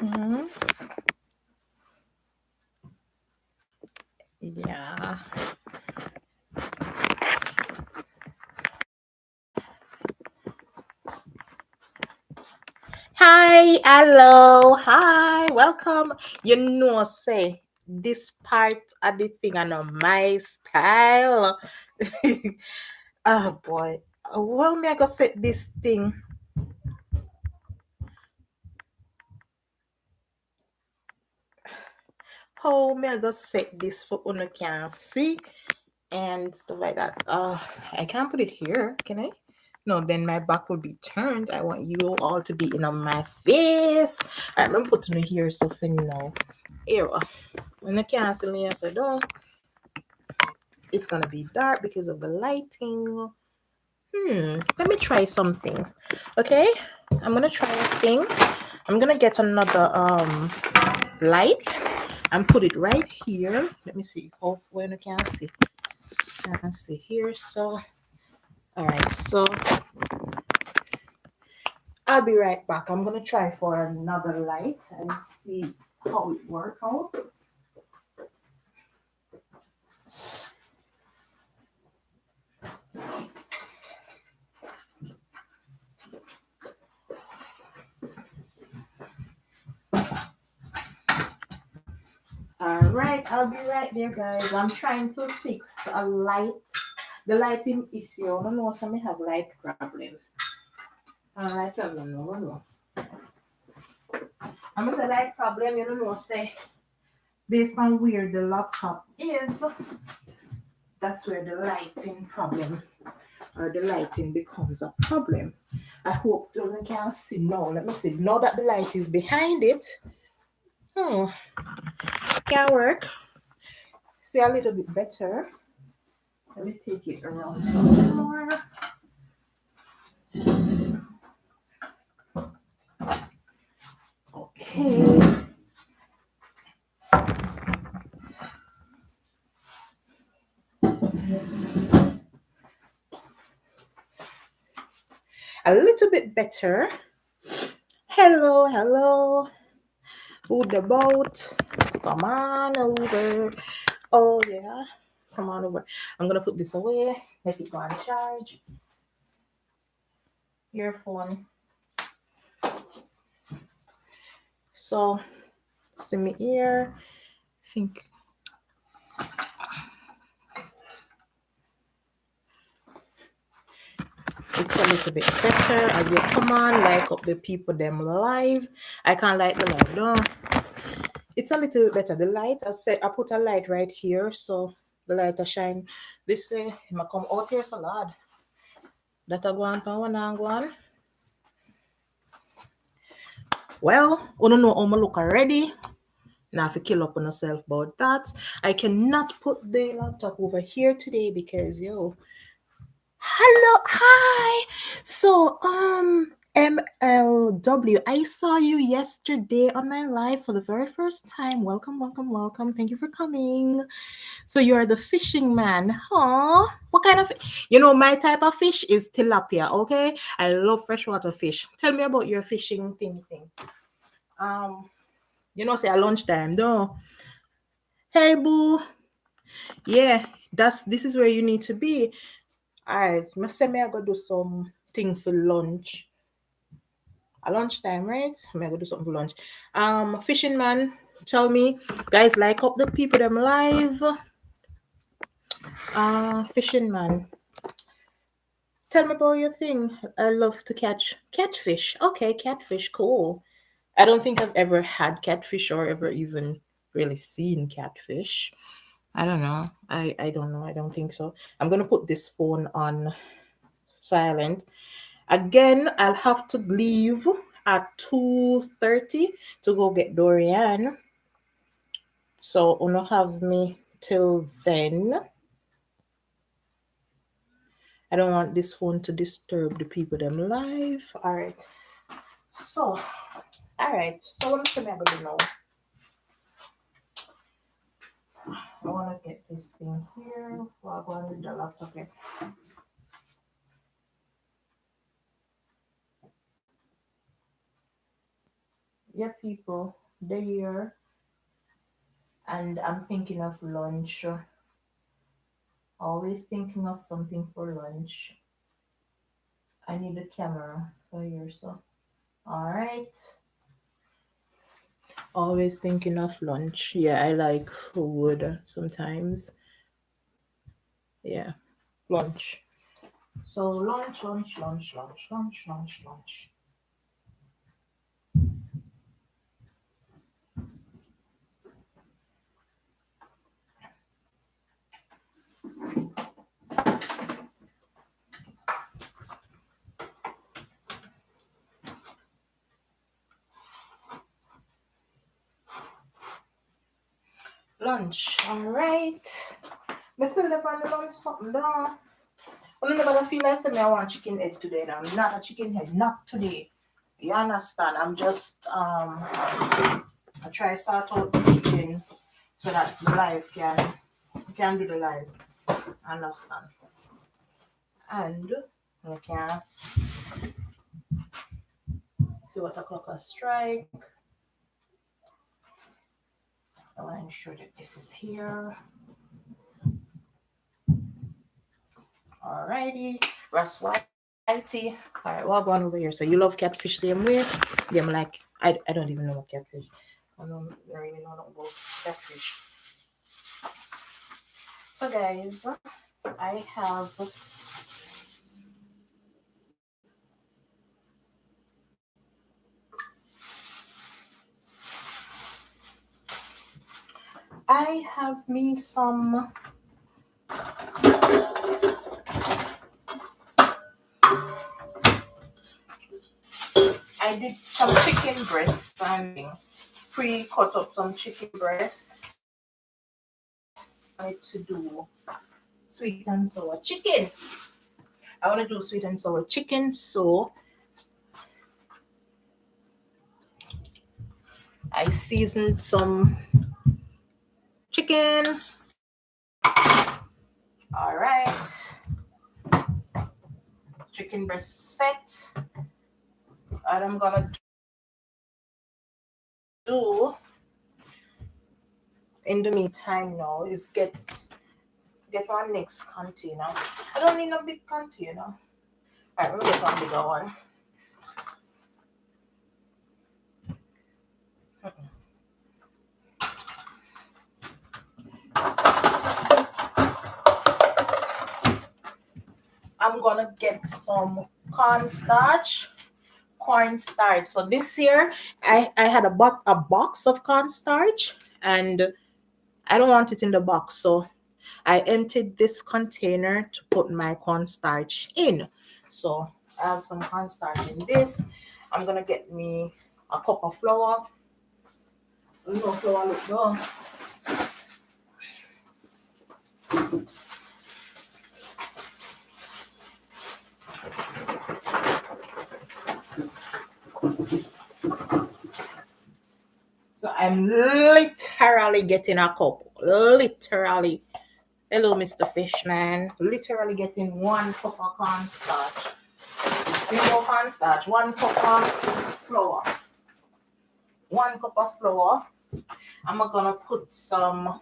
Yeah. Hi, hello, hi, welcome. You know, say this part of the thing I know my style. Oh boy, how me I go set this thing? How me I go set this for you can see and stuff like that? I can't put it here, can I? No, then my back will be turned. I want you all to be in on my face. I'm putting it here so for now. Here, when I can't see me, I said, oh, it's gonna be dark because of the lighting. Let me try something. Okay, I'm gonna try a thing. I'm gonna get another light and put it right here. Let me see. Oh, when you can see. Can see here. So, all right. So I'll be right back. I'm gonna try for another light and see how it works out. All right, I'll be right there, guys. I'm trying to fix a light. The lighting issue. I don't know, some have light problem. I tell them no. I'm gonna say light problem. You don't know, say based on where the laptop is, that's where the lighting problem or the lighting becomes a problem. I hope you can see now. Let me see. Now that the light is behind it, can work. See a little bit better. Let me take it around some more. Okay. A little bit better. Hello, hello. Who the boat? Come on over. Oh yeah. Come on over. I'm gonna put this away. Let it go on charge. Earphone. So see me here. Think it's a little bit better as you come on, like up the people them live. I can't light the light no. It's a little bit better. The light, I put a light right here, so the light will shine this way. It might come out here so loud. That I go on for one and go on. Well, I don't know how I look already. Now if you kill up on yourself about that. I cannot put the laptop over here today because hello, hi. So MLW, I saw you yesterday on my live for the very first time. Welcome, welcome, welcome. Thank you for coming. So you are the fishing man. Huh? What kind of my type of fish is tilapia, okay? I love freshwater fish. Tell me about your fishing thing. Um, say at lunchtime, though. Hey boo. Yeah, this is where you need to be. Alright, say me I go do some thing for lunch. At lunchtime, right? Me I go do something for lunch. Fishing man, tell me, guys, like up the people them live. Fishing man. Tell me about your thing. I love to catch catfish. Okay, catfish, cool. I don't think I've ever had catfish or ever even really seen catfish. I don't know. I don't know. I don't think so. I'm gonna put this phone on silent. Again, I'll have to leave at 2:30 to go get Dorian. So uno have me till then. I don't want this phone to disturb the people them live. Alright. So so what am I gonna do now? I wanna get this thing here while I'm going with the laptop here. Yeah, people, they're here, and I'm thinking of lunch. Always thinking of something for lunch. I need a camera for here, so. Alright. Always thinking of lunch. Yeah, I like food sometimes. Yeah, lunch. So lunch, lunch, lunch, lunch, lunch, lunch, lunch. Lunch. Alright. Me still live on the lunch something down. I'm never gonna feel like saying I want chicken head today. Now. I'm not a chicken head, not today. You understand? I'm just I try sort out the chicken so that the live can do the live. Understand? And we can see what o'clock I strike. I want to ensure that this is here. Alrighty. Ross Whitey. Alright, what going over here? So you love catfish same way? Yeah, I'm like, I don't even know what catfish. I don't really know about catfish. So guys, I have me some I did some chicken breasts and pre-cut up some chicken breasts. I need to do sweet and sour chicken. I want to do sweet and sour chicken, so I seasoned some chicken. All right, chicken breast set. And I'm gonna do in the meantime now is get one next container. I don't need a big container. All right, let me get one bigger one. I'm gonna get some cornstarch. So this year I had a box of cornstarch and I don't want it in the box. So I emptied this container to put my cornstarch in. So I have some cornstarch in this. I'm gonna get me a cup of flour. No flour, look down. So I'm literally getting a cup. Literally. Hello, Mr. Fishman. Literally getting 1 cup of cornstarch. No cornstarch, 1 cup of flour. 1 cup of flour. I'm gonna put some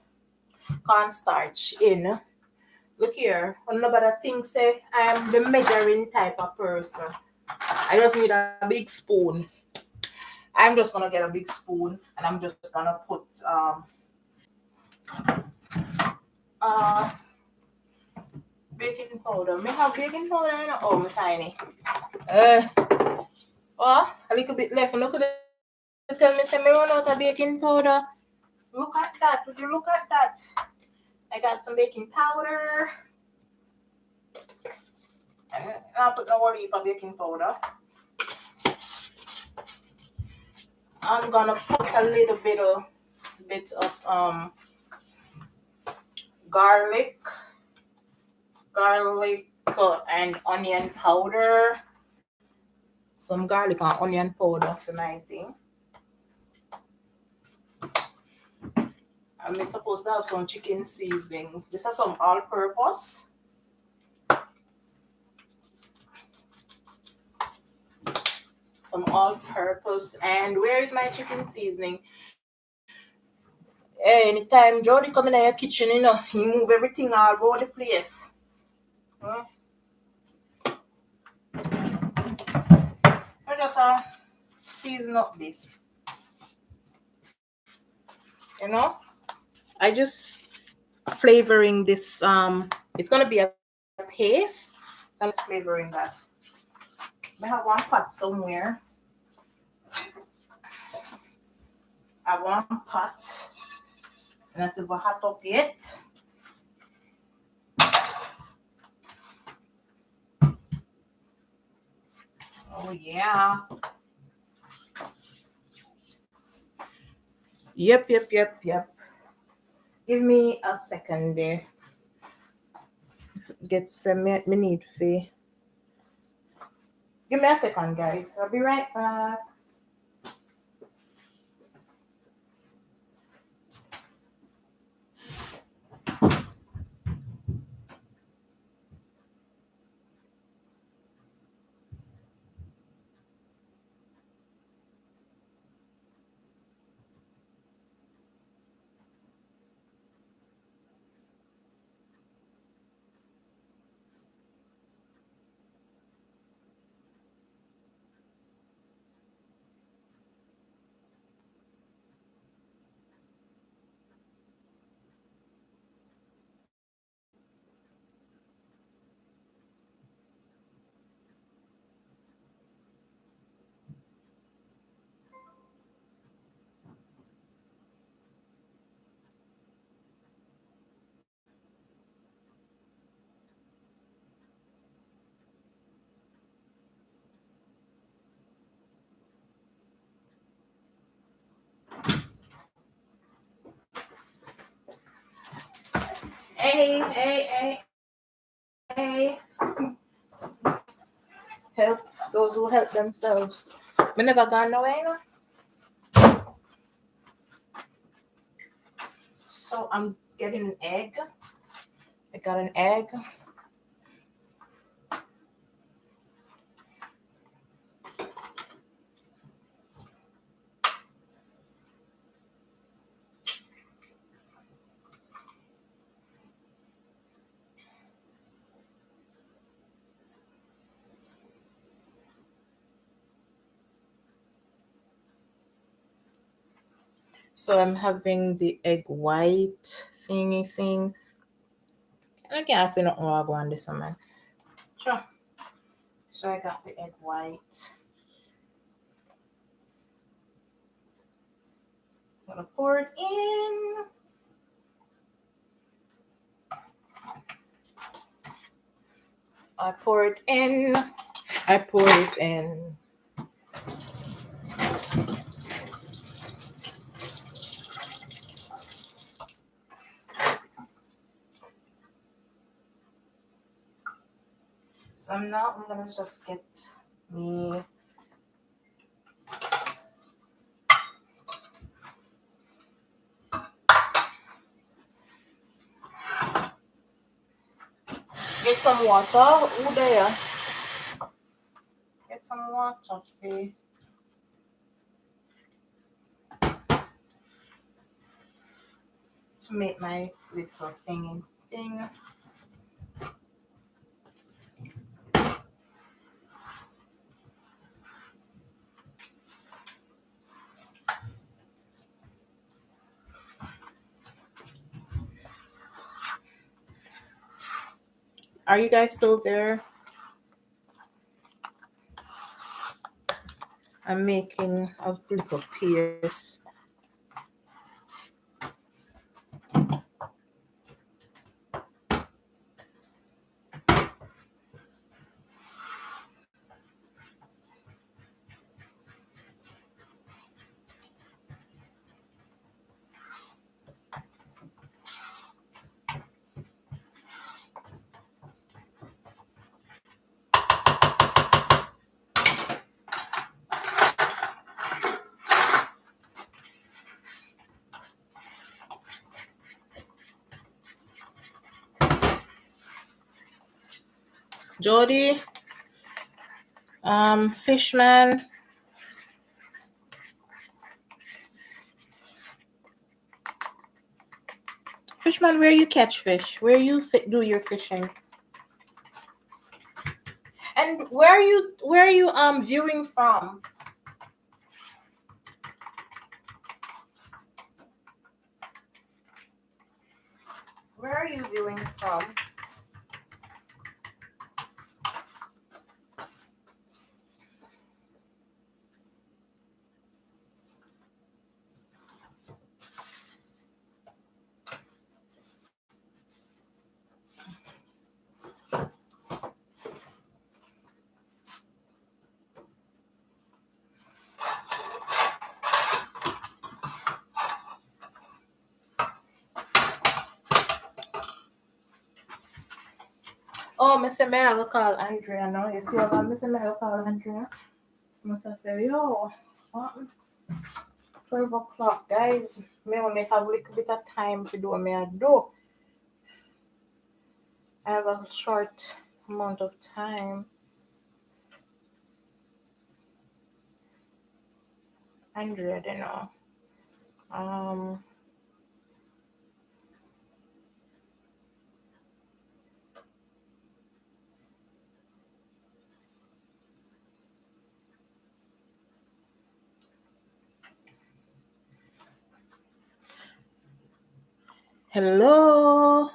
cornstarch in. Look here, nobody thinks say I'm the measuring type of person. I just need a big spoon. I'm just gonna get a big spoon and I'm just gonna put uh baking powder. May have baking powder in it? Oh, my tiny. Oh, a little bit left. Look at it. Tell me, say me run out of baking powder. Look at that. Would you look at that? I got some baking powder. And I'll put no heap of baking powder. I'm gonna put a little bit of garlic and onion powder. Some garlic and onion powder for my thing. I'm supposed to have some chicken seasoning. This is some all-purpose. some all-purpose. And where is my chicken seasoning? Anytime Jody come in your kitchen, he move everything all over the place. I just season up this. I just flavoring this. It's gonna be a paste. I'm just flavoring that. I have one pot somewhere. I have one pot. Not to hot up yet. Oh yeah. Yep. Give me a second there. Get some me need for. Give me a second, guys. I'll be right back. Hey. Help those who help themselves. We never gone nowhere, So I'm getting an egg. I got an egg. So I'm having the egg white thingy thing. I can't say nothing wrong on this one, man. Sure. So I got the egg white. I'm gonna pour it in. I pour it in. So now I'm gonna just get me get some water. Ooh, there. Get some water, Faye. To make my little thing. Are you guys still there? I'm making a little pierce. Jody, Fishman, Fishman, where you catch fish? Where you do your fishing? And where are you viewing from? Where are you viewing from? Oh, Mr. May will call Andrea now. You see about Mr. May will call Andrea. Mr. say, yo, what? 12 o'clock, guys. Me only have a little bit of time to do what I do. I have a short amount of time. Andrea, I don't know. Hello,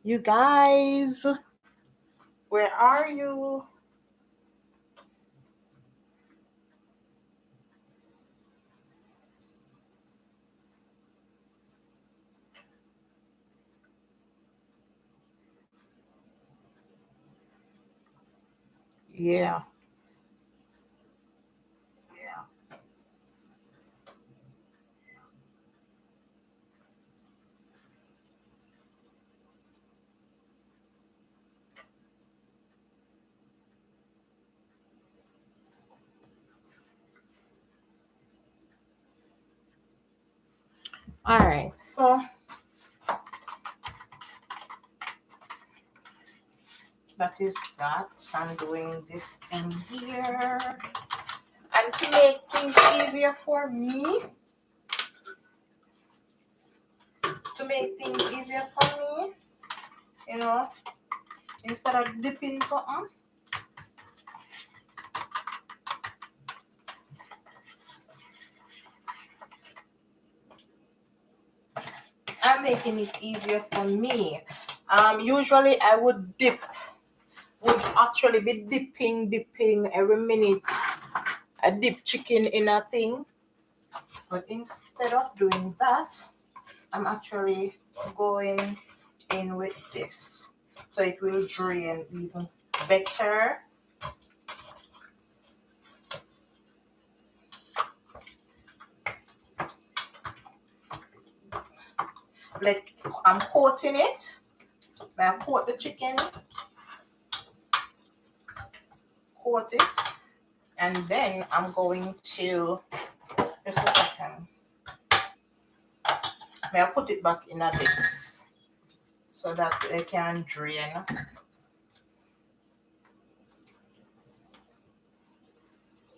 you guys. Where are you? Yeah. All right. So that is that. I'm doing this in here. And to make things easier for me, you know, instead of dipping something, I'm making it easier for me. Usually I would actually be dipping every minute. I dip chicken in a thing, but instead of doing that, I'm actually going in with this, so it will drain even better. Like I'm coating it. I coat the chicken, coat it, and then I'm going to just a second. I'll put it back in this so that it can drain.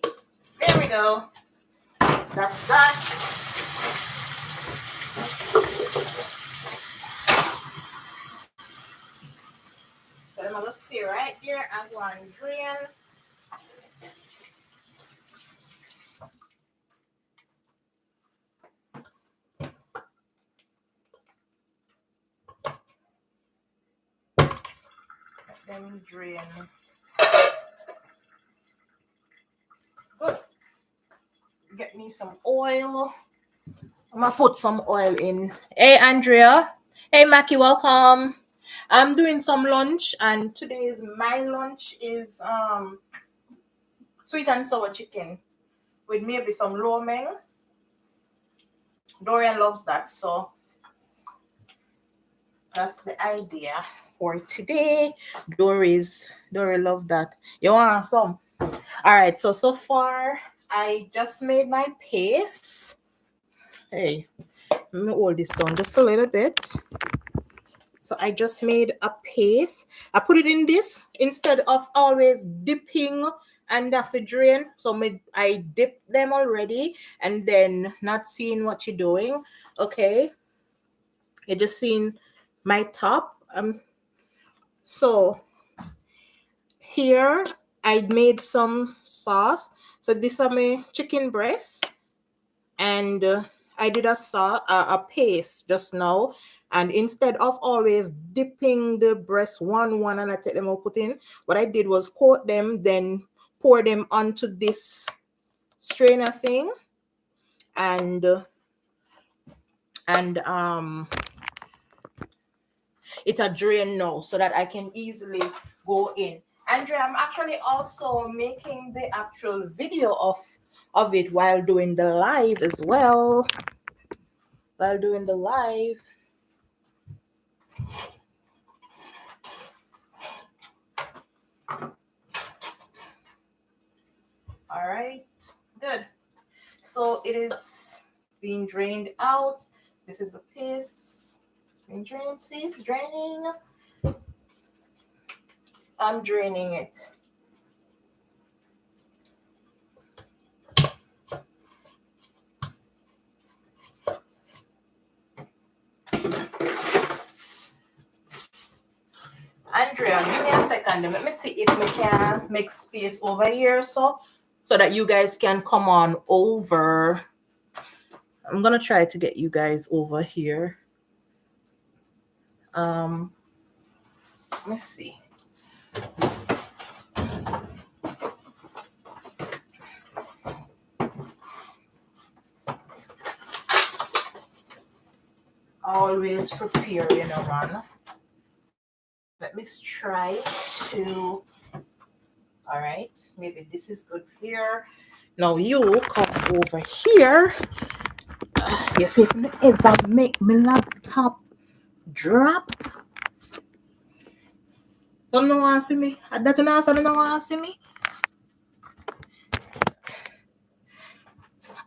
There we go. That's that. So I'm gonna stay right there and go and drain. Then drain. Good. Get me some oil. I'm gonna put some oil in. Hey Andrea. Hey Mackie, welcome. I'm doing some lunch, and my lunch is sweet and sour chicken with maybe some lo mein. Dorian loves that, so that's the idea for today. Dory love that. You want some? All right. So far, I just made my paste. Hey, let me hold this down just a little bit. So I just made a paste. I put it in this instead of always dipping and have to drain. So I dip them already and then not seeing what you're doing. Okay. You just seen my top. So here I made some sauce. So these are my chicken breasts, and I did a paste just now. And instead of always dipping the breast one and I take them out put in, what I did was coat them, then pour them onto this strainer thing, and and it's a drain now so that I can easily go in. Andrea, I'm actually also making the actual video of it while doing the live as well. While doing the live. All right, good. So it is being drained out. This is the paste. It's being drained. See, it's draining. I'm draining it. Andrea, give me a second. Let me see if we can make space over here so that you guys can come on over. I'm gonna try to get you guys over here. Let me see. Always prepare, man. Let me try to. All right, maybe this is good here. Now you come over here. Yes, if me ever make my laptop drop. Don't know want to see me. I don't know want to see me.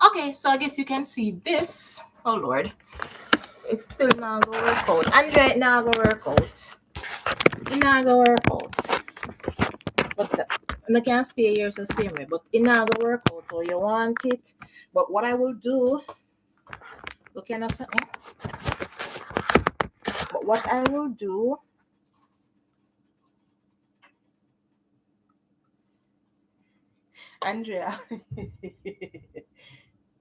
Okay, so I guess you can see this. Oh Lord, it's still not gonna work out. Andrea, it not gonna work out. It not gonna work out. But I can't stay here to see me. But it not gonna work out. So you want it. But what I will do, look at something. But what I will do, Andrea.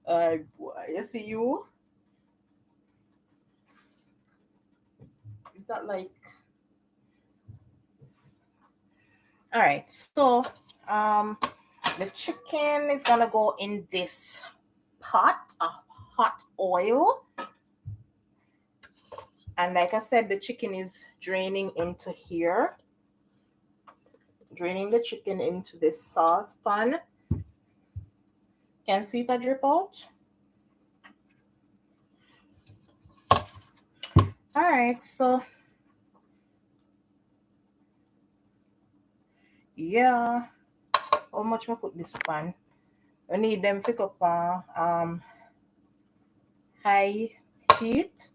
You see you? Is that like? All right. So, the chicken is gonna go in this pot of hot oil. And like I said, the chicken is draining into here. Draining the chicken into this saucepan. Can see it drip out? All right, so yeah. How much I put this pan? I need them pick up high heat.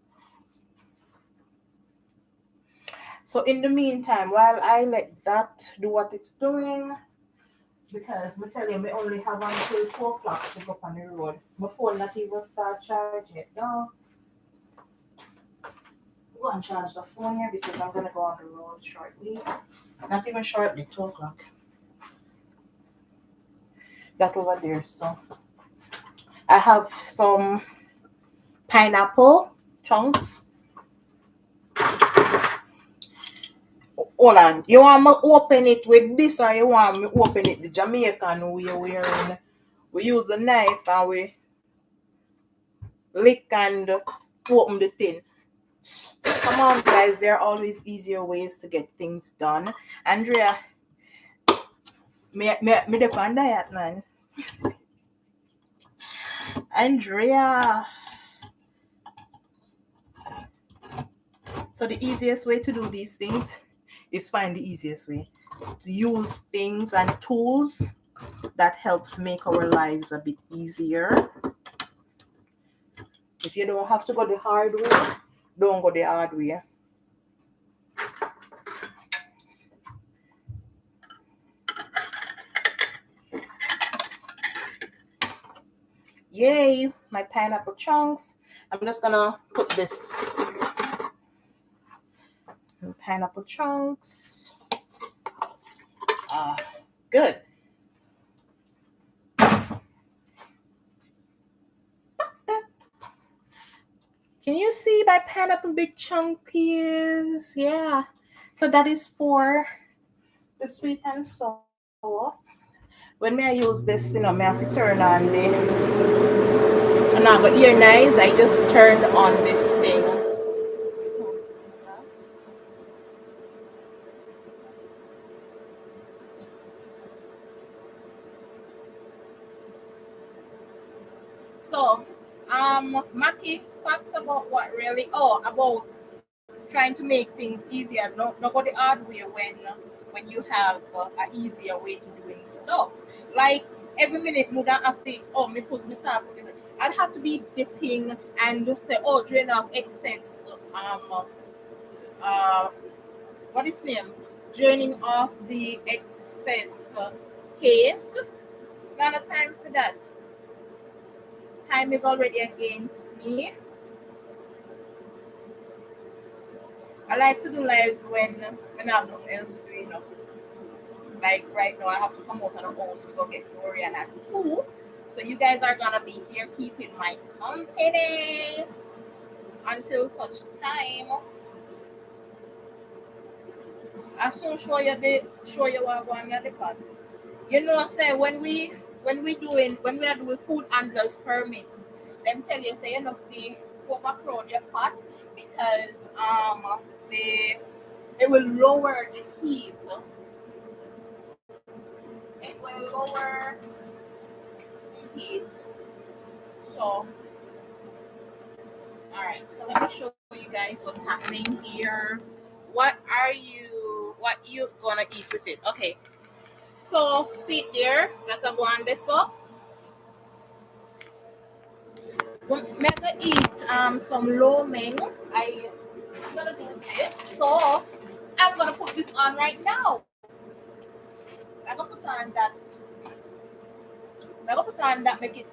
So in the meantime, while I let that do what it's doing, because I tell you, I only have until 2 o'clock to go on the road. My phone not even start charging it now. Go and charge the phone here because I'm gonna go on the road shortly. Not even shortly, 2 o'clock. That over there. So I have some pineapple chunks. Hold on. You want me open it with this or you want me open it the Jamaican way where we use the knife and we lick and open the tin? Come on, guys. There are always easier ways to get things done. Andrea, me depend on that, man. Andrea. So the easiest way to do these things is find the easiest way. To use things and tools that helps make our lives a bit easier. If you don't have to go the hard way, don't go the hard way. Yay, my pineapple chunks. I'm just gonna put this And pineapple chunks. Good. Can you see my pineapple big chunkies? Yeah. So that is for the sweet and sour. When may I use this, may have to turn on now but ear nice. I just turned on this thing. So, Maki, facts about what really? Oh, about trying to make things easier. Not go the hard way when you have an easier way to doing stuff. Like every minute, you don't have to. Oh, me put me start putting it. I'd have to be dipping and just say, oh, drain off excess. Uh, what is name? Draining off the excess paste. None of time for that. Time is already against me. I like to do lives when I have nothing else to do. Like right now, I have to come out of the house to go get Dorian at 2. So you guys are gonna be here keeping my company until such time. I soon show you what going on the pot. Say when we are doing food handlers permit, them tell you say you know fee overcrowd your pot because they it will lower the heat. It will lower the heat. So all right, so let me show you guys what's happening here. What you gonna eat with it? Okay, so see there, that I go on this up. We're gonna eat some lo mein. I'm gonna do this. So I'm gonna put this on right now. I'm gonna put on that. I'm gonna put on that make it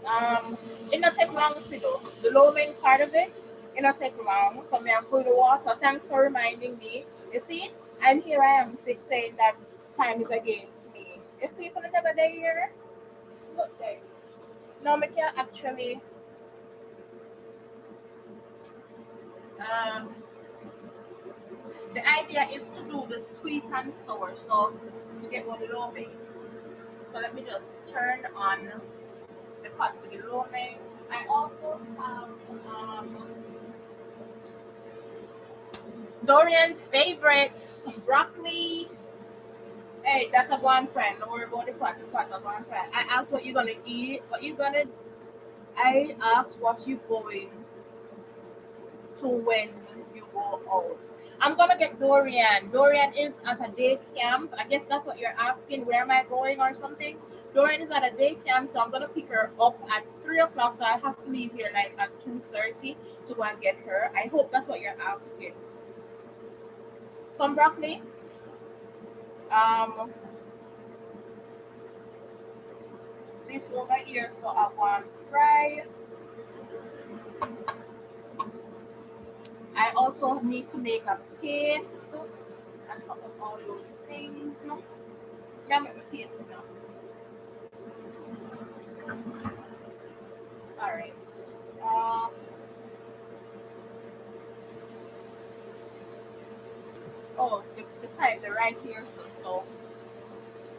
it not take long to do. The lo mein part of it, it not take long. So me I put the water. Thanks for reminding me. You see it? And here I am saying that time is against me. You see for the other day here? Look there. Now me can actually um the idea is to do the sweet and sour. So to get one lo mein. So let me just turn on the pot for the lo mein. I also have Dorian's favorite broccoli. Hey, that's a one friend. Don't worry about the pot. The pot is one friend. I asked what you're gonna eat. What you gonna? I asked what you going to when you go out. I'm gonna get Dorian. Dorian is at a day camp. I guess that's what you're asking. Where am I going or something? Dorian is at a day camp, so I'm gonna pick her up at 3 o'clock. So I have to leave here like at 2:30 to go and get her. I hope that's what you're asking. Some broccoli. Um, this over here, so I want fry. I also need to make a paste and top up all those things. Yeah, make the paste now. All right. Uh, the pipe, they're right here, so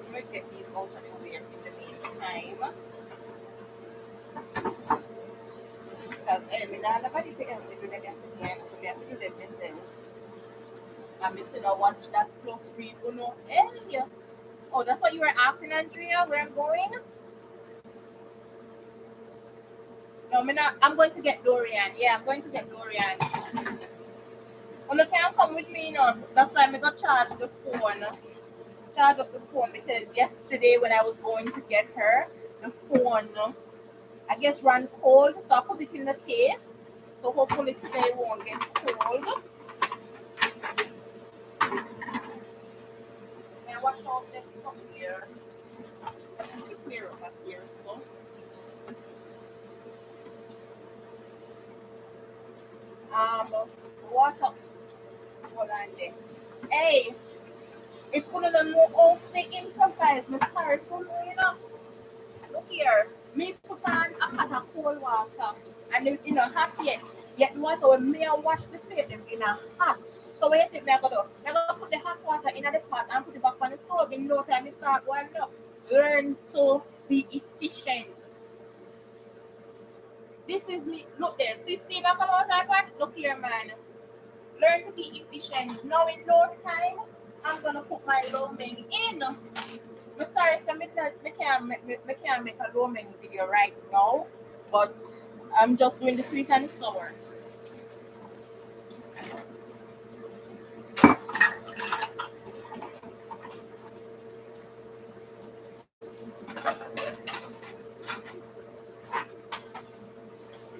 I'm gonna get these out of the way in the meantime. Because we don't have nobody to help me do them again, so we have to do them myself. I'm missing a watch that plus read, Hey, oh, that's what you were asking, Andrea, where I'm going? No, I'm not. I'm going to get Dorian. Yeah, I'm going to get Dorian. Well, you can't come with me, That's why I'm going to charge the phone. Charge up the phone because yesterday when I was going to get her, the phone, I guess, ran cold. So I put it in the case. So hopefully today it won't get cold. And wash off this from here. Clear up here. So. Wash up. Hold on there. Hey, if you don't know how to improvise, me sorry for you. Look here, me put on a pot of cold water and it, hot yet. Yet water when me I wash the plate them in a hot. So what you think me I go do? Me I go put the hot water in the pot and put it back on the stove. In no time it start warming up. Learn to be efficient. This is me. Look there. See steam I come out of that pot? Look here, man. Learn to be efficient. Now in no time, I'm gonna put my lo mein in. I'm sorry, so me can't make a lo mein video right now, but I'm just doing the sweet and sour.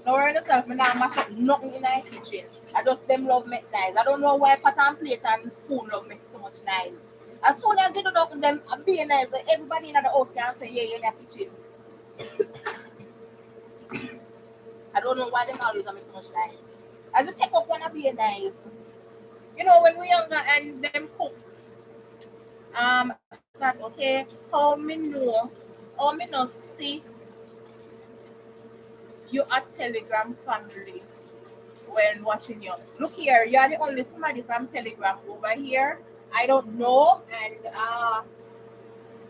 Now worry yourself, me not mash up nothing in my kitchen. I just them love make nice. I don't know why pot and plate and spoon love make so much nice. As soon as they do that, them be nice, everybody in the house can say, yeah, in the kitchen. I don't know why them always make so much nice. I just take up one of be nice. When we younger and them cook, that okay, how me know see you a Telegram family when watching you. Look here, you are the only somebody from Telegram over here. I don't know, and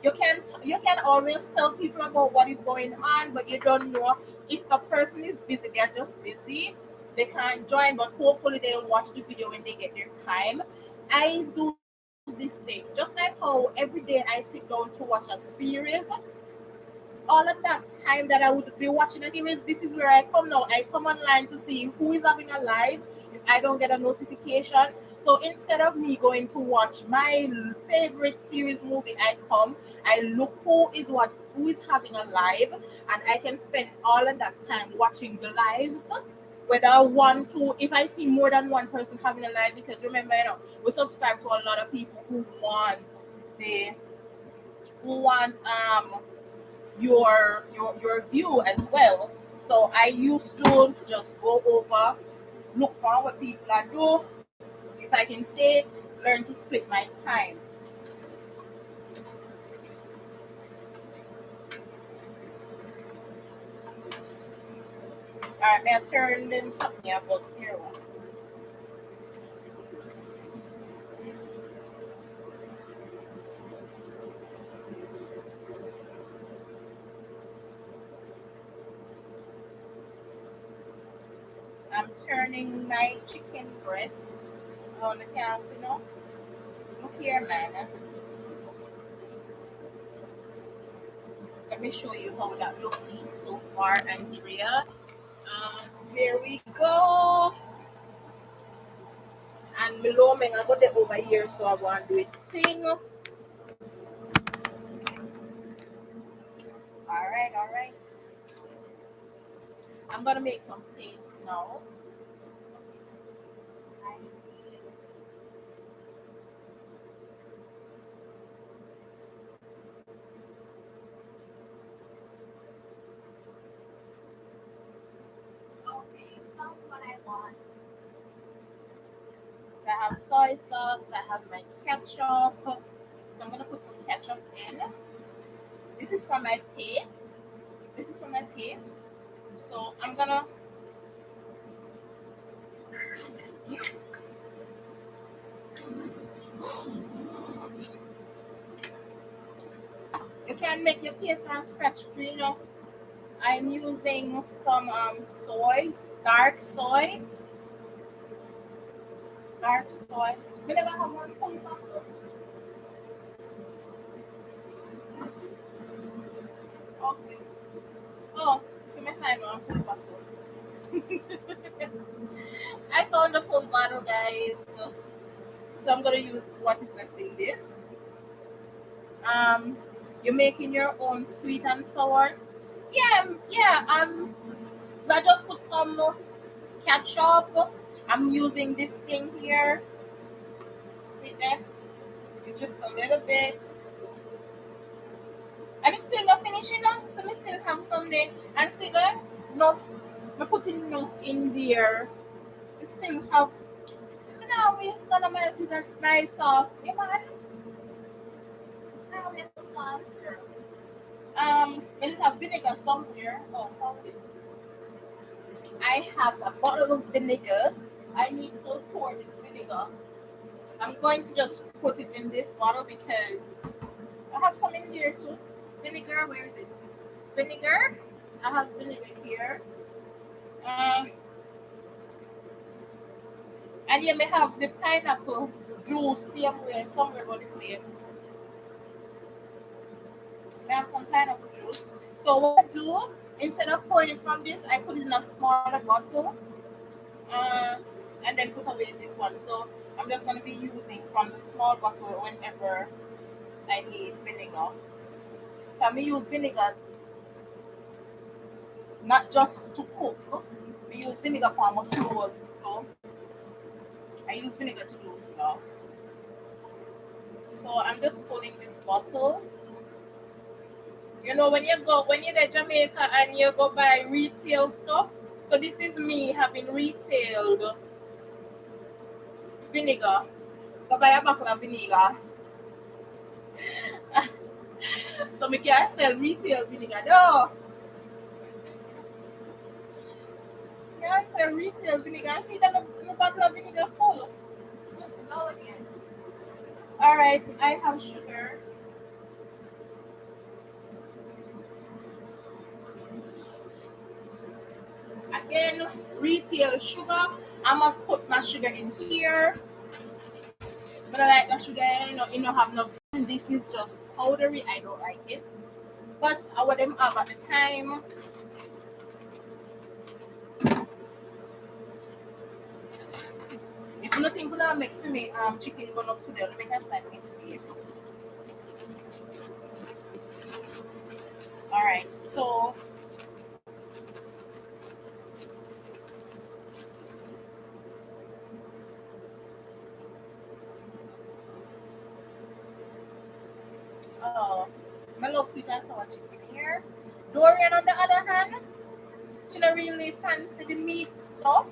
you can always tell people about what is going on, but you don't know if the person is busy. They're just busy. They can't join, but hopefully they'll watch the video when they get their time. I do this thing just like how every day I sit down to watch a series. All of that time that I would be watching a series, this is where I come now. I come online to see who is having a live if I don't get a notification. So instead of me going to watch my favorite series movie, I look who is having a live, and I can spend all of that time watching the lives. Whether one, two, if I see more than one person having a live, because remember, we subscribe to a lot of people the who want your view as well. So I used to just go over, look for what people are do. If I can stay, learn to split my time. Alright, may I turn in something about here. I'm turning my chicken breast on the casino. Look here, man. Let me show you how that looks so far, Andrea. There we go. And below me, I got it over here, so I want to do it thing. All right. I'm gonna make some paste now. Okay, that's what I want. So I have soy sauce, I have my ketchup. So I'm gonna put some ketchup in. This is for my paste. This is for my paste. So I'm gonna you can make your paste from scratch too. I'm using some soy, dark soy, dark soy. We never have one full bottle. Okay. Oh, so me find one full bottle. I found a full bottle, guys. So I'm gonna use what is left in this. Um, you're making your own sweet and sour. Yeah, yeah. I just put some ketchup. I'm using this thing here. See there? It's just a little bit, and it's still not finishing up. So we still have some there. And see there? Enough. I'm putting enough in there. We still have now we're gonna mess with my sauce. Come on. Now we have sauce here. It have vinegar somewhere. Oh, found it. I have a bottle of vinegar. I need to pour this vinegar. I'm going to just put it in this bottle because I have some in here too. Vinegar, where is it? Vinegar. I have vinegar here. Um, and you may have the pineapple juice somewhere about the place. I have some pineapple juice. So what I do, instead of pouring it from this, I put it in a smaller bottle, uh, and then put away this one. So I'm just going to be using from the small bottle whenever I need vinegar. I may use vinegar not just to cook. I use vinegar for my clothes too. I use vinegar to do stuff. So I'm just pulling this bottle. You know, when you're in Jamaica and you go buy retail stuff. So this is me having retailed vinegar. Go buy a bottle of vinegar. So we can sell retail vinegar. No, you can sell retail vinegar. See that the bottle of vinegar full. Let's go again. All right, I have sugar. Again, retail sugar. I'm gonna put my sugar in here. But I like the sugar, you know, have no. This is just powdery. I don't like it. But I want them have at the time. If nothing gonna make for me, chicken gonna put it. Make a side mistake. All right, so uh, my love sweet and sour chicken here. Dorian, on the other hand, she don't really fancy the meat stuff.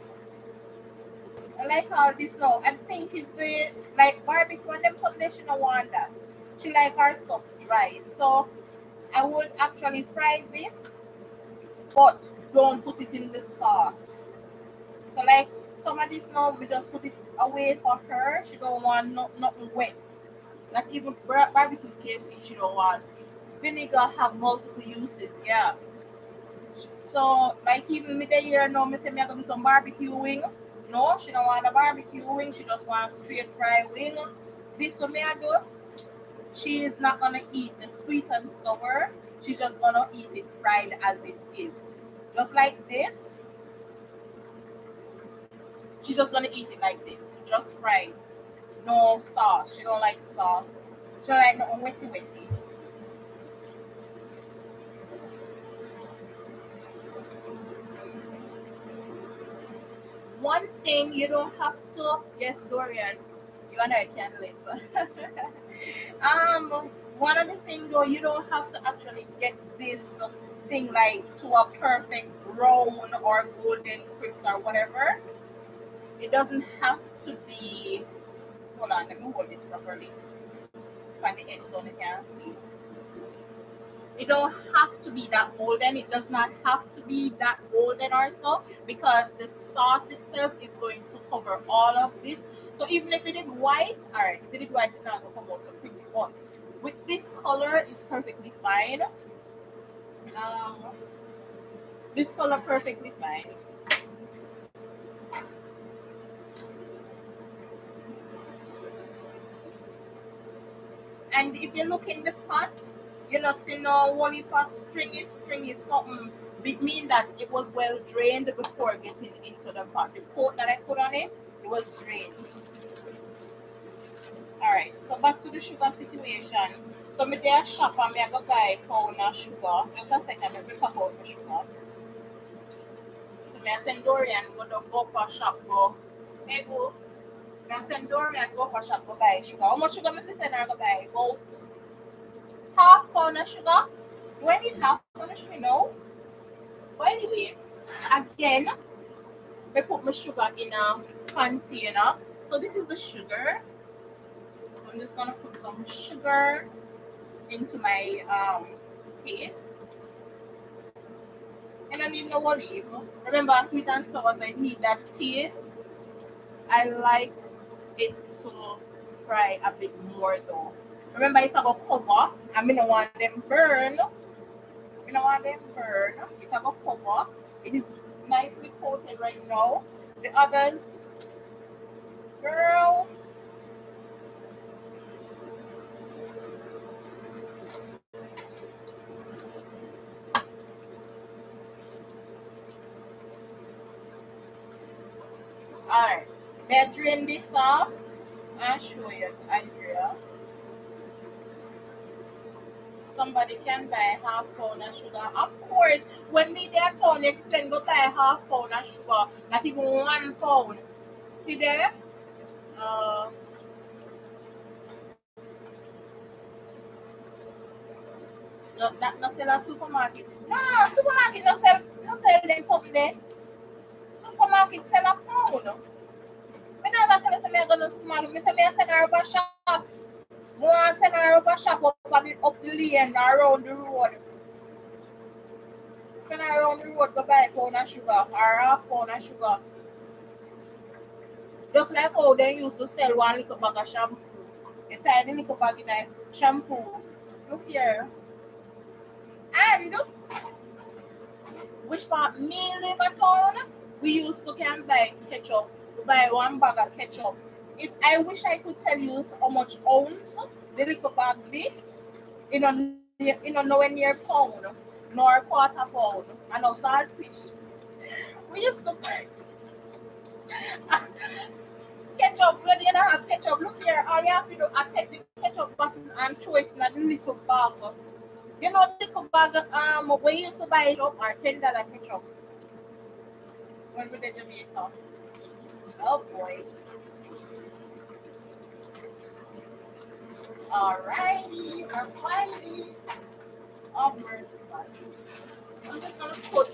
I like all this now. I think it's the like barbecue and them something she don't want that. She like her stuff dry. So I would actually fry this, but don't put it in the sauce. So like some of this now, we just put it away for her. She don't want nothing wet. Not even barbecue KFC. She don't want. Vinegar have multiple uses. Yeah. So like even me the year now, me say me I gonna do some barbecue wing. No, she don't want a barbecue wing. She just want straight fry wing. This one me I do. She is not gonna eat the sweet and sour. She's just gonna eat it fried as it is. Just like this. She's just gonna eat it like this. Just fried. No sauce. She don't like sauce. She don't like nothing wetty wetty. One thing you don't have to, yes, Dorian, you and I can live. One of the things though, you don't have to actually get this thing like to a perfect brown or golden crisp or whatever. It doesn't have to be. Hold on, let me hold this properly. On the edge so you can see it. It don't have to be that golden. It does not have to be that golden or so because the sauce itself is going to cover all of this. So even if it is white, all right, if it is white, it's not going to come out so pretty. But with this color, it's perfectly fine. Um, this color perfectly fine. And if you look in the pot, you know, see no wally pot stringy. String is something it mean that it was well drained before getting into the pot. The coat that I put on it, it was drained. Alright, so back to the sugar situation. So me there shop and me I go buy pound of sugar. Just a second, let me talk about the sugar. So me I send Dorian go to Bopper shop go. Hey go. Me I send Dorian go for shop go buy sugar. How much sugar me fi send her go buy? About half pound of sugar. Do I need half pound of sugar? No. But anyway, again, I put my sugar in a container. So this is the sugar. So I'm just gonna put some sugar into my paste. And I need no olive. Remember, sweet and sour, so I need that taste. I like it to fry a bit more though. Remember, it's about cover. I mean, I want them burn. I don't want them burn. It have a cover. It is nicely coated right now. The others, girl. Alright. Let's drain this off. I'll show you, Andrea. Somebody can buy half pound of sugar. Of course, when we there town, if you send go buy half pound of sugar, not even 1 pound. See there? Uh, no, that no sell a supermarket. No, supermarket no sell them something there. Supermarket sell a pound. Me never tell you say me go to supermarket. Me say me send her up a shop. Me want send her up a shop up the lane around the road. Send her around the road go buy a pound of sugar or half pound of sugar. Just like how they used to sell 1 little bag of shampoo. You tie the little bag in a shampoo. Look here. And which part me live at town, we used to can buy ketchup. We buy 1 bag of ketchup. If I wish I could tell you how much ounce the little bag be, nowhere near pound, nor quarter pound, and no saltfish. We used to buy ketchup, when you don't have ketchup, look here, all you have to do is take the ketchup bottle and throw it in the little bag. You know the little bag we used to buy ketchup or $10 ketchup when we did Jamaica. Oh boy. Alrighty, alrighty. Oh mercy God. I'm just gonna put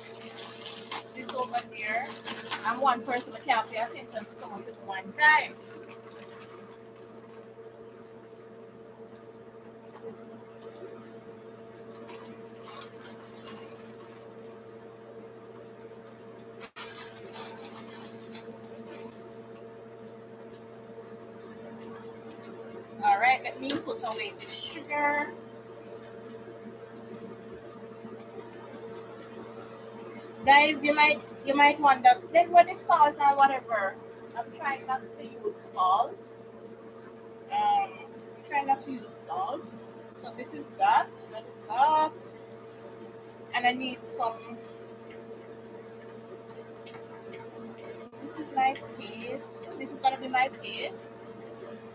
this over there. I'm one person that can't pay attention to someone at one time. Alright, let me put away the sugar. Guys, you might wonder, then what is salt or whatever? I'm trying not to use salt. Try not to use salt. So this is that. That is that. And I need some. This is my paste. This is gonna be my paste.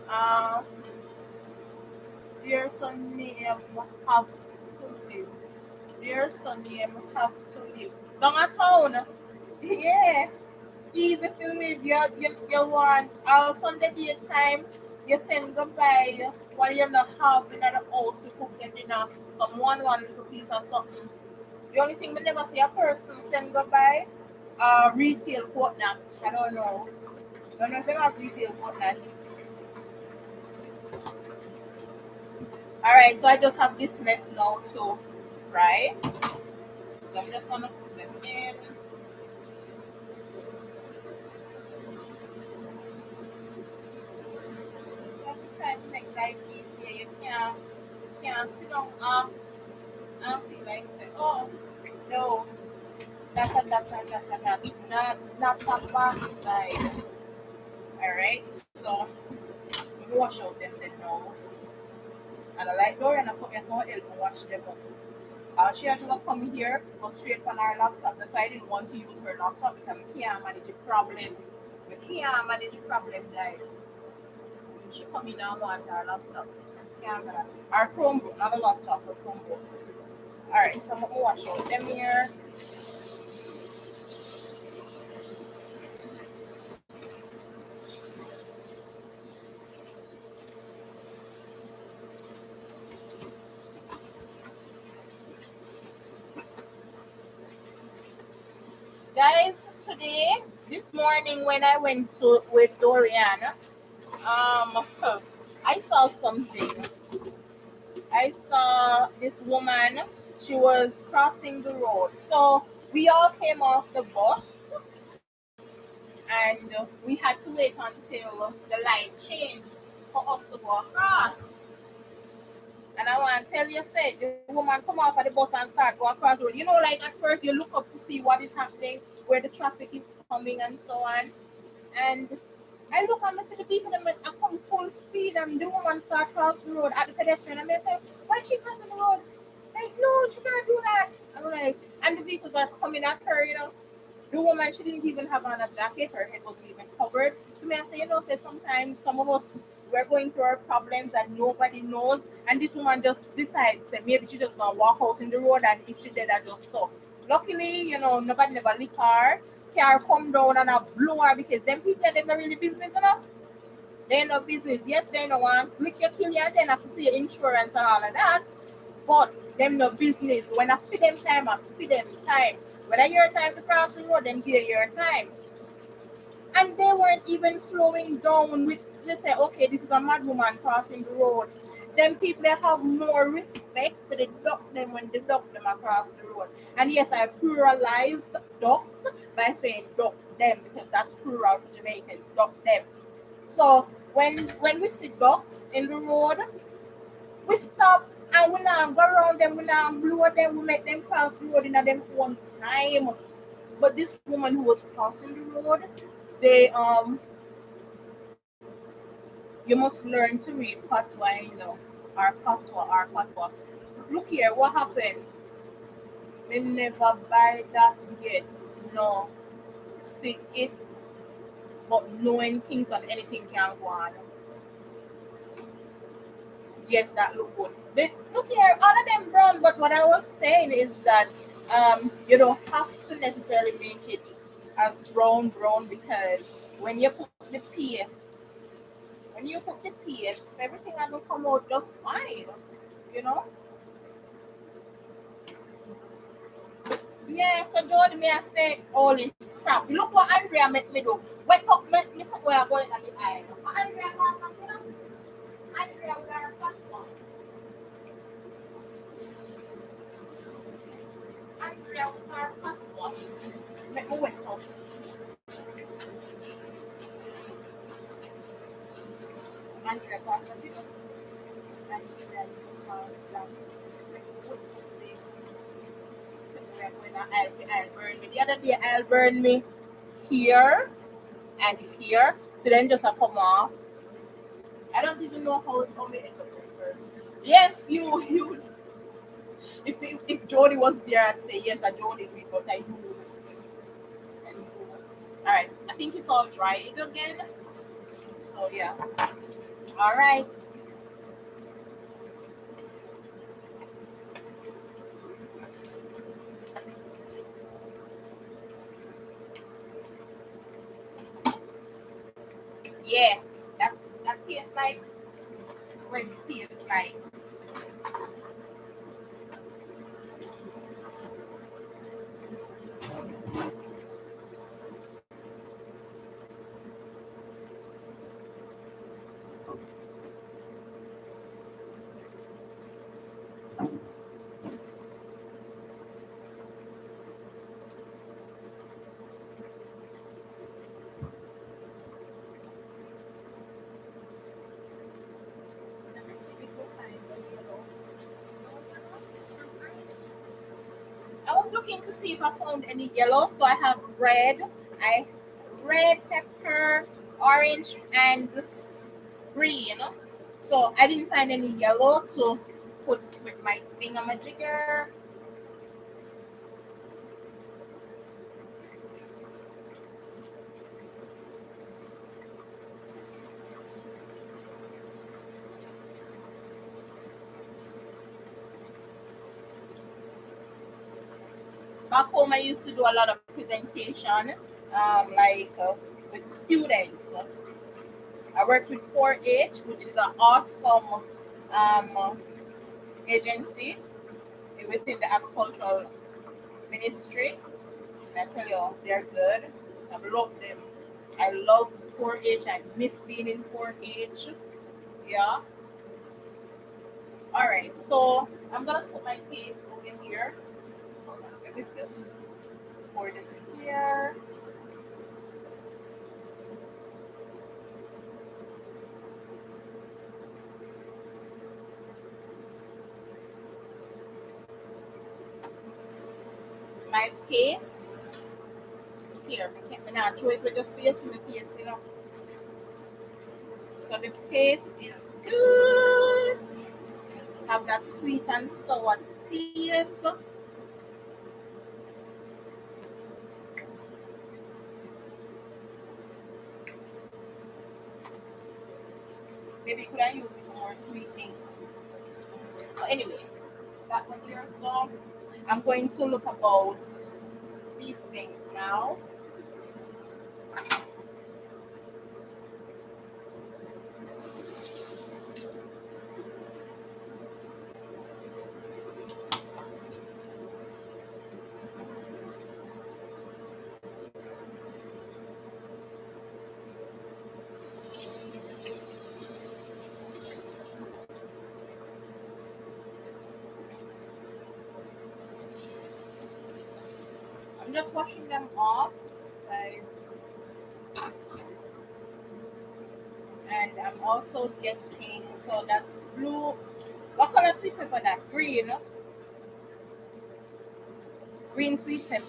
Uh, dear son name have to live. Dear son name have to live. Don't a town. Yeah. Easy to live. You want all Sunday daytime. You send goodbye while you're not having at the house to cook your dinner. Some one little piece of something. The only thing we never see a person send goodbye, retail whatnot. I don't know. I don't know if they have retail whatnot. Alright, so I just have this left now to fry. So I'm just gonna put them in. Just try to make life easier. You can't sit down and feel like say, oh no, not that backside. Alright, so wash out them then now. And I like Dorian, I come here to help me wash them up. She had to come here, go straight from our laptop. That's why I didn't want to use her laptop because I can't manage the problem. We can't manage the problem, guys. When she come in and want our laptop. Can't manage. Our Chromebook, not a laptop, a Chromebook. Alright, so I'm gonna wash out them here. Guys, today, this morning when I went to with Dorian, Um, I saw something. I saw this woman. She was crossing the road. So we all came off the bus, and we had to wait until the light changed for us to go across. And I want to tell you, say, the woman come off of the bus and start go across the road. You know, like at first you look up to see what is happening, where the traffic is coming, and so on. And I look and I see the people that I come full speed, and the woman start cross the road at the pedestrian, and they say, "Why is she crossing the road?" Like, no, she can't do that. I'm like, and the vehicles are coming at her, you know. The woman, she didn't even have on a jacket. Her head wasn't even covered. To me, I say, you know, say sometimes some of us, we're going through our problems and nobody knows. And this woman just decides that maybe she just gonna walk out in the road, and if she did, I just so. Luckily, you know, nobody never lick her. Car come down and I blow her because them people are them not really business, you know. They no business. Yes, they no want lick your kill you and then have to pay insurance and all of that. But them no business. When I feed them time, I feed them time. When I your time to cross the road, then give your time. And they weren't even slowing down with they say, okay, this is a mad woman crossing the road. Then people they have more respect for the duck them when they duck them across the road. And yes, I pluralized ducks by saying duck them because that's plural for Jamaicans, duck them. So when we see ducks in the road, we stop and we now go around them, we now blow them, we make them cross the road in a them one time. But this woman who was crossing the road, they you must learn to read patois, you know, or patois. Look here, what happened? They never buy that yet. No, see it, but knowing things on anything can go on. Yes, that look good. Look here, all of them brown, but what I was saying is that you don't have to necessarily make it as brown because when you put the PF, when you put the PF, everything will come out just fine. You know? Yeah, so Jordan may I say, holy crap. Look what Andrea made me do. Wake up, make me somewhere going at the eye. Andrea, Andrea, we are a platform. Andrea, we are a platform. Make me wake up. Andrea, we are a platform. Andrea, you are a platform. Make me wake up. Somewhere going at I'll burn me. The other day, I'll burn me here and here. So then just a come off. I don't even know how we end up burn. Yes, you if Jody was there, I'd say yes, I Jody do it, but I do. I do. All right, I think it's all dried again. So yeah. All right. Yeah, that tastes like what it tastes like. I was looking to see if I found any yellow, so I have I red pepper, orange, and green. So I didn't find any yellow to put with my thingamajigger. Back home, I used to do a lot of presentation, like with students. I worked with 4-H, which is an awesome agency within the agricultural ministry. I tell you, they're good. I love them. I love 4H. I miss being in 4H. Yeah. All right. So I'm gonna put my paste in here. Hold on. Let me just pour this in here. My paste here. I can't now throw it with just face in the face, you know. So the paste is good. Have that sweet and sour taste. Maybe could I use a little more sweetening? But anyway, that one here. So I'm going to look about these things now. I'm just washing them off, guys. And I'm also getting, so that's blue. What color sweet pepper that? Green. Green sweet pepper.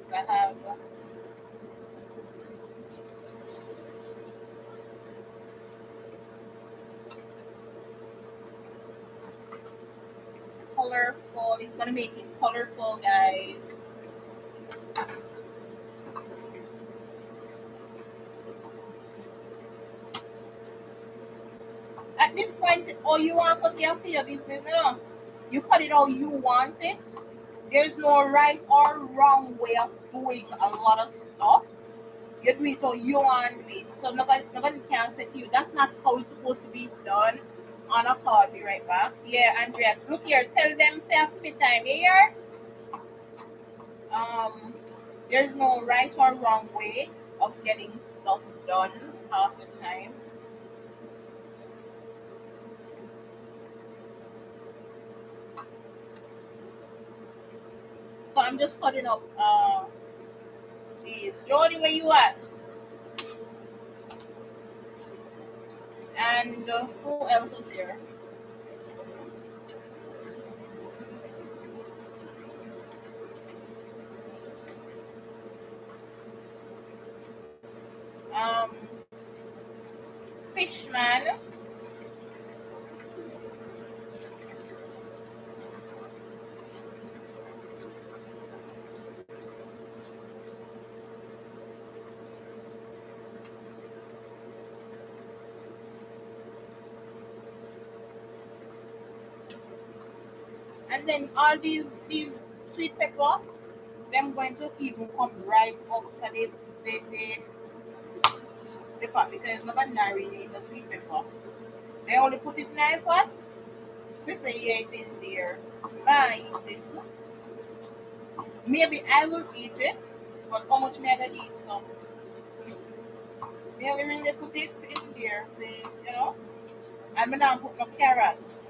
So I have colorful. It's gonna make it colorful, guys. At this point, all you want to for your business, you know. You cut it how you want it. There's no right or wrong way of doing a lot of stuff. You do it how you want to do it. So nobody can say to you, that's not how it's supposed to be done on a call. Be right back. Yeah, Andrea, look here, tell them say after me time here. Um there's no right or wrong way of getting stuff done half the time. So I'm just cutting up these. Jody, where you at? And who else was here? Um, Fishman. And then all these sweet pepper, them going to even come right out of the pot because nobody not really eat the sweet pepper. They only put it in a pot. They say yeah it in there. I eat it. Maybe I will eat it, but how much me I gonna eat so they only really put it in there, say, you know. And me not put no carrots.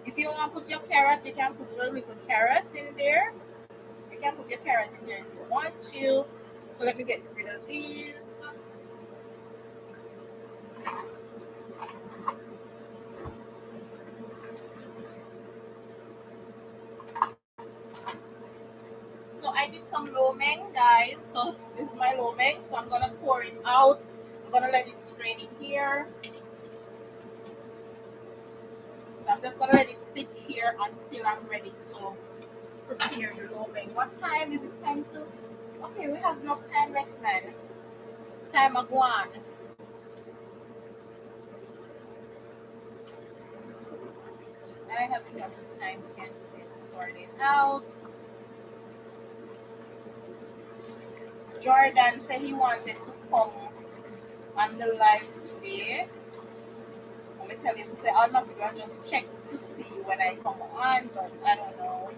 If you want to put your carrot, you can put a little carrot in there. You can put your carrot in there if you want to. So let me get rid of these. So I did some lo mein, guys. So this is my lo mein. So I'm gonna pour it out. I'm gonna let it strain in here. So I'm just gonna let it sit here until I'm ready to prepare the lo mein. What time is it time to? Okay, we have enough time left, man. Time of one. I have enough time to get it sorted out. Jordan said he wanted to come on the live today. Let me tell him, say, I'll not just check to see when I come on, but I don't know.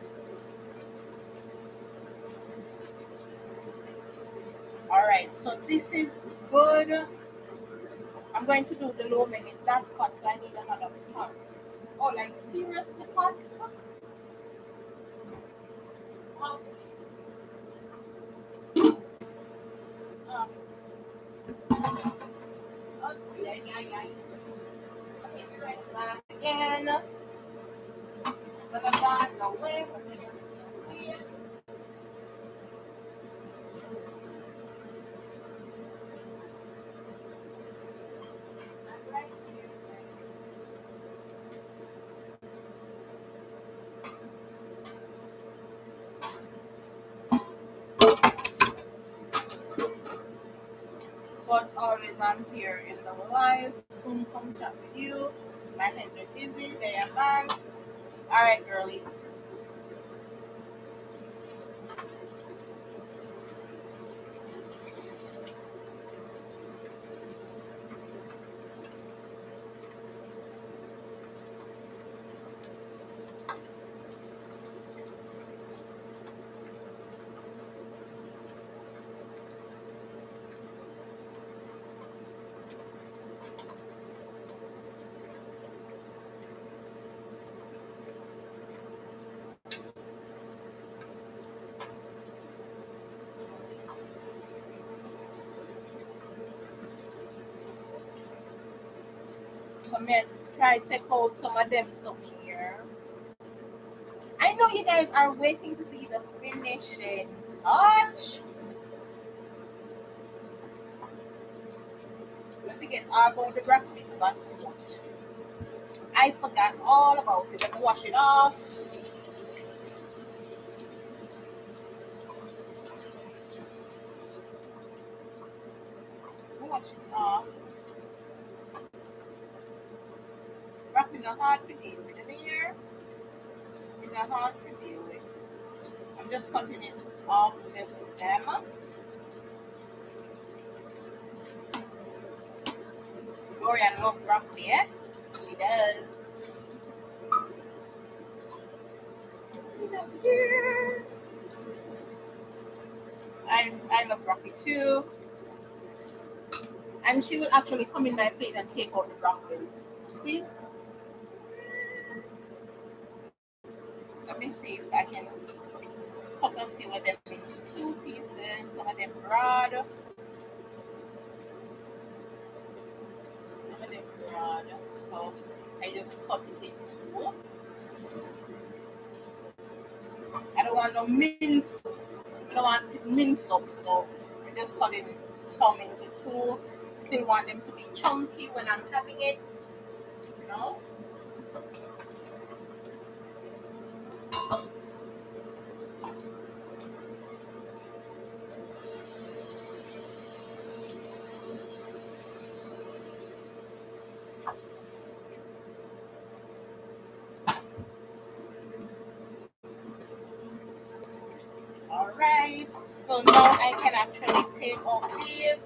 right, so this is good. I'm going to do the lo mein in that pot, so I need another pot. Oh, like seriously, pots? Oh, um, oh, yeah, yeah, yeah. Okay, be right back again. So the bag away. But always I'm here in the live. Soon come chat with you. My hands are busy. They are back. All right, girlie. Come here. Try to take out some of them some here. I know you guys are waiting to see the finishing touch. I forget all about the broccoli butts. I forgot all about it. Let me wash it off. Wash it off. Broccoli not hard to deal with in here. It's not hard to deal with. I'm just cutting it off this stem. Gloria loves broccoli, eh? She does. I love broccoli too. And she will actually come in my plate and take out the broccolis. See? Let me see if I can cut a few of them into two pieces. Some of them broad. Some of them broad. So I just cut it into two. I don't want no mince. I don't want mince up, so I'm just cutting some into two. Still want them to be chunky when I'm having it, you know. All right, so now I can actually take off these.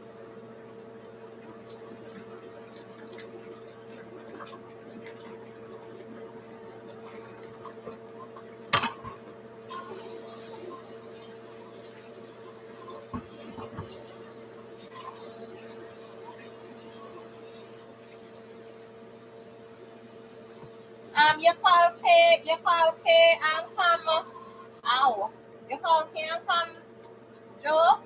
You call pay and come. Ow. You call pay and come, Joe?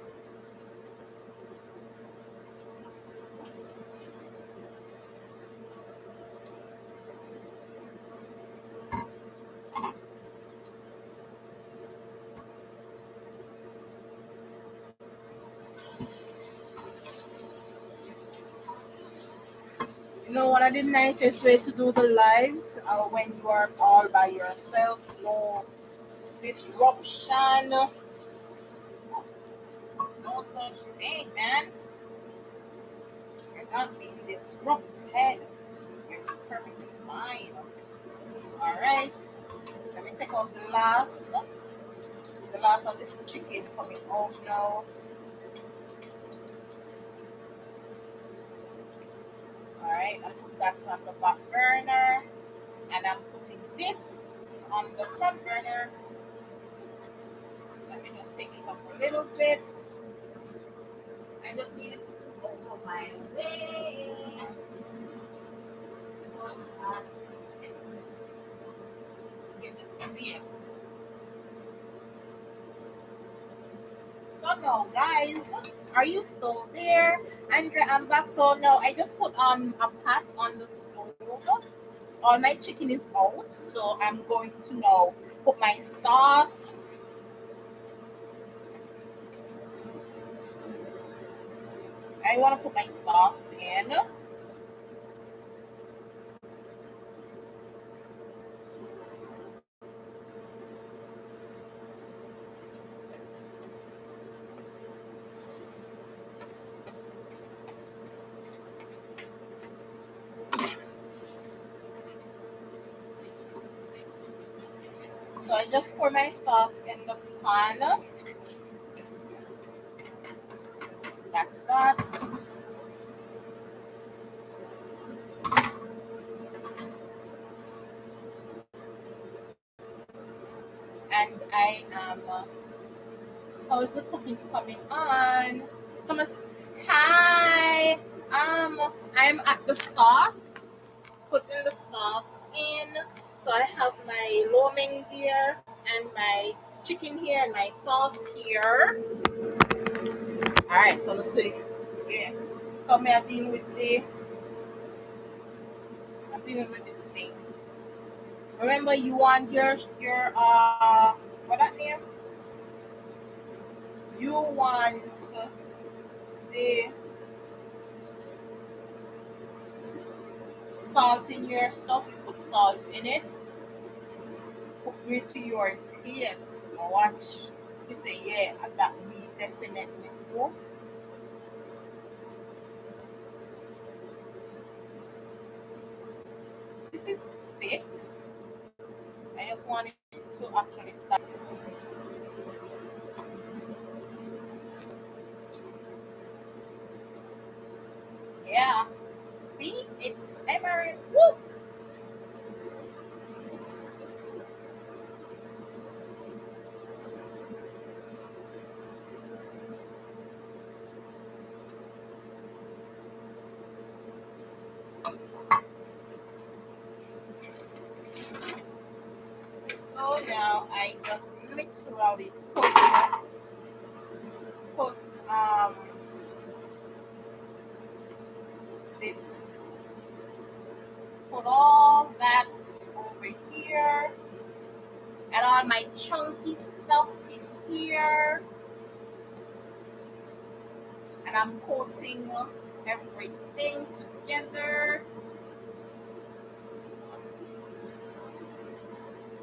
You know, one of the nicest way to do the lives when you are all by yourself, no disruption, no such thing, man. You're not being disrupted. You're perfectly fine. All right. Let me take out the last of the chicken coming out now. All right, I put that on the back burner, and I'm putting this on the front burner. Let me just take it up a little bit. I just need it to go over my way. So that get the space. So now, guys, are you still there? Andrea, I'm back. So now I just put on a pot on the stove. All my chicken is out, so I'm going to now put my sauce. I want to put my sauce in. So I just pour my sauce in the pan. That's that. And I am. How's the cooking coming on? Someone's hi. I'm at the sauce. Putting the sauce in. So I have my lo mein here and my chicken here and my sauce here. All right. So let's see. Yeah. So may I deal with the? I'm dealing with this thing. Remember, you want your what that name? You want the salt in your stuff. You put salt in it. Cook it to your taste. Now watch. You say yeah, that we definitely do. This is thick. I just want it to actually start. Yeah. See, it's emery. Woo! So now I just literally put this put all that over here and all my chunky stuff in here and I'm coating everything together.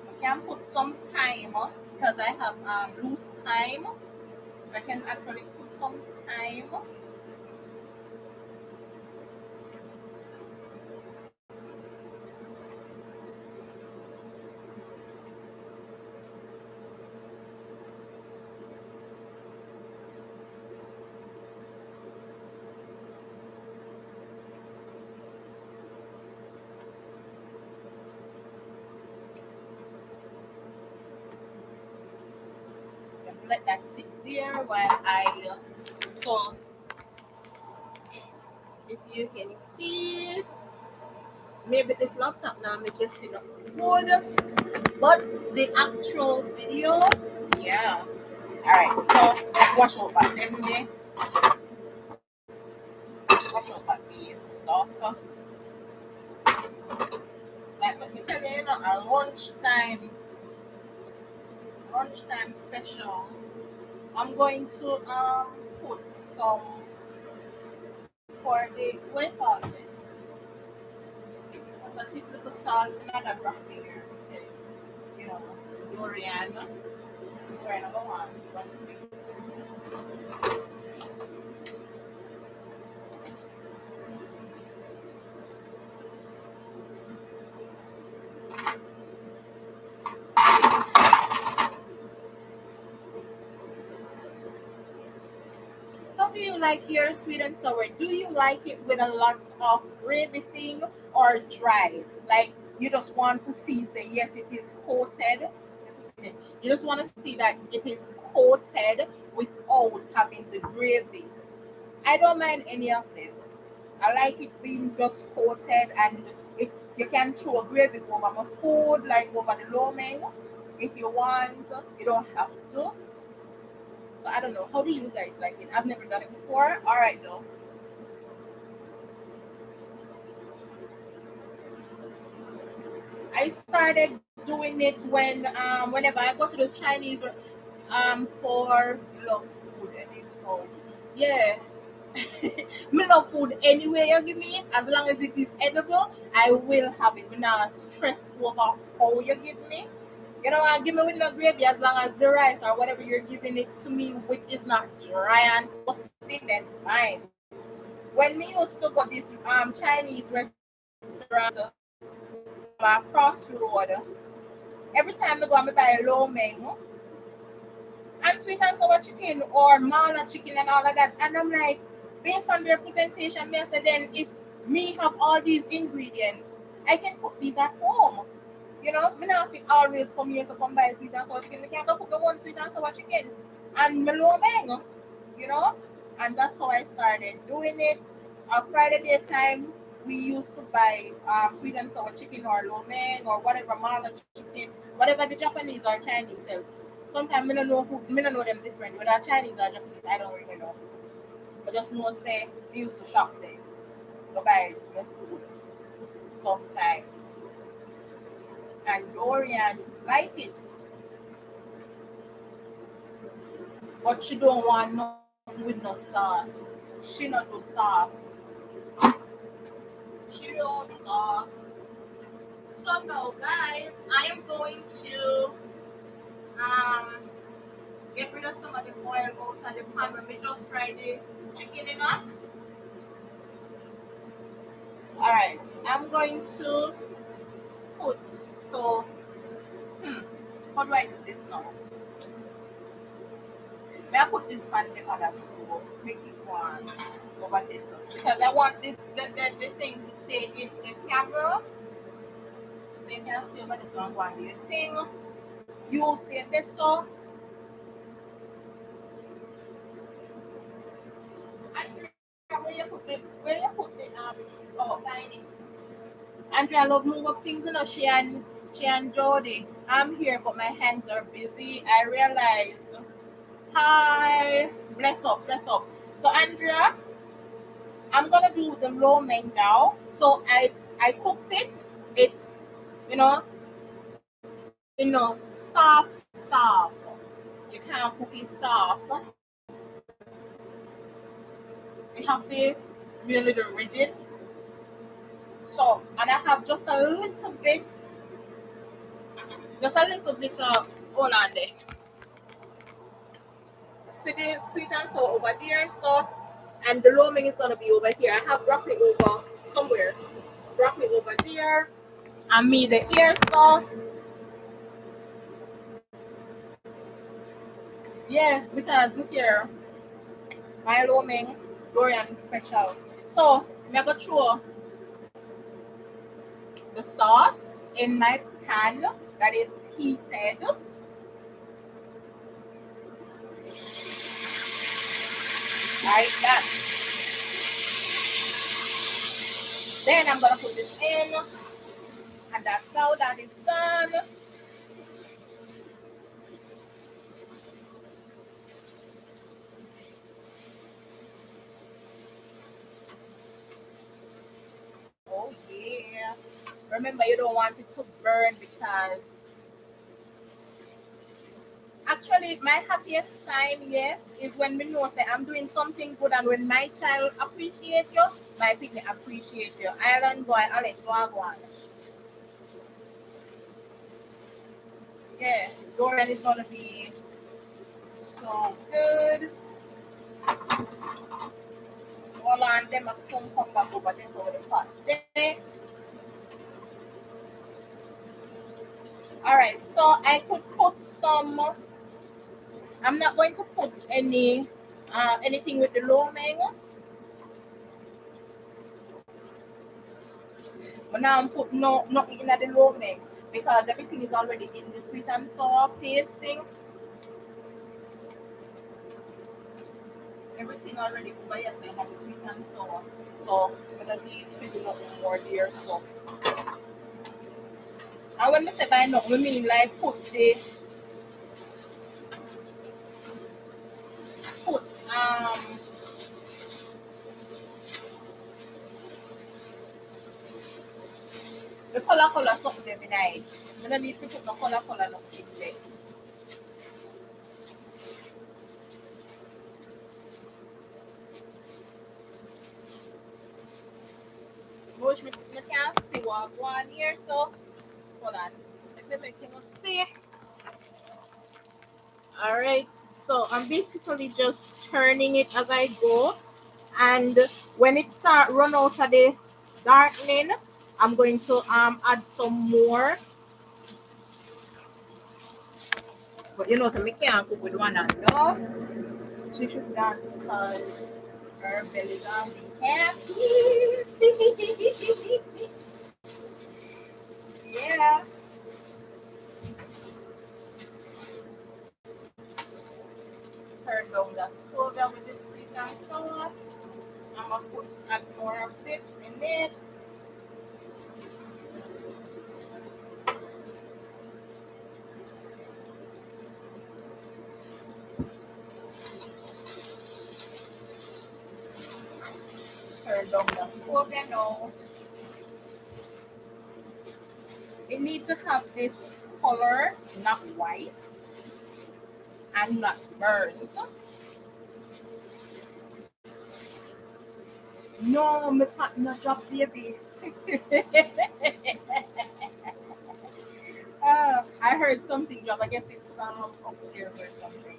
I can put some thyme because I have loose thyme, so I can actually put some thyme. Let that sit there while I so if you can see maybe this laptop now make you see the good, but the actual video, yeah. All right, so wash out back them there, wash out back these stuff. Like let me tell you, you know, a lunchtime special. I'm going to put some for the where's salt. A typical salt in another broth here is, you know, durian. Durian number one. How do you like your sweet and sour? Do you like it with a lot of gravy thing or dry? Like you just want to see, say yes, it is coated. This is it. You just want to see that it is coated without having the gravy. I don't mind any of them. I like it being just coated, and if you can throw gravy over my food, like over the lo mein, if you want, you don't have to. So I don't know. How do you guys like it? I've never done it before. All right, though. I started doing it whenever I go to the Chinese for love food anyhow. Yeah. Me love food anyway you give me it. As long as it is edible, I will have it. Me not stress over how you give me. You know what, give me with no gravy as long as the rice or whatever you're giving it to me with is not dry and toasty, then fine. When me used to go this Chinese restaurant crossroad, every time I go I buy lo mein and sweet and sour chicken or mala chicken and all of that. And I'm like, based on their presentation, me I said then if me have all these ingredients, I can cook these at home. You know, me not have to always come here to come buy sweet and sour chicken. Me can go cook my own sweet and sour chicken and my lo mein, you know. And that's how I started doing it. Friday daytime, we used to buy sweet and sour chicken or lo mein or whatever mala chicken, whatever the Japanese or Chinese sell. Sometimes me don't know them different. Whether Chinese or Japanese, I don't really know. I just know say we used to shop there to buy the food sometimes. And Dorian like it, but she don't want nothing with no sauce. She not do sauce. She don't do sauce. So now, guys, I am going to um get rid of some of the oil out of the pan when we just fry the chicken enough. All right, I'm going to put so hmm, how do I do this now? May I put this on the other stove, make it one over this because I want the thing to stay in the camera. They can stay over this one, one the thing. You stay this so. Andrea, where you put the oh find it. Andrea love move up things, you know, she and Jody. I'm here but my hands are busy. I realize. Hi, bless up, bless up. So Andrea, I'm gonna do the lo mein now. So I cooked it. It's you know soft. You can't cook it soft. You have to be a little rigid. So and I have just a little bit of hold on there. See the sweet and sour over there. So and the lo mein is gonna be over here. I have broccoli over somewhere. Broccoli over there. And me the ear so yeah, because look here, my lo mein Dorian special. So I'm gonna throw the sauce in my pan that is heated like that. Then I'm gonna put this in, and that's how that is done. Oh yeah. Remember, you don't want it to burn because actually my happiest time, yes, is when me know say I'm doing something good and when my child appreciate you, my people appreciate you. Island boy Alex Wagwan. Yeah, Dorian is gonna be so good. Hold on, them must soon come back over this over the pot. There. Alright, so I could put some I'm not going to put anything with the lo mein, but now I'm put no nothing in the lo mein because everything is already in the sweet and sour pasting. everything already over here, so I have sweet and sour. So I'm gonna need to do nothing more there. So and when I say buy nothing, we mean like put the color something there behind. I don't need to put no color nothing there. Which me can't see what go on here, so hold on. Let me make you see. Alright. So I'm basically just turning it as I go, and when it start run out of the darkening, I'm going to add some more. But you know, so me can't cook with one hand. No, she should dance because her belly gonna be happy. Yeah. Turn down the stove with this sweet and sour. I'm gonna add more of this in it. Turn down the stove now. It needs to have this color, not white and not burnt. No, me can't not drop baby. I heard something drop. I guess it's upstairs or something.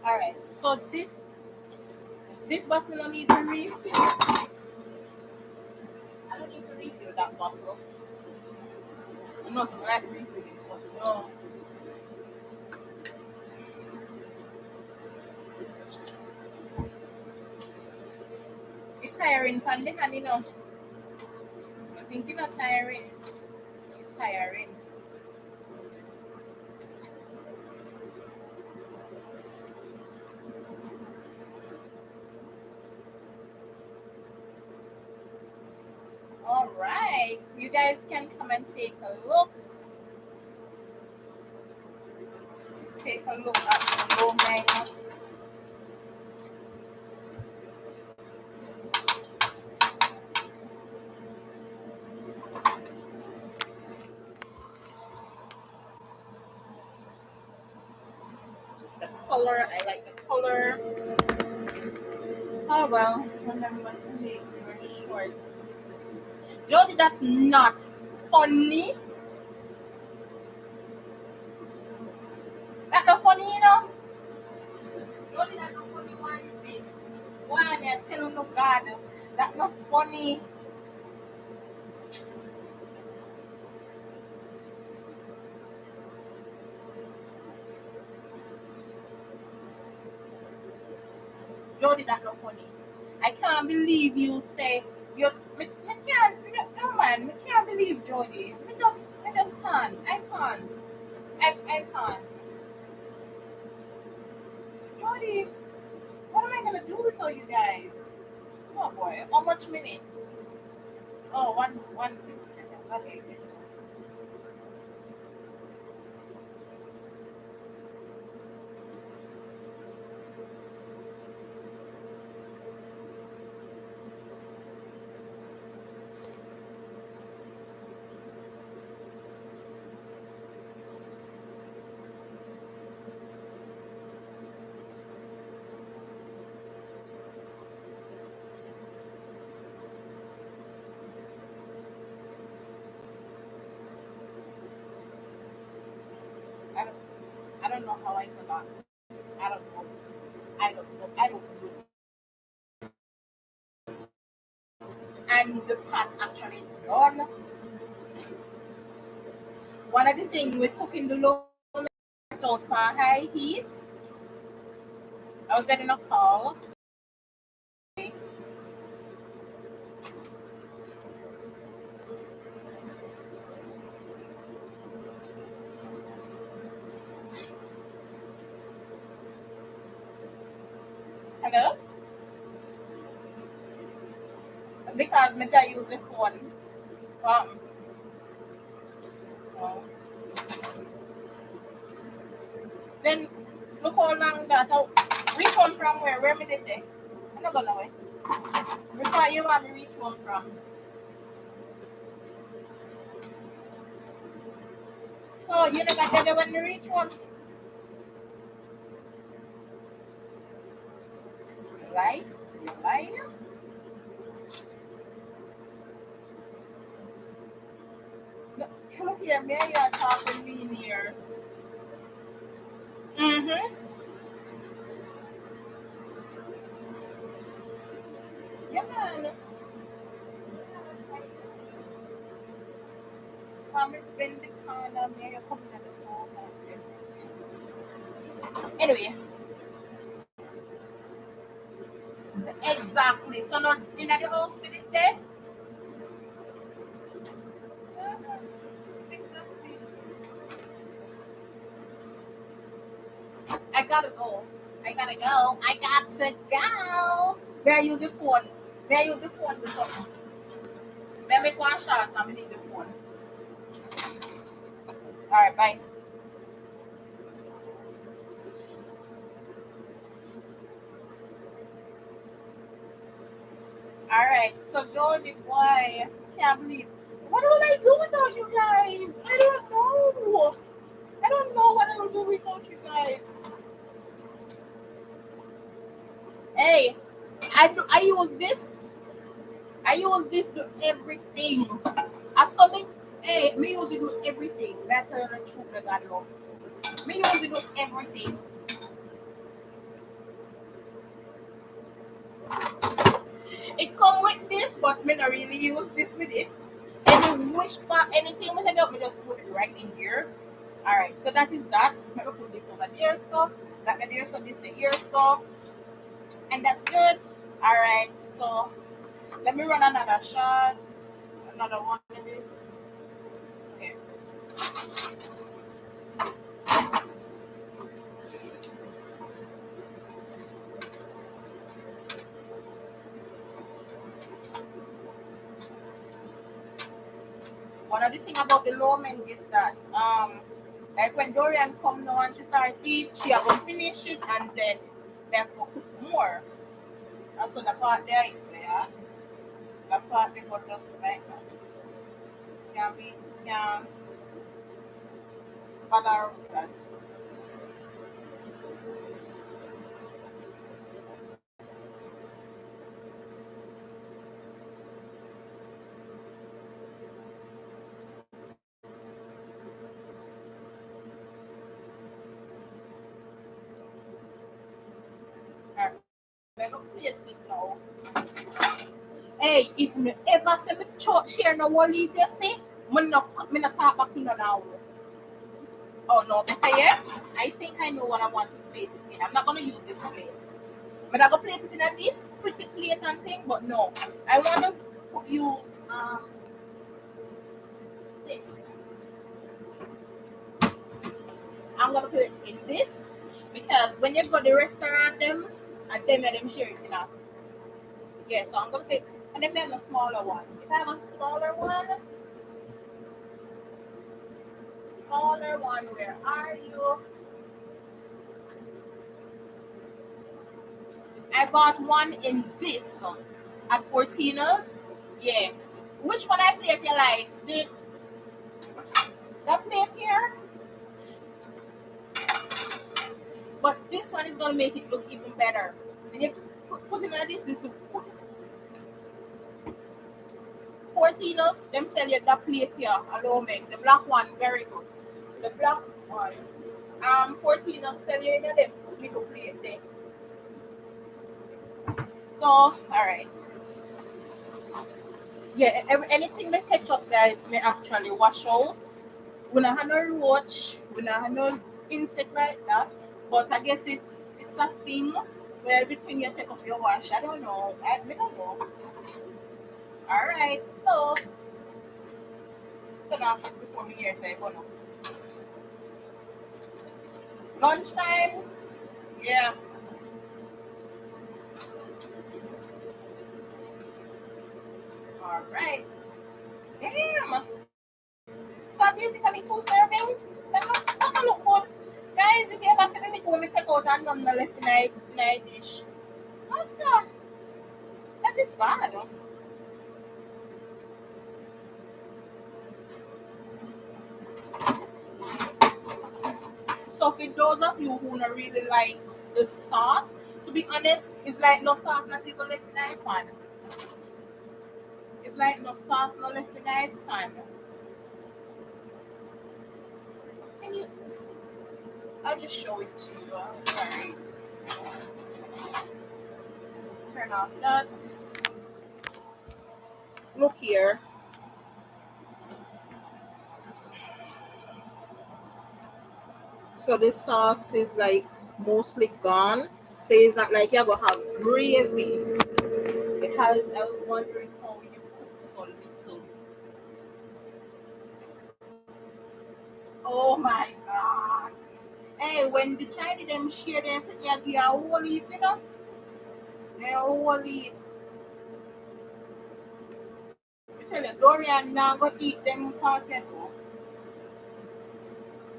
All right. So this bottle don't need to refill. I don't need to refill that bottle. I'm not gonna like refilling, so no. It's tiring, Pandey, and you know. I think it's not tiring. It's tiring. All right. You guys can come and take a look. Take a look at the moment. The color. I like the color. Oh well. Remember to make your shorts. Jody, that's not funny. That's not funny, you know. Jody, that's not funny one bit. Why am I telling no God? That's not funny. Jody, that's not funny. I can't believe you say you. Me can't. No man, me can't believe Jody. Me just can't. I can't. I can't. Jody, what am I gonna do without you guys? Oh boy, how much minutes? Oh, 160 seconds. Okay, good. I don't, I don't know how I forgot. I don't know. I don't know. I don't know. And the pot actually done. One of the things we cook in the low without high heat. I was getting a call. Hello? Because me I use the phone. Um, uh, then look how long that. How, we come from where? Where me did they? I'm not gonna wait. Before you want me reach home from. So you never get there when you reach home. Right? Right? No, look here, me and you are talking me in here. Mm-hmm. Yeah, man. Come in the corner, me and you coming at the phone. Anyway, exactly. So not in the house with it there. Exactly. I gotta go. I gotta go. I got to go. May I use the phone? May I use the phone to something? May I make one shot? So I'm gonna need the phone. All right, bye. All right. So Jody, boy, can't believe. What will I do without you guys? I don't know. I don't know what I'll do without you guys. Hey, I use this. I use this to everything. I submit. Hey, me use it to everything. Better than truth that God love. Me use it to everything. It come with this, but me not really use this with it. Any wish for anything with it, me just put it right in here. All right, so that is that. Let me put this over there, so that the there, so this the here, so and that's good. All right, so let me run another shot, another one of this. Okay. One of the thing about the lawman is that like when Dorian come now and she start eat, she have to finish it and then they have to cook more. And so the part there is there. The part they go just like that. Can be can bother with that. Alright, they go plate it now. Hey, if you ever see me share no one leave you see, me no talk back to you now. Oh no, better yet, I think I know what I want to plate it in. I'm not gonna use this plate. But I go plate it in a this pretty plate and thing, but no. I wanna use this. I'm gonna put it in this because when you go to the restaurant them and them share it enough. Yeah, so I'm gonna pick and then have a smaller one. If I have a smaller one, where are you? I bought one in this at Fortina's. Yeah. Which one I plate you like? The plate here? But this one is gonna make it look even better. And you put it like this is good. Fortinos, them sell you the plate here, alone make the black one very good. The black one. Fortinos sell you in them. little plate there. So, all right. Yeah, anything that ketchup guys may actually wash out. We not have no roach, we not have no insect like that. But I guess it's a thing where everything you take off your wash. I don't know. I don't know. All right, so turn off this before me here say gonna lunchtime. Yeah. All right. Damn. So basically two servings. That don't look good. Guys, if you ever see the go me take out and none left in a dish. That's that is bad. So for those of you who don't really like the sauce, to be honest, it's like no sauce not even left in a pan. It's like no sauce no left in a pan. Can you I'll just show it to you. Sorry. Turn off that. Look here. So this sauce is like mostly gone. So it's not like you're gonna have gravy. Because I was wondering how you cook so little. Oh my god. Hey, when the Chinese them share they say yeah, give a whole heap, you know? They whole heap. I tell you, Dorian now go eat them potato.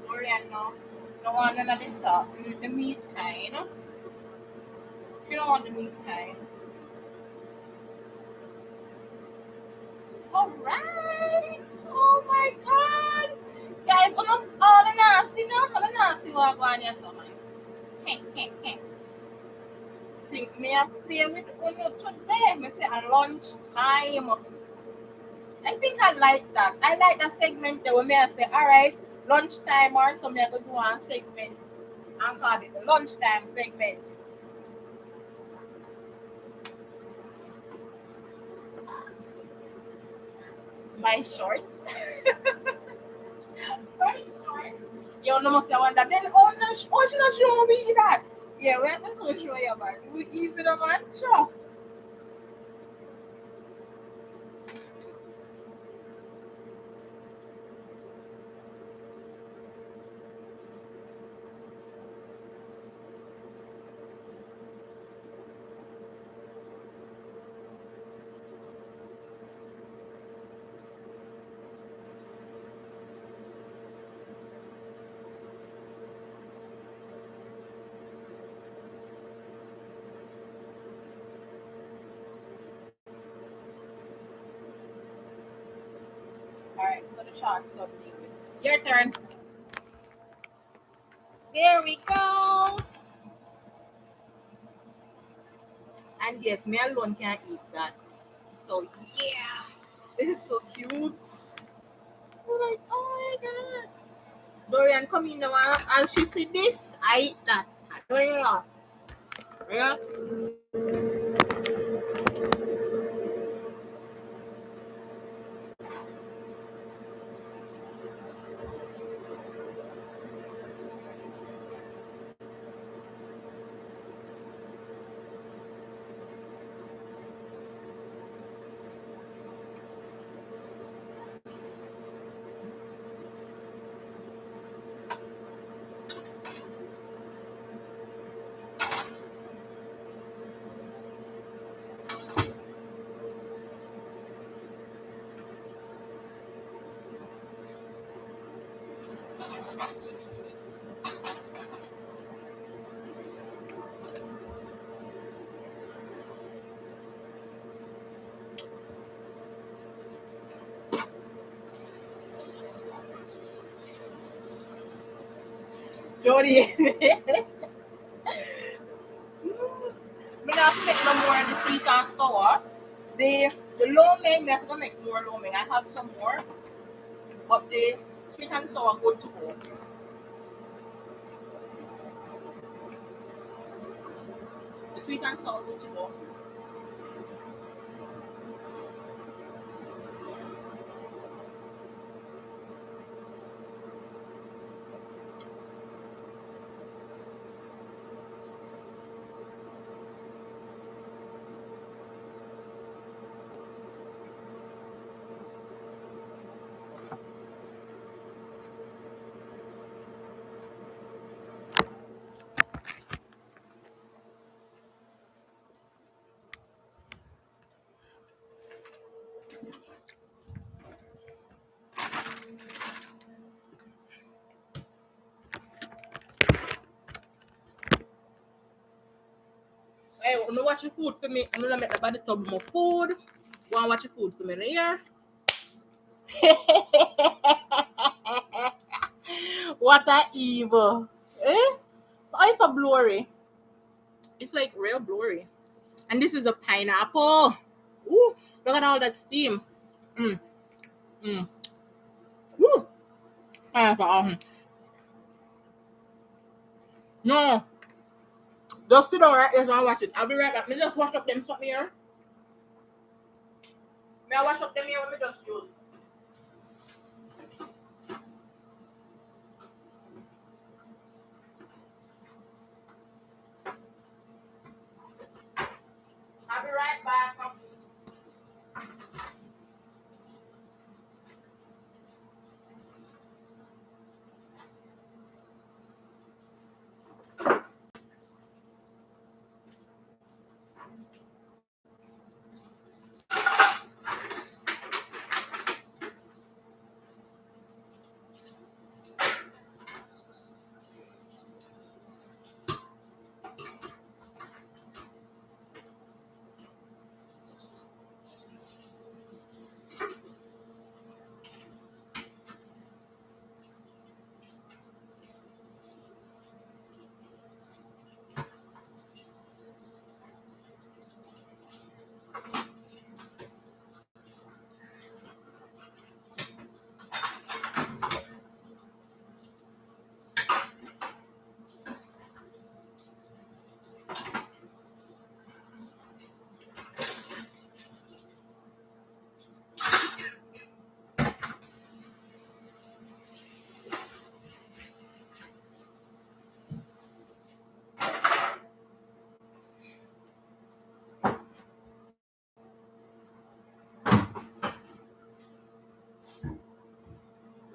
Dorian no. Don't want none of this the meat kind, you know? She don't want the meat kind. Alright. Oh my god. Guys, all the nasty now, all the nasty what go on here so man. Heh, heh, heh. Think me have play with Uno today. Me say at lunch time. I think I like that. I like that segment there where me I say, alright, lunchtime or so me I go do one segment and call it the lunchtime segment. My shorts. My shorts. You know must say one that then oh she not show me that. Yeah, we have to so show you man. We easy the man. Sure. Alright, so the shots done. Your turn. There we go. And yes, me alone can eat that. So yeah. This is so cute. We're like, oh my god. Dorian come in now and she see this, I eat that. Yeah. Yeah. Dorian. Me not have to make no more of the sweet and sour. The lo mein, me have to make more lo mein. I have some more, but the sweet and sour good to go. sweet and salt would you go? Hey, you watch your food for me. I'm gonna make the body tub more food. Wanna watch your food for me here? What a evil. Eh? So it's so blurry. It's like real blurry. And this is a pineapple. Ooh, look at all that steam. Mm, mm. Ooh, pineapple. No, just sit down right here and watch it. I'll be right back. Me just wash up them something here. May I wash up them here when me just use. I'll be right back.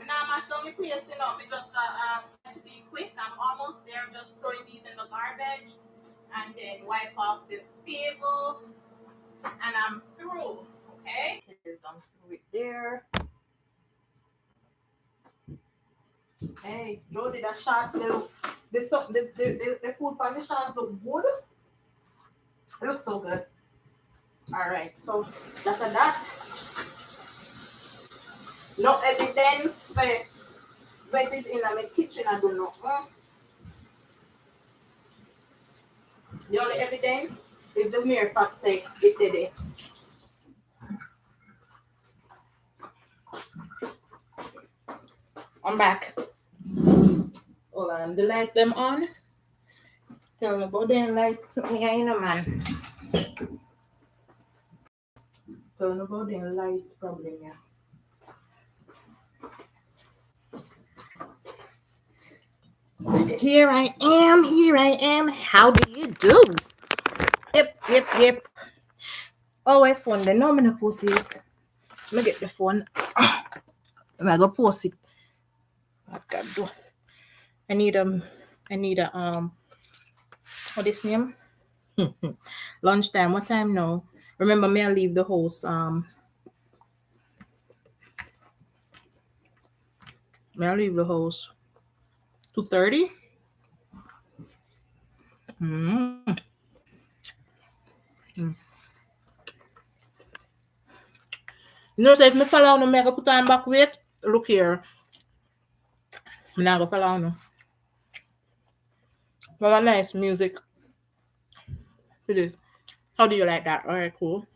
Now my tummy place, you know, because to be quick, I'm almost there. I'm just throwing these in the garbage and then wipe off the table and I'm through. Okay? I'm through it there. Hey, Jody, that shots look the food on the shots look good. It looks so good. Alright, so that's a that. No evidence but it in my kitchen, I don't know. The only evidence is the mere fact say it did it. I'm back. Hold on, the light them on. Tell me about them light to me, you know, man. Tell me about them light problem, yeah. Here I am, here I am. How do you do? Yep, yep, yep. Oh, I found the no, I'm gonna post it. Let me get the phone. I'm gonna go post it. I gotta do. I need what is name? Lunchtime. What time now? Remember me, I leave the house. May I leave the house 2:30? Mm. Mm. You know, so if me follow no make put on back weight, look here. I'm not gonna follow no. Well, a nice music. It is. How do you like that? All right, cool.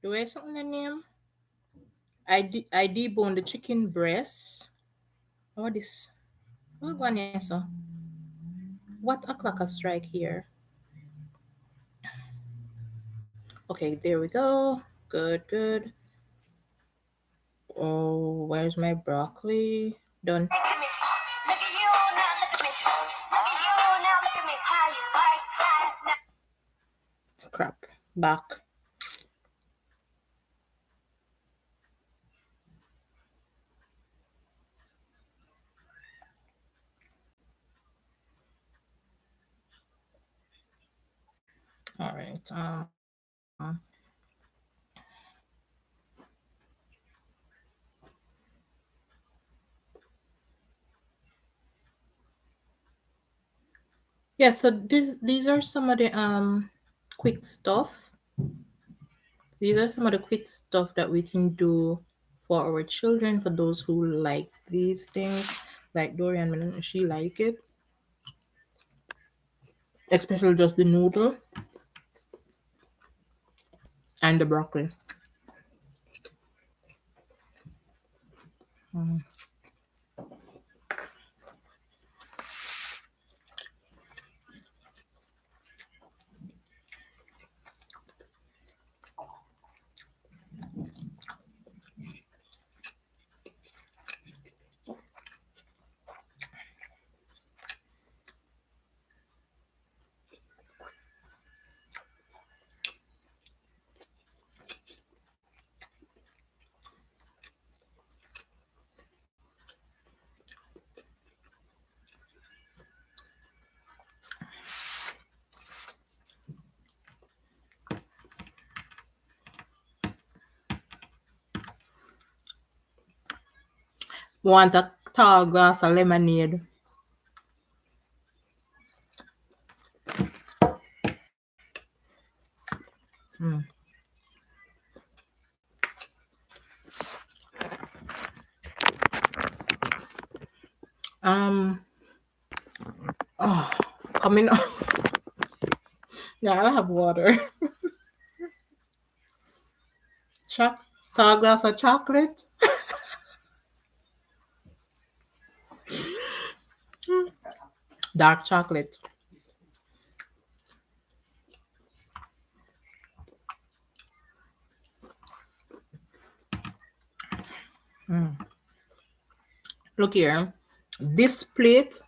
do I have something the name? I debone the chicken breast. Oh, this. Oh, Vanessa. What o'clock a strike here? Okay, there we go. Good, good. Oh, where's my broccoli? Done. Look at me. Look at you now. Look at me. Look at you now. Look at me. How you like that now? Crap. Back. All right. Yeah, so these are some of the quick stuff. These are some of the quick stuff that we can do for our children, for those who like these things. Like Dorian, she like it. Especially just the noodle and the broccoli. Want a tall glass of lemonade. Mm. Um. Oh, coming up. Yeah, I'll have water. Tall glass of chocolate. Dark chocolate. Look here. This plate,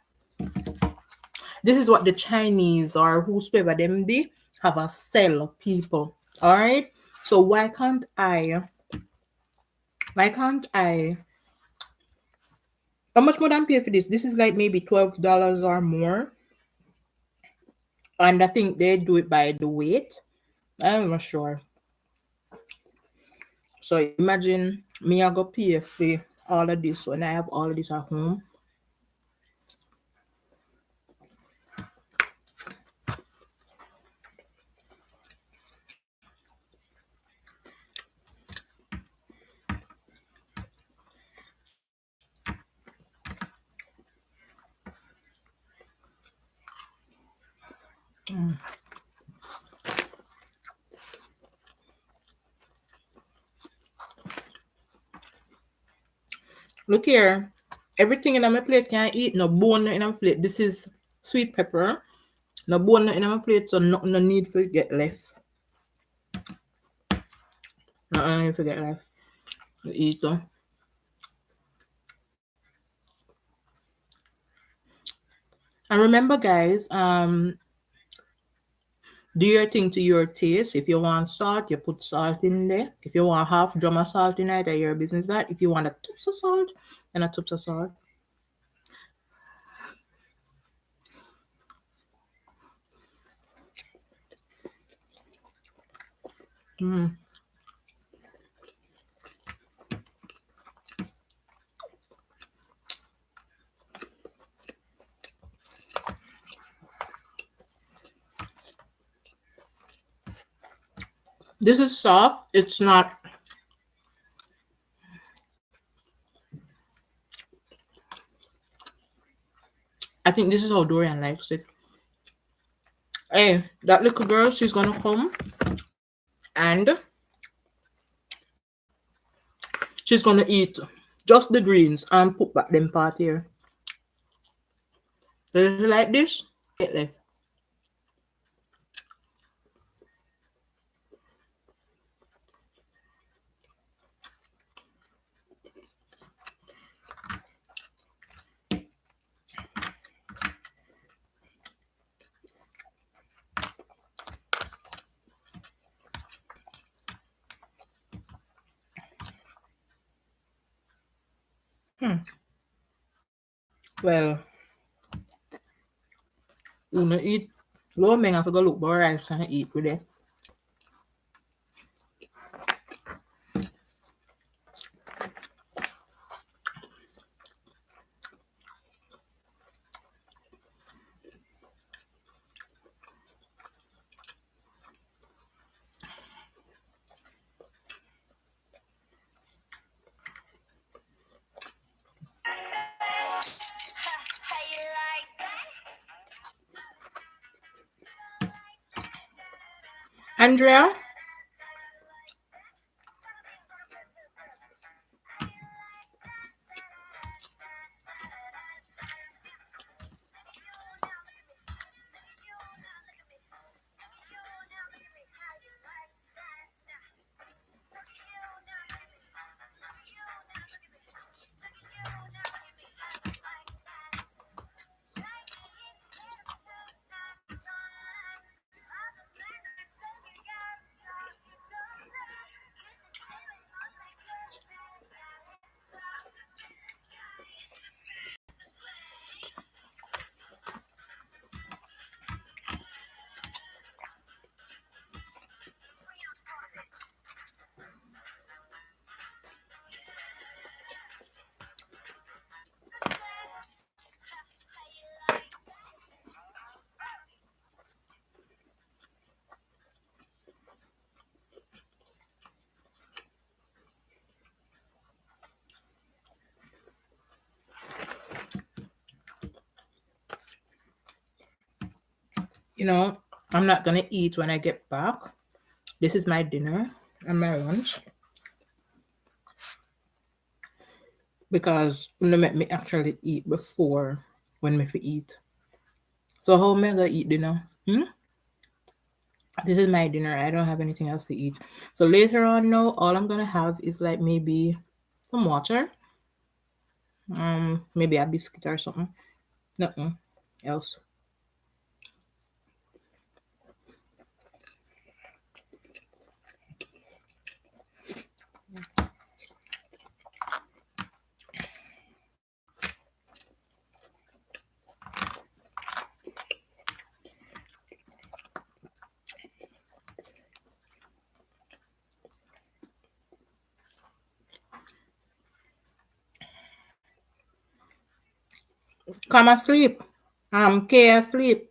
this is what the Chinese or whosoever them be have a sell people. All right. So why can't I? Why can't I? How much more than pay for this? This is like maybe $12 or more, and I think they do it by the weight. I'm not sure. So imagine me, I go pay for all of this when I have all of this at home. Look here. Everything in my plate can I eat. No bone in my plate. This is sweet pepper. No bone in my plate, so no need for it get left. No need for get left. You eat them. And remember, guys, do your thing to your taste. If you want salt, you put salt in there. If you want half drum of salt in it, your business that. If you want a touch of salt, then a touch of salt. This is soft. It's not. I think this is how Dorian likes it. Hey, that little girl, she's gonna come and she's gonna eat just the greens and put back them part here. So it's like this. Get left. Well, una eat. Low men have to go look for rice and eat with it. How you like that? Andrea, you know, I'm not gonna eat when I get back. This is my dinner and my lunch because you make me actually eat before when me fi eat. So how am I gonna eat dinner? This is my dinner. I don't have anything else to eat. So later on now, all I'm gonna have is like maybe some water, maybe a biscuit or something. Nothing else. Come asleep. Kay asleep.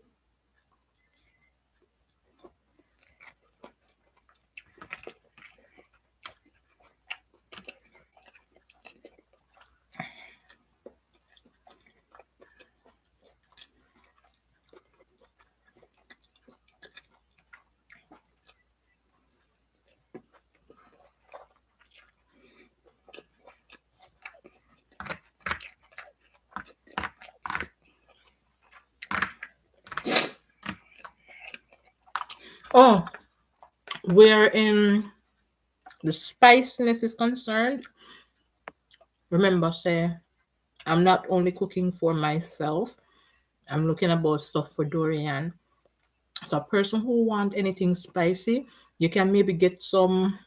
Oh, where in the spiciness is concerned, remember say I'm not only cooking for myself, I'm looking about stuff for Dorian. So a person who want anything spicy, you can maybe get some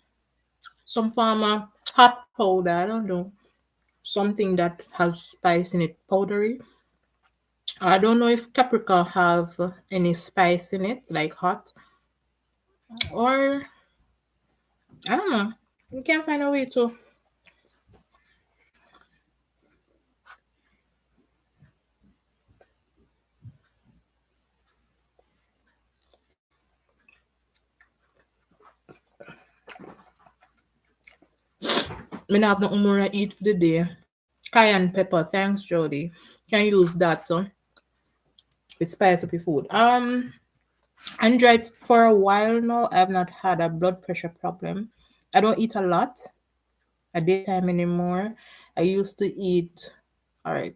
form of hot powder, I don't know, something that has spice in it, powdery. I don't know if paprika have any spice in it, like hot, or I don't know. You can find a way to. Me not have nothing more to eat for the day. Cayenne pepper, thanks Jody. Can use that with spice up your food. Androids for a while now. I've not had a blood pressure problem. I don't eat a lot at daytime anymore. I used to eat. All right.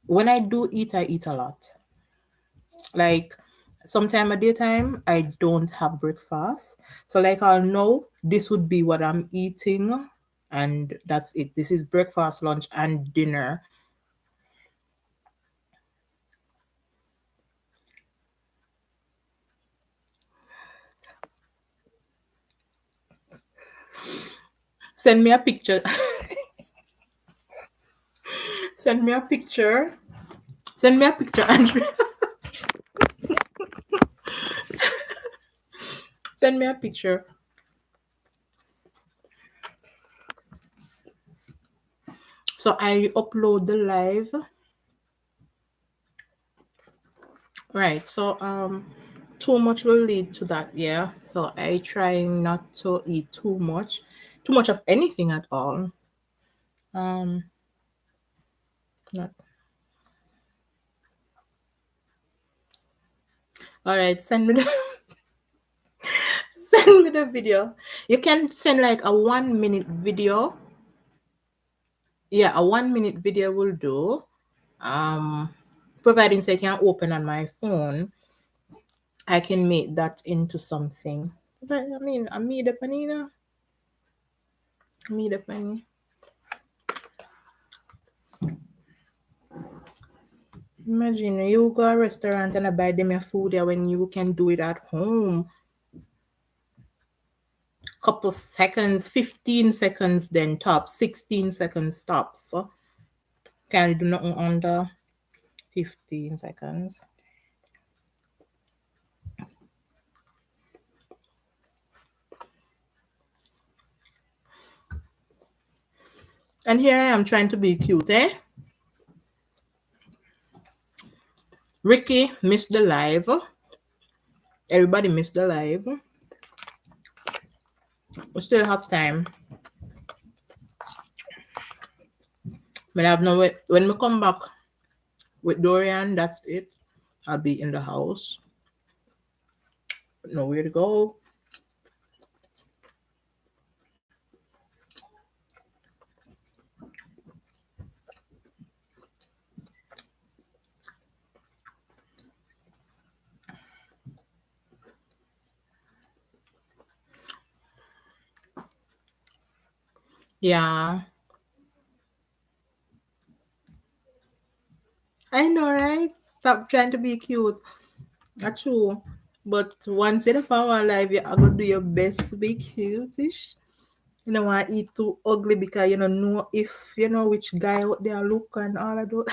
When I do eat, I eat a lot. Like sometime at daytime, I don't have breakfast. So like I'll know this would be what I'm eating, and that's it. This is breakfast, lunch, and dinner. Send me a picture. Send me a picture. Send me a picture, Andrew. Send me a picture. So I upload the live. Right. So too much will lead to that, yeah. So I try not to eat too much of anything at all. Um not all right, send me the send me the video. You can send like a 1 minute video. Yeah, a 1 minute video will do. Um providing so I can open on my phone, I can make that into something. But I mean, I made a panina. Made a pani. Imagine you go a restaurant and I buy them your food there when you can do it at home. Couple seconds, 15 seconds, then top, 16 seconds tops. So can't do nothing under 15 seconds. And here I am trying to be cute, eh? Ricky missed the live. Everybody missed the live. We still have time. But I have no way. When we come back with Dorian, that's it. I'll be in the house. Nowhere to go. Yeah. I know, right? Stop trying to be cute. Not true. But once in a while life, you are gonna do your best to be cute-ish. You don't want to eat too ugly because you don't know if you know which guy out there look and all of that.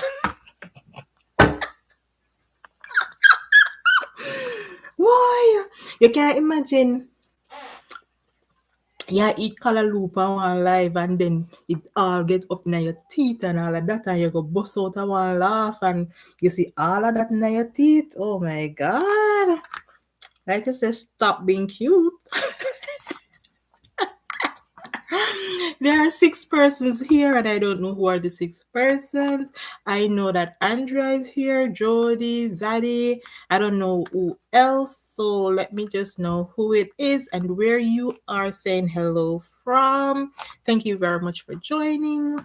Why? You can't imagine. Yeah, eat Kalalupa one live and then it all get up in your teeth and all of that and you go bust out of one laugh and you see all of that in your teeth. Oh my god. Like I said, stop being cute. There are 6 persons here, and I don't know who are the 6 persons. I know that Andrea is here, Jody, Zadie. I don't know who else. So let me just know who it is and where you are saying hello from. Thank you very much for joining.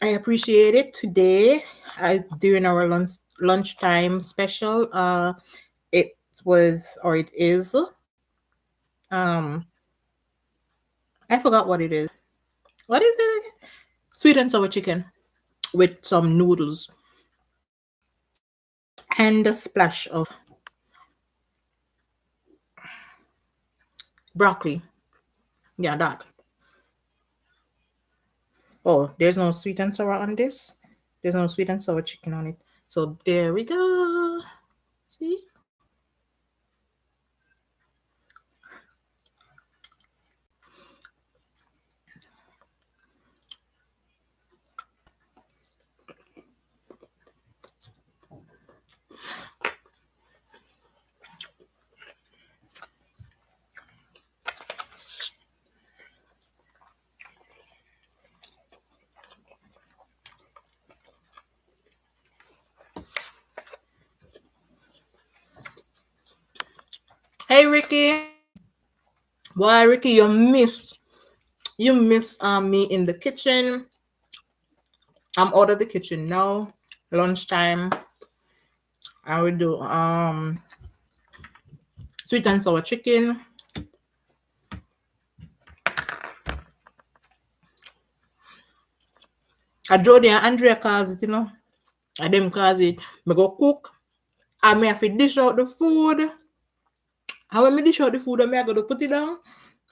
I appreciate it today. During our lunchtime special, it was or it is um I forgot what it is. What is it? Sweet and sour chicken with some noodles and a splash of broccoli. Yeah, that. Oh, there's no sweet and sour on this. There's no sweet and sour chicken on it. So there we go. See? Hey Ricky. Boy, Ricky, you miss me in the kitchen. I'm out of the kitchen now. Lunchtime. I will do sweet and sour chicken. I Jody and Andrea cause it, you know. I them cause it. Me go cook. I may have to dish out the food. And when me dish out the food, I may have to put it down.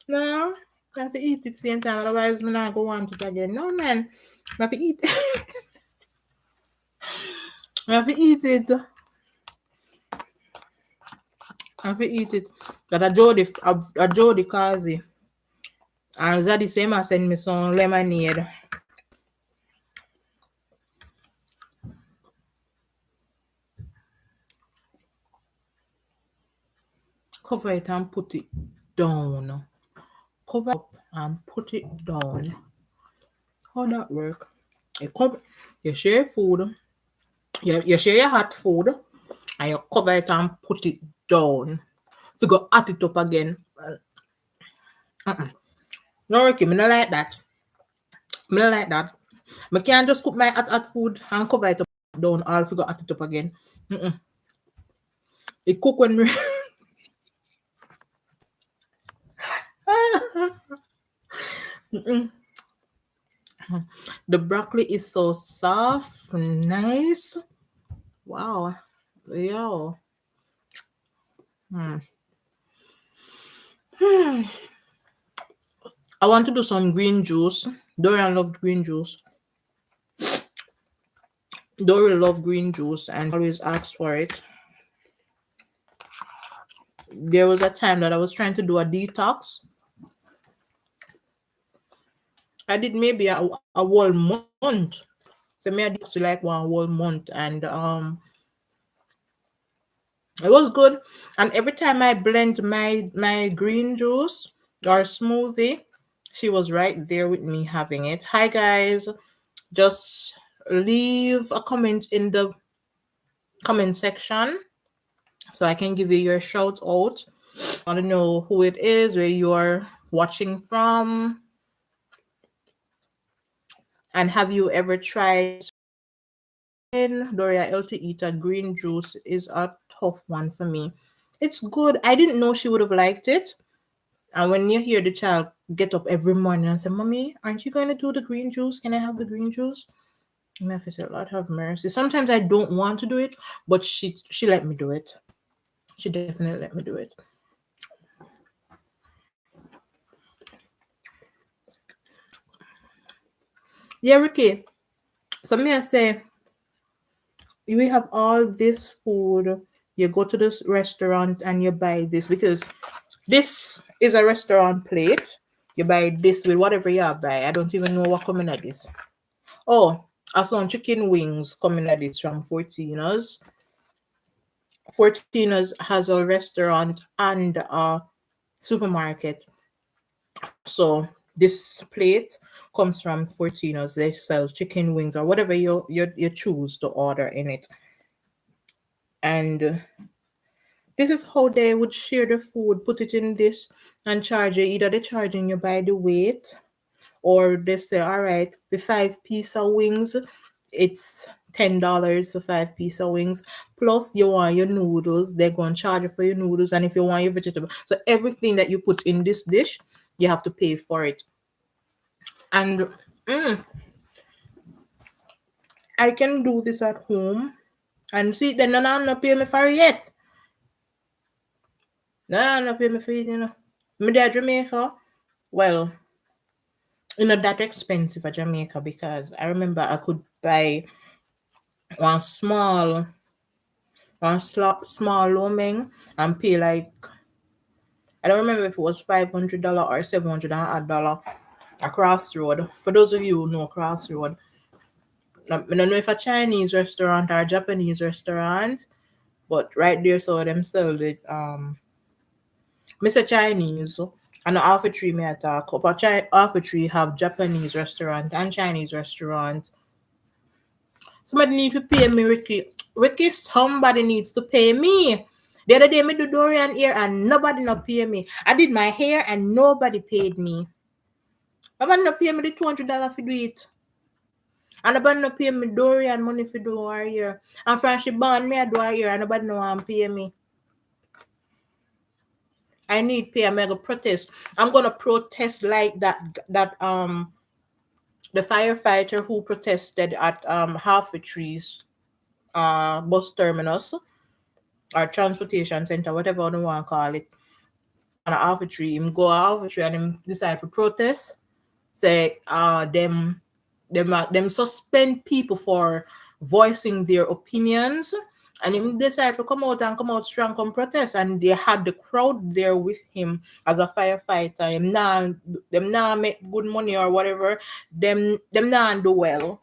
No. I have to eat it same time, otherwise me not go want it again. No man. I have to eat I have to eat it. I have to eat it. That a Jody cause it. And Zaddy same I send me some lemonade. Cover it and put it down. Cover up and put it down. How that work? You share food. You share your hot food and you cover it and put it down. If you go at it up again. No, Ricky, me not like that. Me not like that. I can't just cook my hot food and cover it up down all if you go at it up again. It cook when me the broccoli is so soft, nice. Wow. Yo. I want to do some green juice. Dorian loved green juice. Dorian loved green juice and always asks for it. There was a time that I was trying to do a detox. I did maybe a whole month. So me I did like one whole month and it was good. And every time I blend my green juice or smoothie, she was right there with me having it. Hi guys. Just leave a comment in the comment section so I can give you your shout out. I want to know who it is, where you are watching from, and have you ever tried Doria L to eat a green juice is a tough one for me. It's good. I didn't know she would have liked it. And when you hear the child get up every morning and say, Mommy, aren't you going to do the green juice? Can I have the green juice? And I said, Lord have mercy. Sometimes I don't want to do it, but she let me do it. She definitely let me do it. Yeah, Ricky. So me I say, we have all this food. You go to this restaurant and you buy this because this is a restaurant plate. You buy this with whatever you buy. I don't even know what coming at this. Oh, I saw chicken wings coming at this from 14ers. 14ers has a restaurant and a supermarket. So this plate comes from 14ers. They sell chicken wings or whatever you choose to order in it. And this is how they would share the food, put it in this and charge you. Either they're charging you by the weight or they say, all right, the 5-piece of wings, it's $10 for 5-piece of wings. Plus you want your noodles, they're going to charge you for your noodles. And if you want your vegetable, so everything that you put in this dish, you have to pay for it. And I can do this at home. And see, then not pay me for it yet. Not pay me for it, you know. Me there Jamaica, well, not that expensive at Jamaica because I remember I could buy one small lo mein and pay like, I don't remember if it was $500 or $700 a Crossroad. For those of you who know Crossroad, I don't know if a Chinese restaurant or a Japanese restaurant, but right there so them sell it Mr. Chinese and Alpha Tree may talk. But Alpha Tree have Japanese restaurant and Chinese restaurant. Somebody need to pay me, Ricky. Ricky, somebody needs to pay me The other day, me do Dorian hair and nobody no pay me. I did my hair and nobody paid me. Nobody no pay me the $200 for do it. And nobody no pay me Dorian money for do her hair. And from she born me, I do her hair and nobody no want pay me. I need pay. I'm gonna protest. I'm gonna protest like that the firefighter who protested at half the trees bus terminus or transportation center, whatever you want to call it. On a half a tree, him go half a tree and him decide to protest. Say them suspend people for voicing their opinions. And him decide to come out strong, come protest. And they had the crowd there with him as a firefighter. Them now make good money or whatever. Them now do well.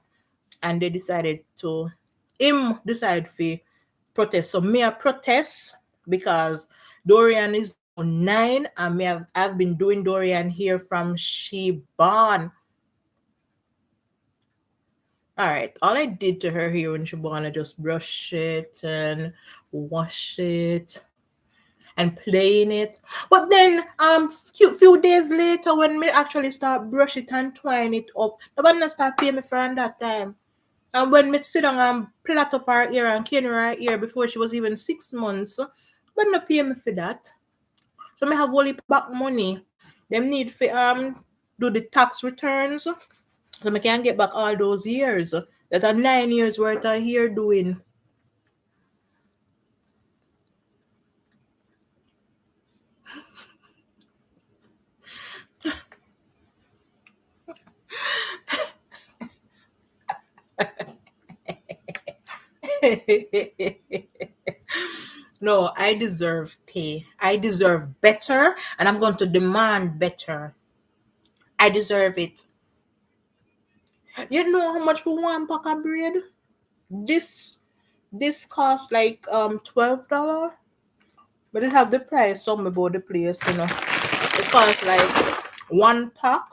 And they decided to him decide to protest. So me a protest because Dorian is 9 and I've been doing Dorian here from she born. All right, all I did to her here when she born, I just brush it and wash it and playing it. But then few days later when me actually start brush it and twine it up, nobody not start paying me for that time. And when me sit down and plait up her ear and cane her ear before she was even 6 months, but no pay me for that. So me have only back money. Them need for do the tax returns. So me can get back all those years. That are 9 years worth of here doing. No, I deserve pay. I deserve better, and I'm going to demand better. I deserve it. You know how much for one pack of bread? This this costs like $12. But it have the price some about the place, you know. It costs like one pack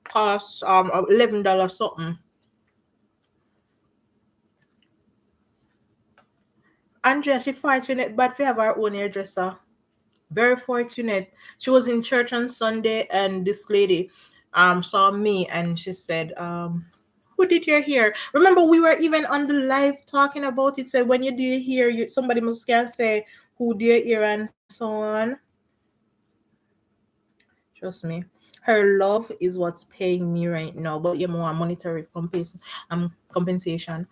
costs $11 something. Andrea, she fortunate, but we have our own hairdresser. Very fortunate. She was in church on Sunday, and this lady saw me, and she said, who did your hair? Remember, we were even on the live talking about it. Said when you do your hair, somebody must can say who did your hair and so on. Trust me. Her love is what's paying me right now, but you more monetary compensation.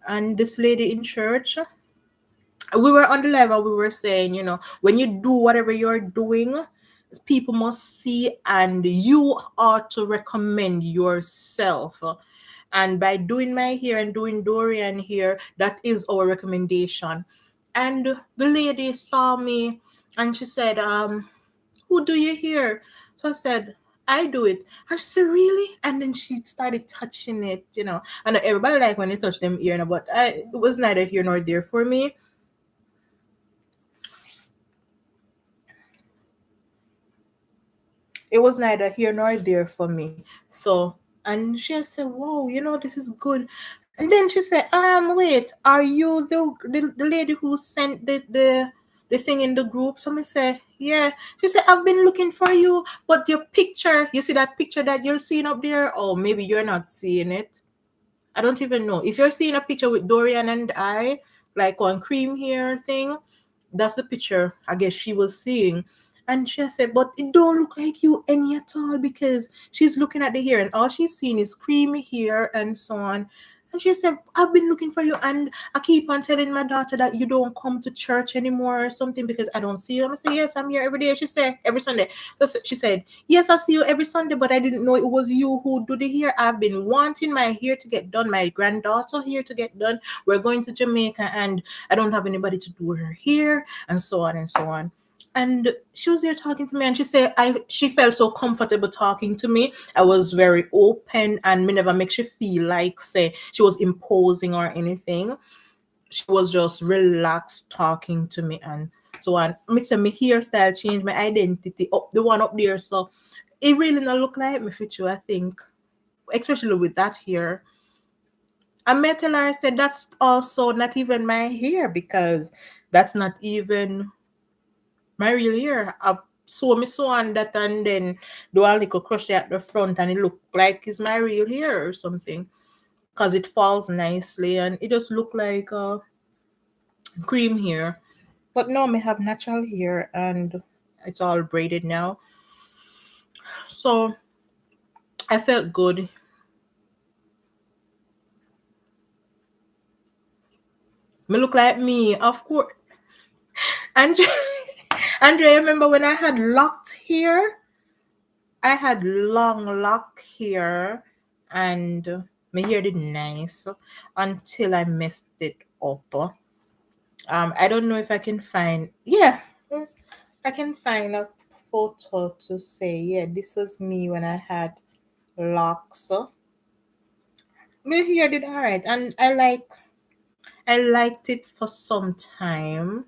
And this lady in church, we were on the level, we were saying, when you do whatever you're doing, people must see and you ought to recommend yourself. And by doing my hair and doing Dorian here, that is our recommendation. And the lady saw me and she said, who do you hear? So I said, I do it. And she said, really? And then she started touching it. And everybody like when they touch them ear, but it was neither here nor there for me. It was neither here nor there for me. So, and she said, wow, this is good. And then she said, wait, are you the lady who sent the thing in the group? So I said, yeah. She said, I've been looking for you, but your picture, you see that picture that you're seeing up there? Oh, maybe you're not seeing it. I don't even know. If you're seeing a picture with Dorian and I, like on cream hair thing, that's the picture I guess she was seeing. And she said, but it don't look like you any at all because she's looking at the hair and all she's seeing is creamy hair and so on. And she said, I've been looking for you and I keep on telling my daughter that you don't come to church anymore or something because I don't see you. I said, yes, I'm here every day. She said, every Sunday. So she said, yes, I see you every Sunday, but I didn't know it was you who do the hair. I've been wanting my hair to get done, my granddaughter hair to get done. We're going to Jamaica and I don't have anybody to do her hair and so on and so on. And she was there talking to me and she said she felt so comfortable talking to me. I was very open and me never make she feel like say she was imposing or anything. She was just relaxed talking to me and so on. Me say my hairstyle changed, my identity up the one up there. So it really not look like me for you, I think. Especially with that hair. And me tell her I said that's also not even my hair because That's not even my real hair. I sew on that and then do a little crochet at the front and it look like it's my real hair or something. Cause it falls nicely and it just look like cream hair. But no, me have natural hair and it's all braided now. So I felt good. Me look like me, of course. Andre, Andre, remember when I had locked hair? I had long lock hair and my hair did nice until I messed it up. I don't know if I can find, yeah, yes, I can find a photo to say, yeah, this was me when I had locks. My hair did alright, and I liked it for some time,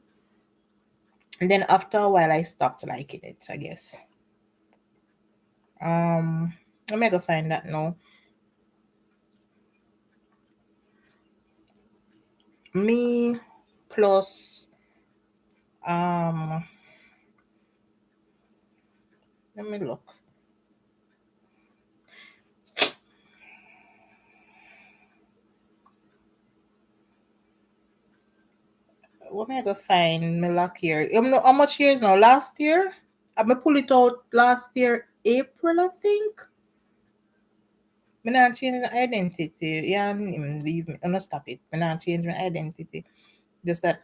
and then after a while, I stopped liking it. I guess. Let me go find that now. Me plus um. Let me look. What am I gonna find my lock here? You know how much years now? Last year? I pull it out last year, April, I think. Me not change my identity. Yeah, leave me. I'm not stop it. Me not change my identity. Just that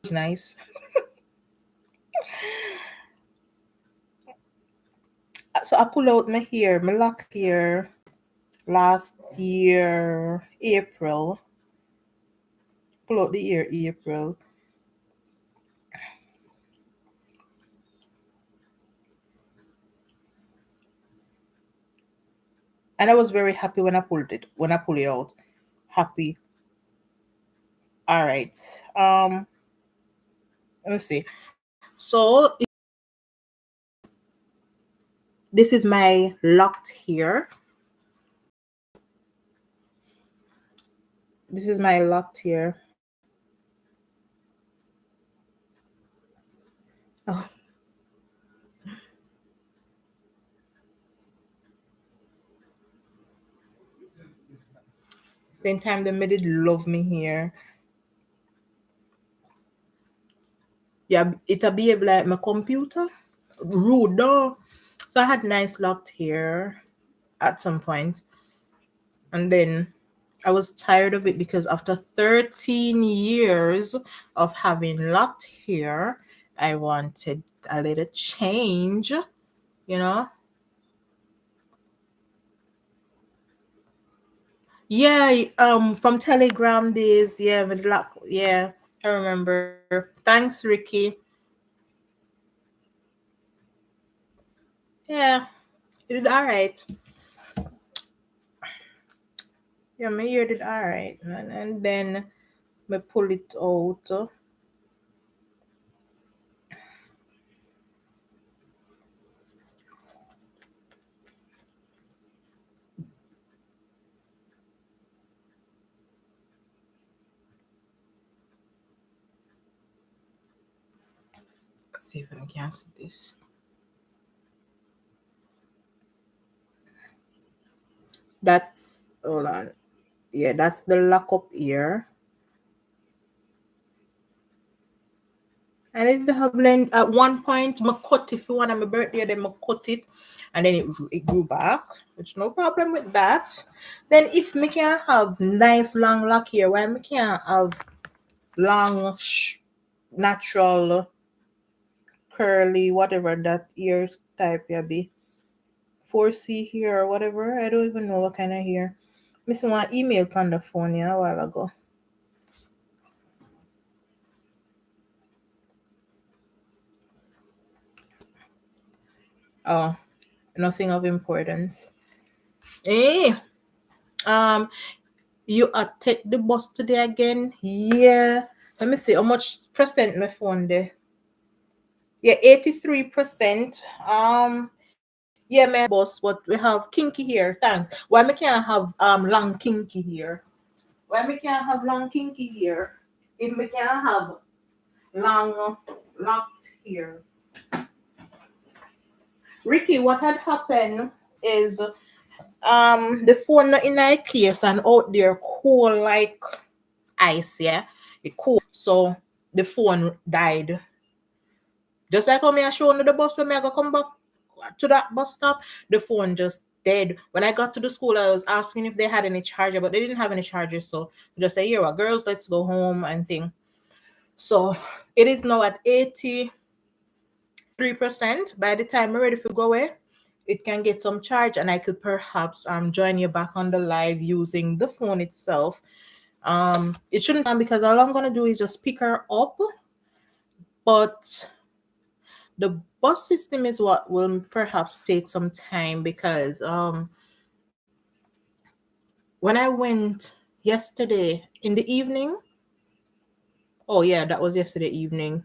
it's nice. So I pull out my hair, my lock here last year, April. Pull out the year, April. And I was very happy when I pull it out. Happy. All right. Let me see. So this is my locked hair. This is my locked hair. Oh, same time they made it love me here. Yeah, it'll behave like my computer. Rude though. So I had nice locked hair at some point, and then I was tired of it because after 13 years of having locked hair, I wanted a little change, you know? Yeah, from Telegram days, yeah, with lock, yeah, I remember. Thanks, Ricky. Yeah, you did all right. Yeah, my ear did all right, man. And then me pull it out. Let's see if I can see this. That's hold on. Yeah, that's the lock up ear. And it did have blend at one point. My cut if you want on my birthday, then I cut it, and then it grew back. Which no problem with that. Then if me can have nice long lock here, why me can't have long natural curly whatever that ear type ya be 4C here or whatever. I don't even know what kind of hair. Missing one email from the phone yeah, a while ago. Oh, nothing of importance. Hey, um, you take the bus today again? Yeah. Let me see how much percent my phone there. Yeah, 83%. Yeah, my bus, but we have kinky here. Thanks. Why me can't have long kinky here? Why me can't have long kinky here? If me can't have long locked here. Ricky, what had happened is the phone not in a case and out there cool like ice, yeah. It cool. So the phone died. Just like how me I show you the bus when me I go come back to that bus stop, the phone just dead. When I got to the school, I was asking if they had any charger, but they didn't have any chargers. So I just say, here, what, girls, let's go home and thing. So it is now at 83%. By the time I'm ready to go away, it can get some charge, and I could perhaps join you back on the live using the phone itself. It shouldn't because all I'm gonna do is just pick her up, but the bus system is what will perhaps take some time because when I went yesterday in the evening, oh yeah, that was yesterday evening.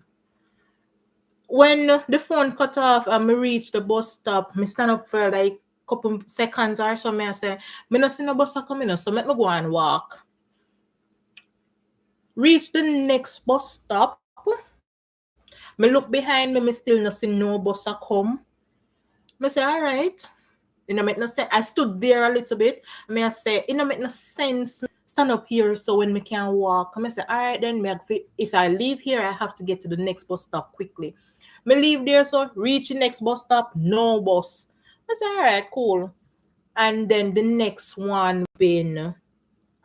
When the phone cut off and me reach the bus stop, me stand up for like couple seconds or so. Me I say, me no see no bus a coming, so let me go and walk. Reach the next bus stop. Me look behind me, me still no see no bus a come. Me say, all right. It no make no sense. I stood there a little bit. Me I say, it no make no sense. Stand up here so when me can walk. I say, all right then. If I leave here, I have to get to the next bus stop quickly. Me leave there so reach the next bus stop, no bus. I say, all right, cool. And then the next one been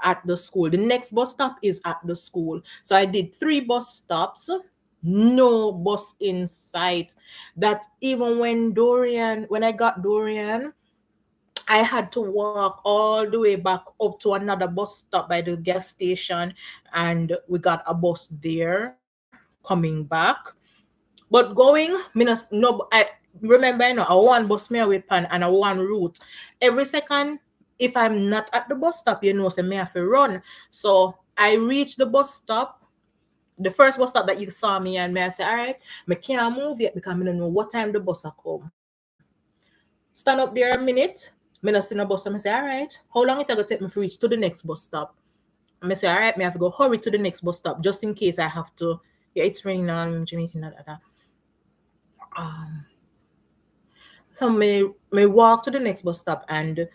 at the school. The next bus stop is at the school. So I did 3 bus stops. No bus in sight. That even when I got Dorian, I had to walk all the way back up to another bus stop by the gas station, and we got a bus there coming back. But going, no, I remember, a one bus me away pan and a one route. Every second, if I'm not at the bus stop, so me have to run. So I reached the bus stop, the first bus stop that you saw me, and me I say, all right, me can't move yet because I don't know what time the bus will come. Stand up there a minute. Me not see no bus. So I say, all right, how long it gonna take me to reach to the next bus stop? And I say, all right, me have to go hurry to the next bus stop just in case I have to. Yeah, it's raining now in Jamaica. Um, so may walk to the next bus stop and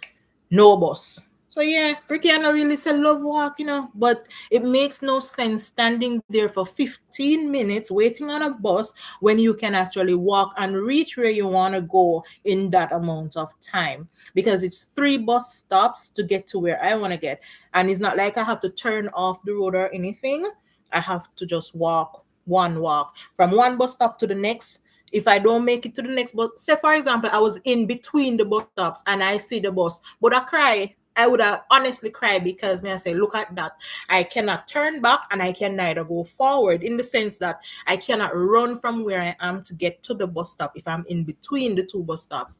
no bus. So yeah, Ricky, I don't really say love walk, but it makes no sense standing there for 15 minutes waiting on a bus when you can actually walk and reach where you want to go in that amount of time. Because it's 3 bus stops to get to where I want to get. And it's not like I have to turn off the road or anything. I have to just walk from one bus stop to the next. If I don't make it to the next bus, say for example, I was in between the bus stops and I see the bus, but I cry. I would have honestly cried because me I say, look at that. I cannot turn back and I can neither go forward in the sense that I cannot run from where I am to get to the bus stop if I'm in between the 2 bus stops.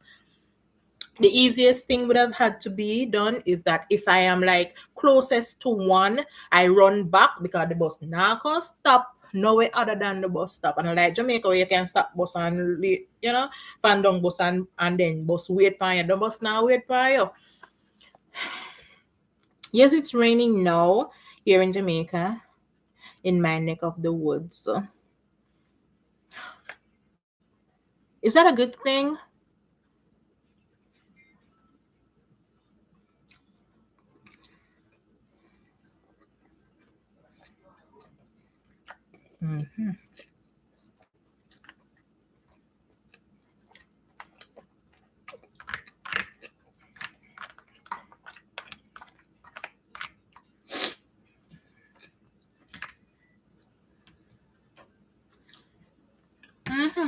The easiest thing would have had to be done is that if I am like closest to one, I run back because the bus now can't stop nowhere other than the bus stop. And like Jamaica, where you can stop bus and fan down bus and then bus wait for you. The bus now wait for you. Yes, it's raining now here in Jamaica, in my neck of the woods. Is that a good thing? Mm-hmm. Mm-hmm.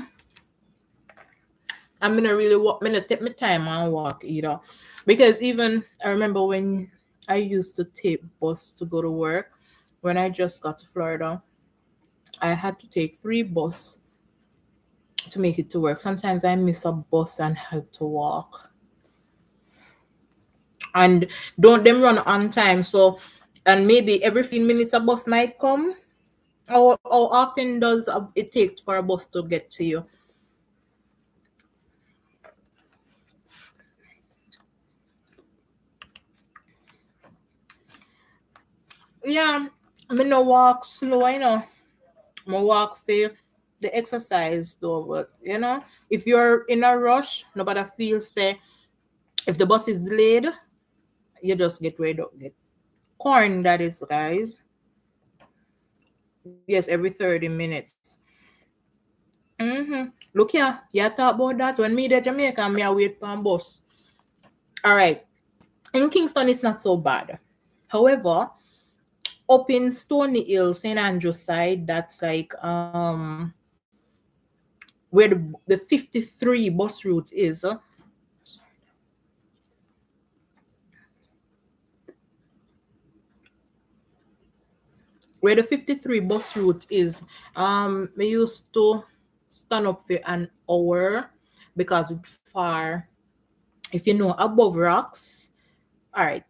I'm gonna really walk. I'm gonna take my time and walk either, because even I remember when I used to take bus to go to work. When I just got to Florida, I had to take 3 bus to make it to work. Sometimes I miss a bus and had to walk, and don't them run on time. So, and maybe every 15 minutes a bus might come. How often does it take for a bus to get to you? Yeah, I'm gonna walk slow, I walk for the exercise though, but if you're in a rush, nobody feels say if the bus is delayed, you just get ready to get corn, that is, guys. Yes, every 30 minutes. Look here, you talk about that. When me to Jamaica, me I wait for a bus. All right. In Kingston, it's not so bad. However, up in Stony Hill, St. Andrew side, that's like where the 53 bus route is. Where the 53 bus route is, we used to stand up for an hour because it's far. If you know above rocks, all right,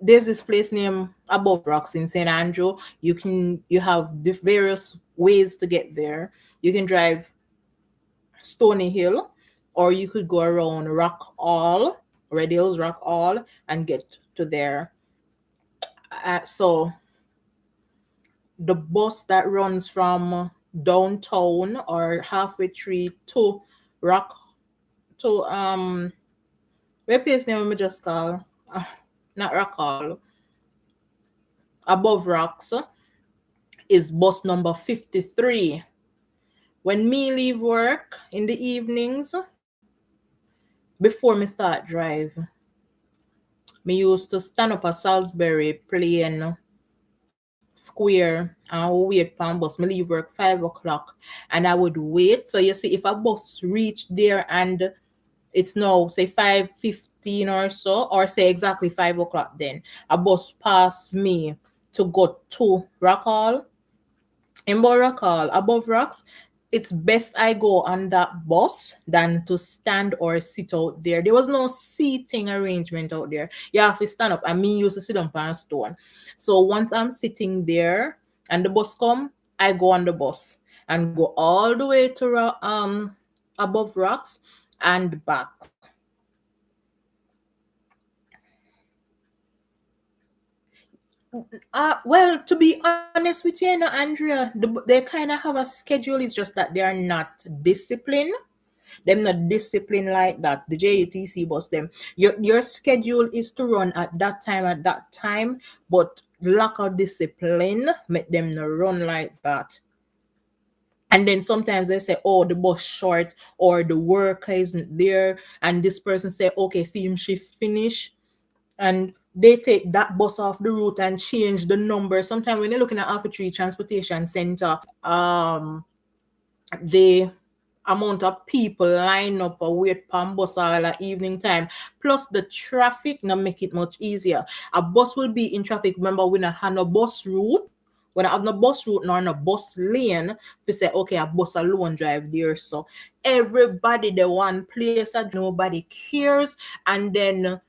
there's this place named Above Rocks in St. Andrew. You have the various ways to get there. You can drive Stony Hill, or you could go around Rock Hall, Red Hills Rock Hall, and get to there. So the bus that runs from downtown or halfway through to Rock to where place name we just call not Rock Hall, Above Rocks, is bus number 53. When me leave work in the evenings, before me start drive, me used to stand up at Salisbury Plain Square and wait for a bus. Me leave work 5 o'clock and I would wait. So you see, if a bus reach there and it's now say 5:15 or so, or say exactly 5 o'clock, then a bus pass me to go to Rock Hall. In Borakal, above rocks, it's best I go on that bus than to stand or sit out there. There was no seating arrangement out there. You have to stand up. I mean, used to sit on a stone. So once I'm sitting there and the bus come, I go on the bus and go all the way to above rocks and back. Well, to be honest with you, Andrea, they kind of have a schedule. It's just that they are not disciplined. Them not disciplined like that. The JUTC bus them. Your schedule is to run at that time, but lack of discipline make them not run like that. And then sometimes they say, oh, the bus short or the worker isn't there, and this person say, okay, film shift finish, and they take that bus off the route and change the number. Sometimes when you're looking at Alpha Tree Transportation Center, the amount of people line up or wait for bus all at evening time, plus the traffic not make it much easier. A bus will be in traffic. Remember, we not have no bus route. When I have no bus route nor no bus lane, they say, okay, a bus alone drive there. So everybody the one place that nobody cares, and then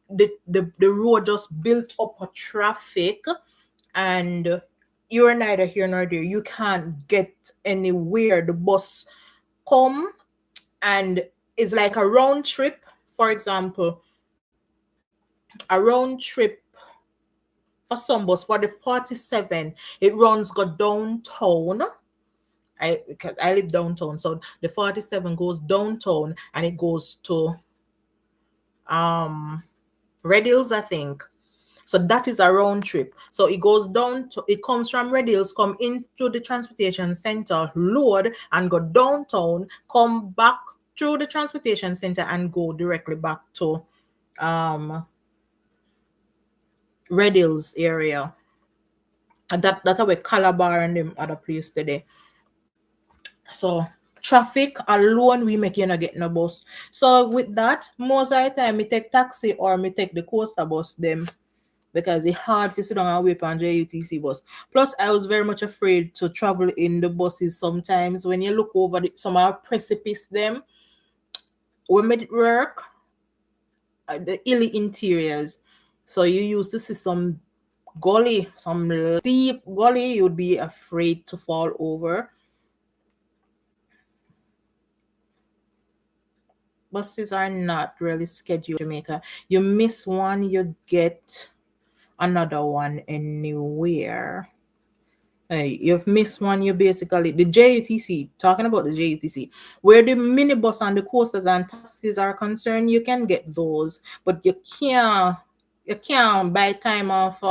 the road just built up a traffic, and you're neither here nor there. You can't get anywhere. The bus come and it's like a round trip. For example, a round trip for some bus for the 47, it runs go downtown. Because I live downtown, so the 47 goes downtown and it goes to Red Hills, I think. So that is a round trip. So it goes down to, it comes from Red Hills, come into the transportation center, load and go downtown, come back through the transportation center and go directly back to Red Hills area. And that's how we Calabar and them other place today. So traffic alone we make you not get no bus. So with that, most of the time me take taxi or me take the coaster bus them, because it's hard to sit down and wait on JUTC bus. Plus, I was very much afraid to travel in the buses sometimes. When you look over some of precipice them, we made it work, the hilly interiors. So you used to see some gully, some deep gully, you'd be afraid to fall over. Buses are not really scheduled in Jamaica. You miss one, you get another one anywhere. Hey, you've missed one. You basically the JUTC. Talking about the JUTC, where the minibus and the coasters and taxis are concerned, you can get those, but you can't buy time off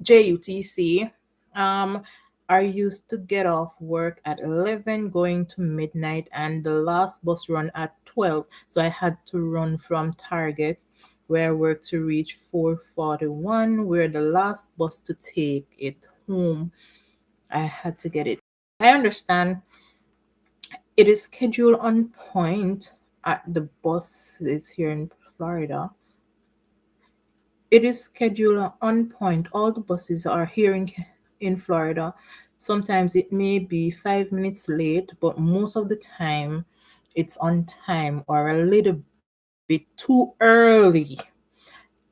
JUTC. Um, I used to get off work at 11, going to midnight, and the last bus run at 12. So I had to run from Target, where I worked, to reach 4:41, where the last bus to take it home. I had to get it. I understand it is scheduled on point at the buses here in Florida. It is scheduled on point. All the buses are here in Florida. Sometimes it may be 5 minutes late, but most of the time it's on time or a little bit too early.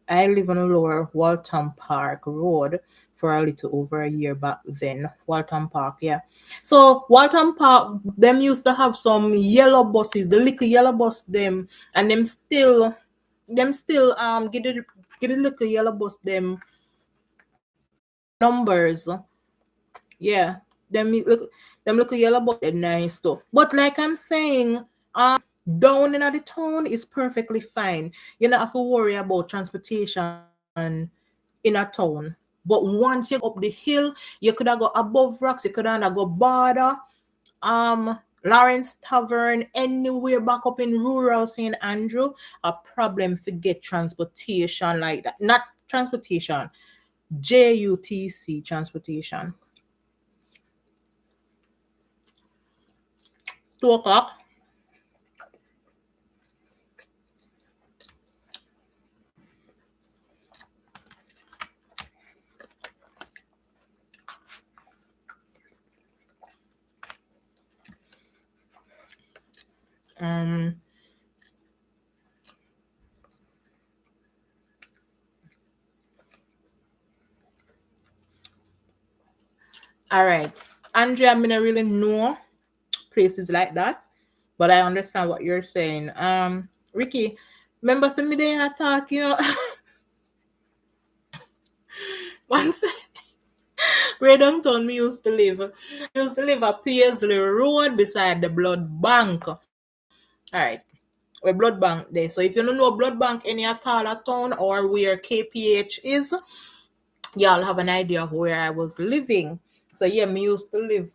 I live on a lower Waltham Park Road for a little over a year back then. Waltham Park, yeah. So Waltham Park, them used to have some yellow buses, the little yellow bus them, and them still get the little yellow bus them numbers. Yeah. Them look yellow bus they're nice though. But like I'm saying, down in the town is perfectly fine. You don't have to worry about transportation in a town. But once you go up the hill, you could have go above rocks, you could have go border, Lawrence Tavern, anywhere back up in rural St. Andrew, a problem for get transportation like that. Not transportation, JUTC transportation. 2 o'clock. Um, all right. Andrea, I mean, I really know places like that, but I understand what you're saying. Ricky, remember some day I talk, once where downtown me used to live. We used to live at Paisley Road beside the blood bank. All right. A blood bank there. So if you don't know blood bank any at all at town or where KPH is, y'all have an idea of where I was living. So yeah, me used to live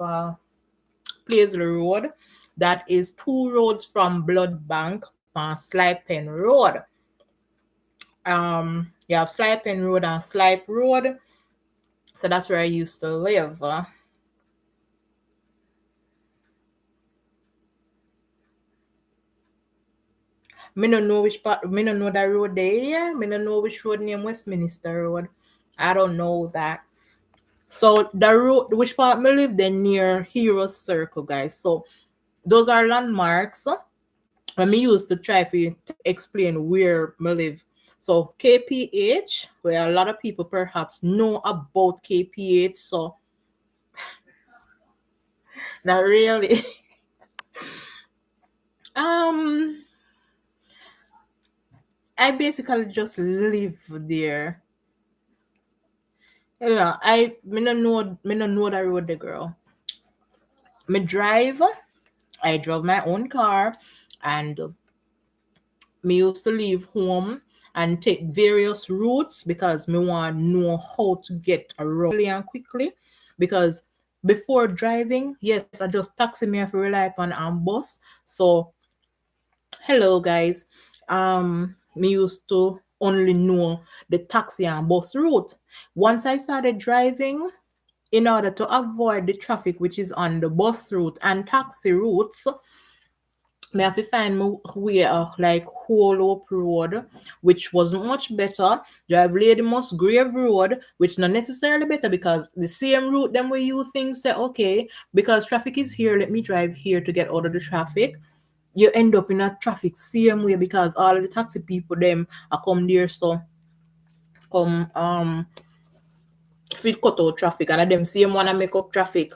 Paisley Road. That is 2 roads from Blood Bank past Slipen Road. You have Slipen Road and Slipe Road. So that's where I used to live. Me no know which part. Me no know that road there. Me no know which road name Westminster Road. I don't know that. So the road, which part me live then near Hero Circle, guys. So those are landmarks. And me used to try to explain where me live. So KPH, where a lot of people perhaps know about KPH. So not really. um, I basically just live there. Me no know that road, the girl. Me drive. I drove my own car, and me used to leave home and take various routes because me want to know how to get around and quickly. Because before driving, yes, I just taxi me have to rely upon bus. So hello guys, me used to only know the taxi and bus route. Once I started driving, in order to avoid the traffic which is on the bus route and taxi routes, me have to find my way like whole up road, which was much better. Drive Lady Musgrave Road, which not necessarily better because the same route them way you think say okay, because traffic is here, let me drive here to get out of the traffic. You end up in a traffic same way because all of the taxi people them are come there, so come fit cut out traffic and them same wanna make up traffic.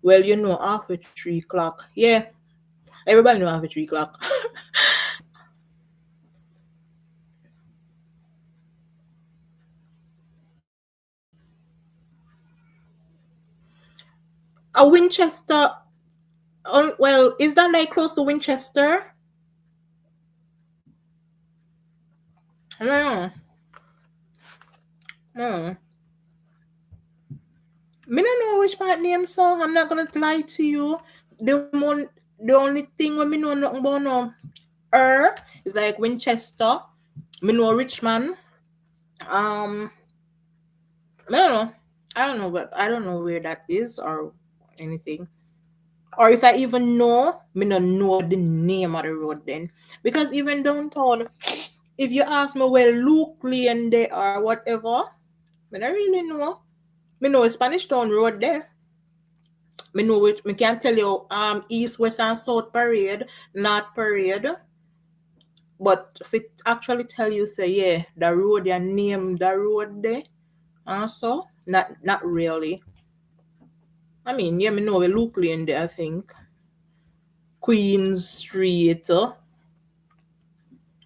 Well, after 3 o'clock. Yeah, everybody know after 3 o'clock. A Winchester. Well, is that like close to Winchester? No, no. Me don't know which part name, so I'm not gonna lie to you. The only thing when me know nothing about no is like Winchester. Me know Richmond. Um, I don't know. I don't know, but I don't know where that is or anything. Or if I even know, me not know the name of the road then. Because even downtown, if you ask me where Luke Lane they are, whatever, me don't really know. Me know Spanish Town Road there. Me know which me can tell you east, west and south parade, north parade. But if it actually tell you say yeah, the road you name the road there, also not really. I mean, yeah, me know where Luke Lane there, I think. Queen Street,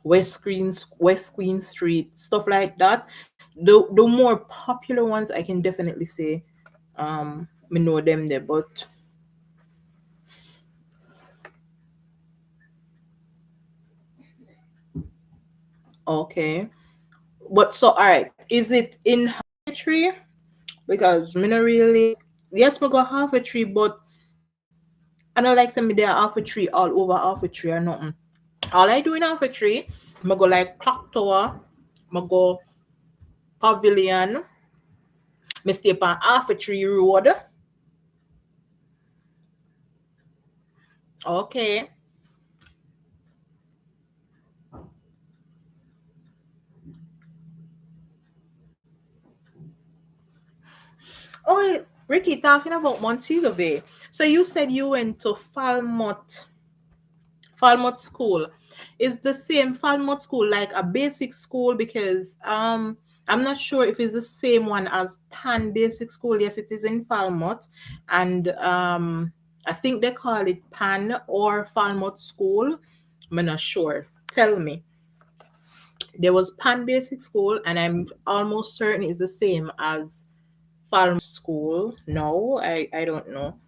West Queen Street, stuff like that. The more popular ones I can definitely say me know them there, but okay. But so alright, is it in tree? Because me not really yes me go half a tree, but I don't like send me there half a tree all over half a tree or nothing. All I do in half a tree, me go like clock tower, me go pavilion, me stay on half a tree road. Okay. Oh wait, Ricky, talking about Montego Bay. So you said you went to Falmouth School. Is the same Falmouth School like a basic school? Because I'm not sure if it's the same one as Pan Basic School. Yes, it is in Falmouth, and I think they call it Pan or Falmouth School. I'm not sure. Tell me. There was Pan Basic School, and I'm almost certain it's the same as Falmouth School. No, I don't know.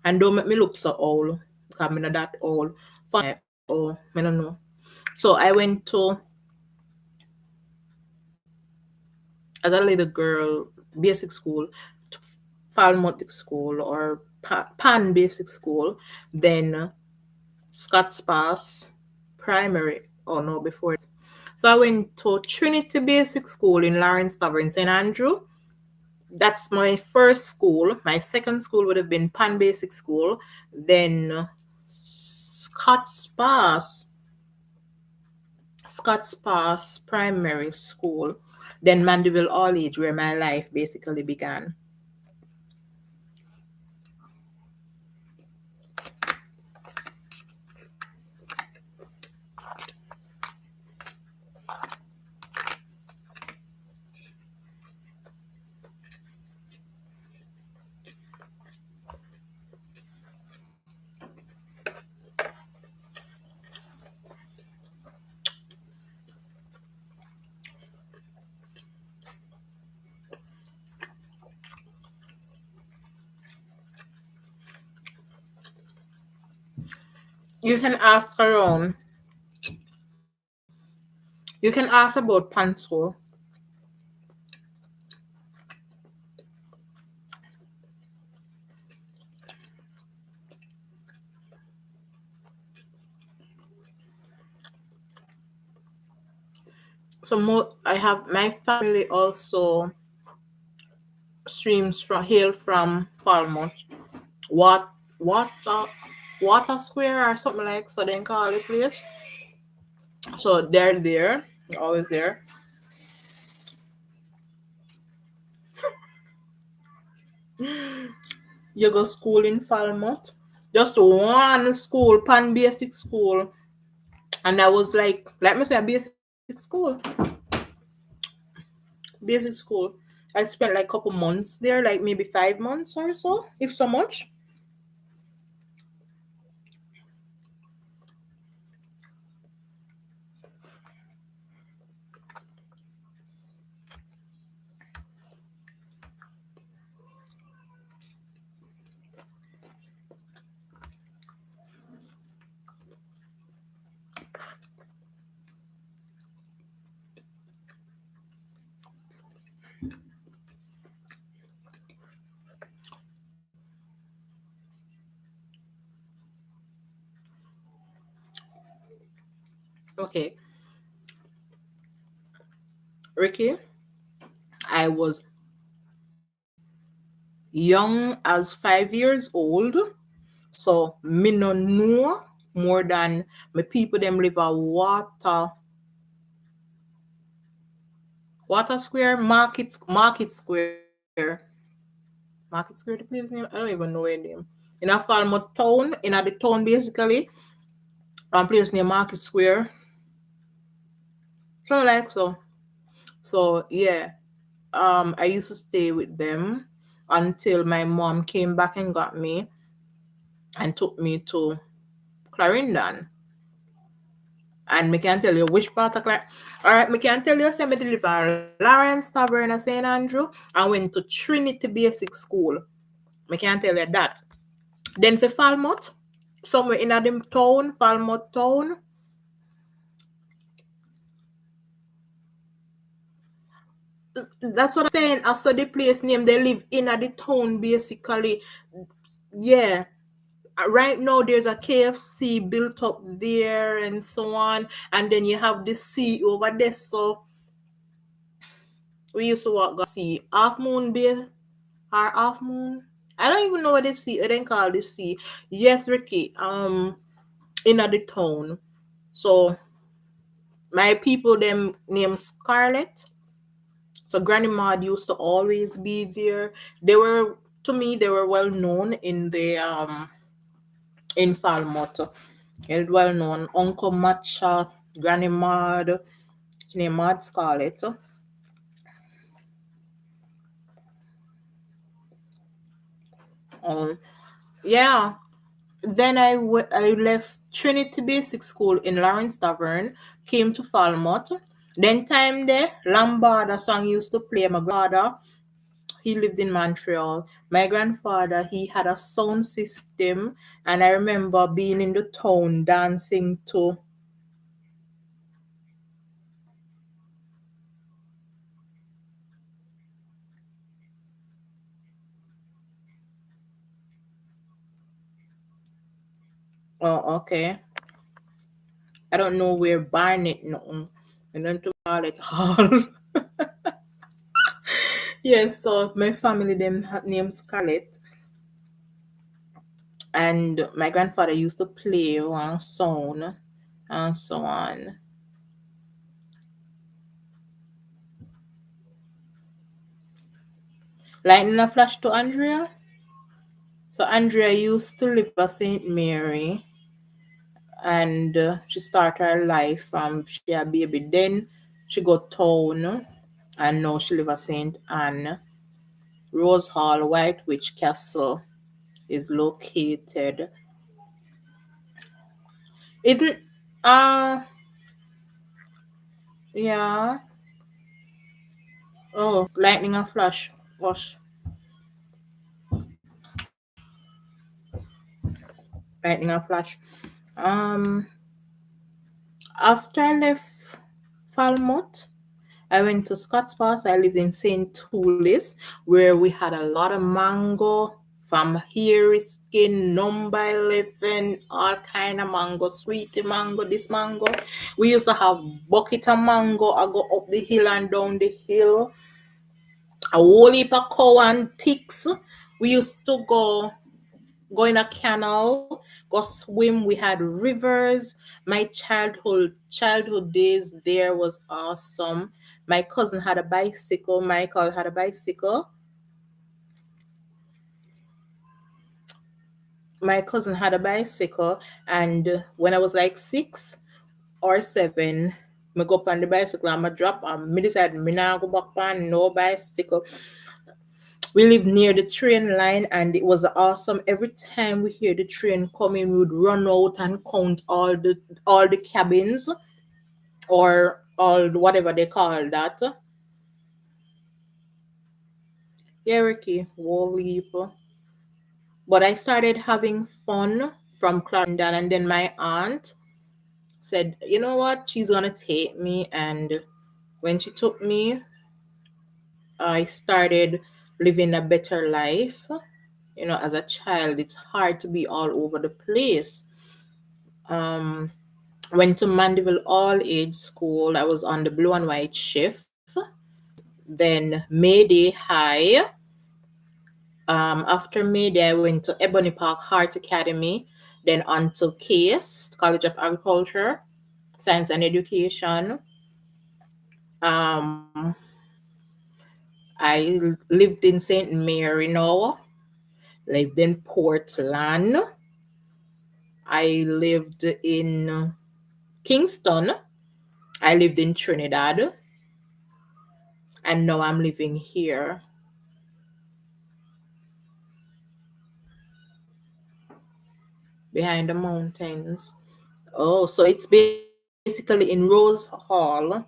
And don't make me look so old because I'm not that old. Oh, I don't know. So I went to as a little girl basic school, Falmouth School or Pan Basic School, then Scott's Pass Primary. Oh no, before it. So I went to Trinity Basic School in Lawrence Tavern, St. Andrew. That's my first school. My second school would have been Pan Basic School. Then Scott's Pass, Scott's Pass Primary School. Then Mandeville All Age, where my life basically began. You can ask around. You can ask about Pan School. So I have my family also streams from hail from Falmouth. What water Water Square or something like so they call the place. So they're there, always there. You go school in Falmouth. Just one school, Pan Basic School. And I was like, let me say a basic school. Basic school. I spent like a couple months there, like maybe 5 months or so, if so much. Okay, Ricky, I was young as 5 years old, so me no know more than my people them live a water square market square. Market Square, the place name? I don't even know where name. In a Falmouth town, in a the town basically, place near Market Square. Something like so. So yeah, I used to stay with them until my mom came back and got me and took me to Clarendon. And me can tell you which part of Clarendon. Alright, me can tell you, say me deliver Lawrence Tavern at St. Andrew. I went to Trinity Basic School. Me can tell you that. Then for Falmouth, somewhere in a them town, Falmouth town. That's what I'm saying. I saw the place name. They live in a the town basically. Yeah. Right now there's a KFC built up there and so on. And then you have the sea over there. So we used to walk go see Half Moon Bay or Half Moon. I don't even know what they see. They call the sea. Yes, Ricky. In a the town. So my people them named Scarlett. So Granny Maud used to always be there. They were to me they were well known in the in Falmouth. They're well known. Uncle Matcha, Granny Maud, she named Maud Scarlett. Um yeah. Then I left Trinity Basic School in Lawrence Tavern, came to Falmouth. Then time there, Lambada song used to play. My grandfather, he lived in Montreal. My grandfather, he had a sound system, and I remember being in the town dancing to. Oh, okay. I don't know where Barnet, no. I don't know Barnet Hall. Yes, so my family them named Scarlett, and my grandfather used to play one song and so on. Lightning a flash to Andrea. So Andrea used to live at St. Mary, and she started her life from she a baby. Then she got town, and now she live at St. Anne. Rose Hall, White Witch Castle is located. Isn't yeah. Oh, lightning and flash. Gosh, lightning and flash. Um, after I left Falmouth, I went to Scotts Pass. I lived in St. Toulis, where we had a lot of mango from hairy skin, number 11, all kind of mango, sweetie mango, this mango. We used to have bucket of mango. I go up the hill and down the hill. A whole heap of cow and ticks. We used to go in a canal, go swim. We had rivers. My childhood days there was awesome. My cousin had a bicycle. Michael had a bicycle. My cousin had a bicycle, and when I was like 6 or 7, me go up on the bicycle and me drop and me decide me now go back on no bicycle. We lived near the train line and it was awesome. Every time we hear the train coming, we would run out and count all the cabins or all whatever they call that. Yeah, Ricky, Wally. But I started having fun from Clarendon, and then my aunt said, you know what, she's gonna take me. And when she took me, I started living a better life. As a child, it's hard to be all over the place. Um, Went to Mandeville All Age School. I was on the blue and white shift. Then Mayday High. After Mayday, I went to Ebony Park Heart Academy. Then on to CASE, College of Agriculture, Science and Education. Um, lived in St. Mary now. Lived in Portland. I lived in Kingston. I lived in Trinidad. And now I'm living here behind the mountains. Oh, so it's basically in Rose Hall.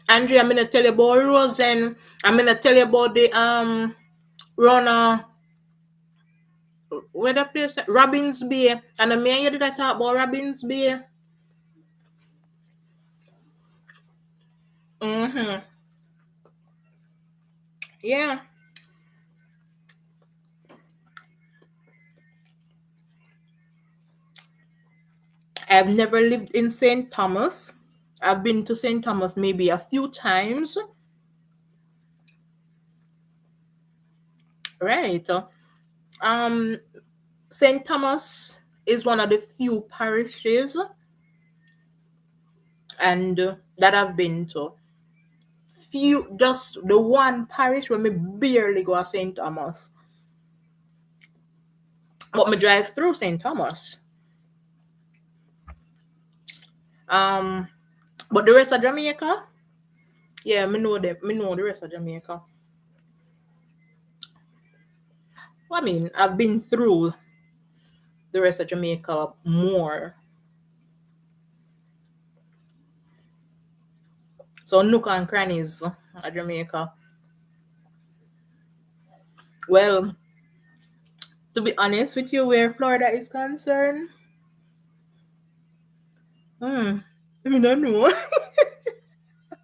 Andrea, I'm gonna tell you about Rose and I'm gonna tell you about the runner where the place Robbins Bay. And me and you did I talk about Robbins Bay? Mm-hmm. Yeah. I've never lived in St. Thomas. I've been to St. Thomas maybe a few times. Right. Um St. Thomas is one of the few parishes and that I've been to. Few just the one parish where me barely go to St. Thomas. But me drive through St. Thomas. Um but the rest of Jamaica, yeah, me know them. Me know the rest of Jamaica. Well, I mean, I've been through the rest of Jamaica more. So nook and crannies of Jamaica. Well, to be honest with you, where Florida is concerned, hmm, I mean, I don't know.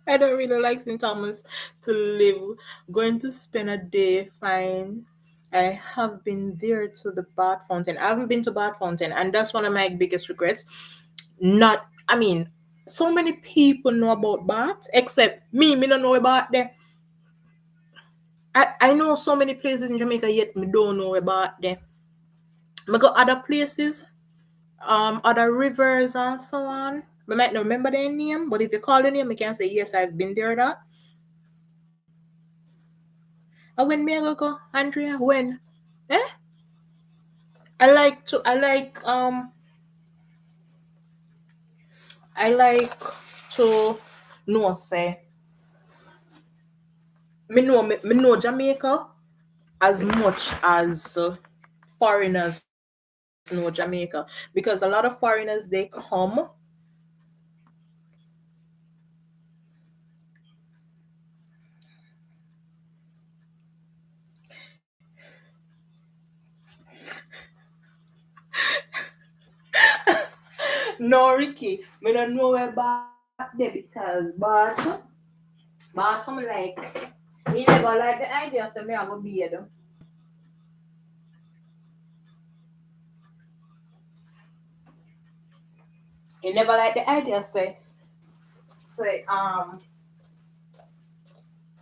I don't really like St. Thomas to live. Going to spend a day, fine. I have been there to the Bath Fountain. I haven't been to Bath Fountain, and that's one of my biggest regrets. Not, I mean, so many people know about Bath, except me. Me don't know about there. I know so many places in Jamaica, yet me don't know about them. I go other places, other rivers and so on. I might not remember their name, but if you call the name, I can say yes, I've been there. That. And when me I go, Andrea, when? Eh? I like to know say me know Jamaica as much as foreigners know Jamaica because a lot of foreigners they come no Ricky me don't know about there because but come like he never like the idea so me I go be them. He never like the idea say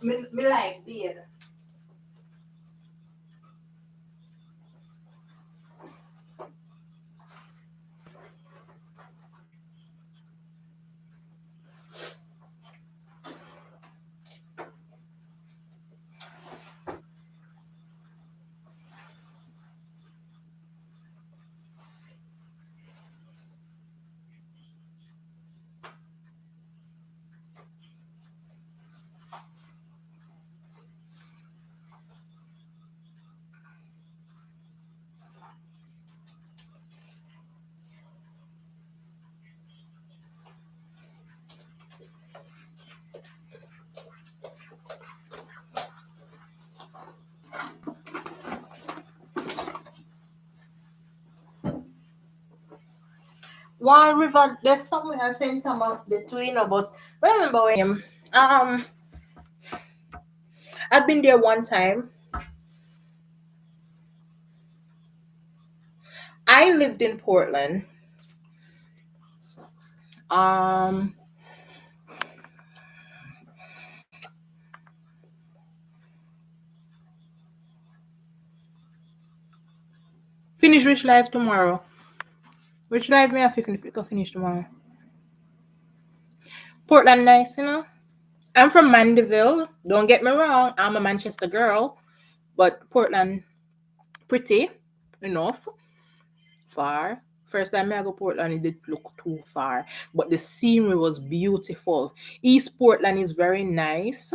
me like beer. One river, there's somewhere St. Thomas the Twin, but I remember when I've been there one time. I lived in Portland. Um, finish Rich Life tomorrow. Rich Life may have to finish tomorrow. Portland nice, you know. I'm from Mandeville. Don't get me wrong. I'm a Manchester girl, but Portland pretty enough. Far. First time I go Portland, it did look too far, but the scenery was beautiful. East Portland is very nice.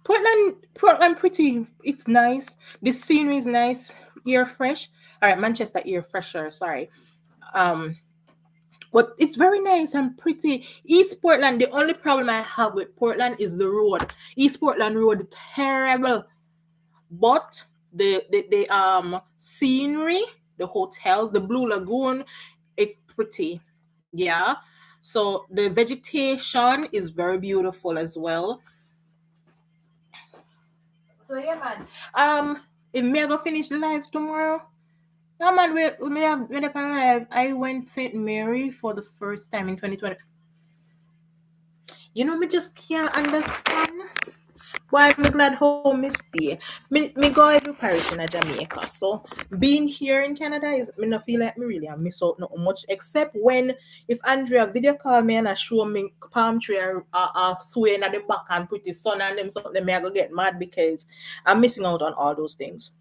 Portland pretty. It's nice. The scenery is nice. Air fresh. All right, Manchester air fresher. Sorry. Um, but it's very nice and pretty. East Portland. The only problem I have with Portland is the road. East Portland road terrible. But the scenery, the hotels, the Blue Lagoon, it's pretty. Yeah. So the vegetation is very beautiful as well. So yeah, man. If me I go finish the live tomorrow. No man, we have we up live. I went St. Mary for the first time in 2020. You know, me just can't understand. Why I'm glad home is stay. Me go every parish in Jamaica. So being here in Canada is me not feel like me really I miss out not much except when if Andrea video call me and I show me palm tree swaying at the back and pretty sun and them something me I go get mad because I'm missing out on all those things.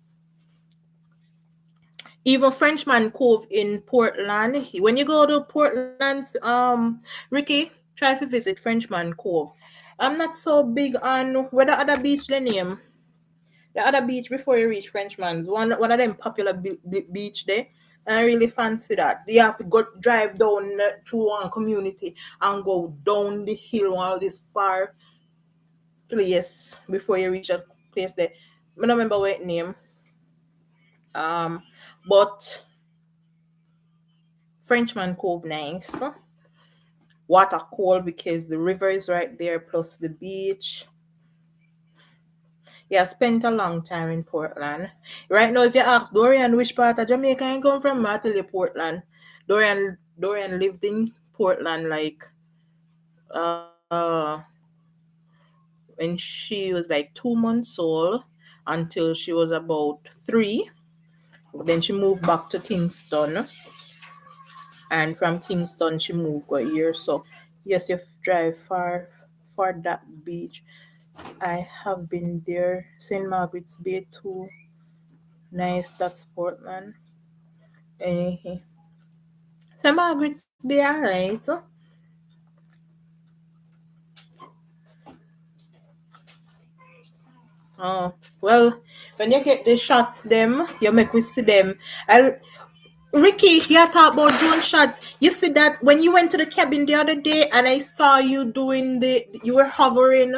Even Frenchman Cove in Portland. When you go to Portland's Ricky, try to visit Frenchman Cove. I'm not so big on where the other beach the name. The other beach before you reach Frenchman's. One of them popular beach there. And I really fancy that. You have to go drive down through one community and go down the hill all this far place before you reach a place there. I don't remember what name. Um but Frenchman Cove nice. Water cold because the river is right there plus the beach. Yeah, I spent a long time in Portland. Right now, if you ask Dorian which part of Jamaica I come from, I tell you Portland. Dorian lived in Portland like uh when she was like 2 months old until she was about 3. Then she moved back to Kingston, and from Kingston she moved go here. So yes, you drive far for that beach. I have been there. St. Margaret's Bay too. Nice, that's Portland. Eh, St. Margaret's Bay, alright. Oh, well, when you get the shots, them, you make me see them. I, Ricky, you talk about drone shots. You see that when you went to the cabin the other day and I saw you doing you were hovering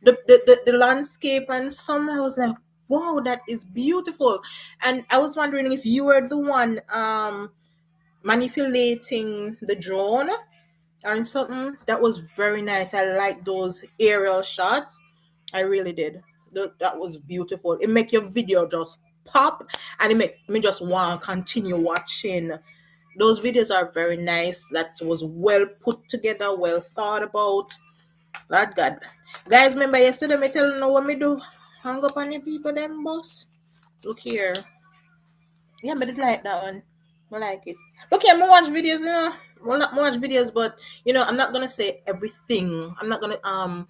the landscape and some, I was like, wow, that is beautiful. And I was wondering if you were the one manipulating the drone or something. That was very nice. I like those aerial shots. I really did. That was beautiful. It make your video just pop and it make me just want to continue watching. Those videos are very nice. That was well put together, well thought about. Lord God. Guys, remember yesterday me telling you what me do? Hang up on the people them boss. Look here. Yeah, but it like that one. I like it. Look here, I watch videos, you know. Well, not watch videos, but I'm not gonna say everything. I'm not gonna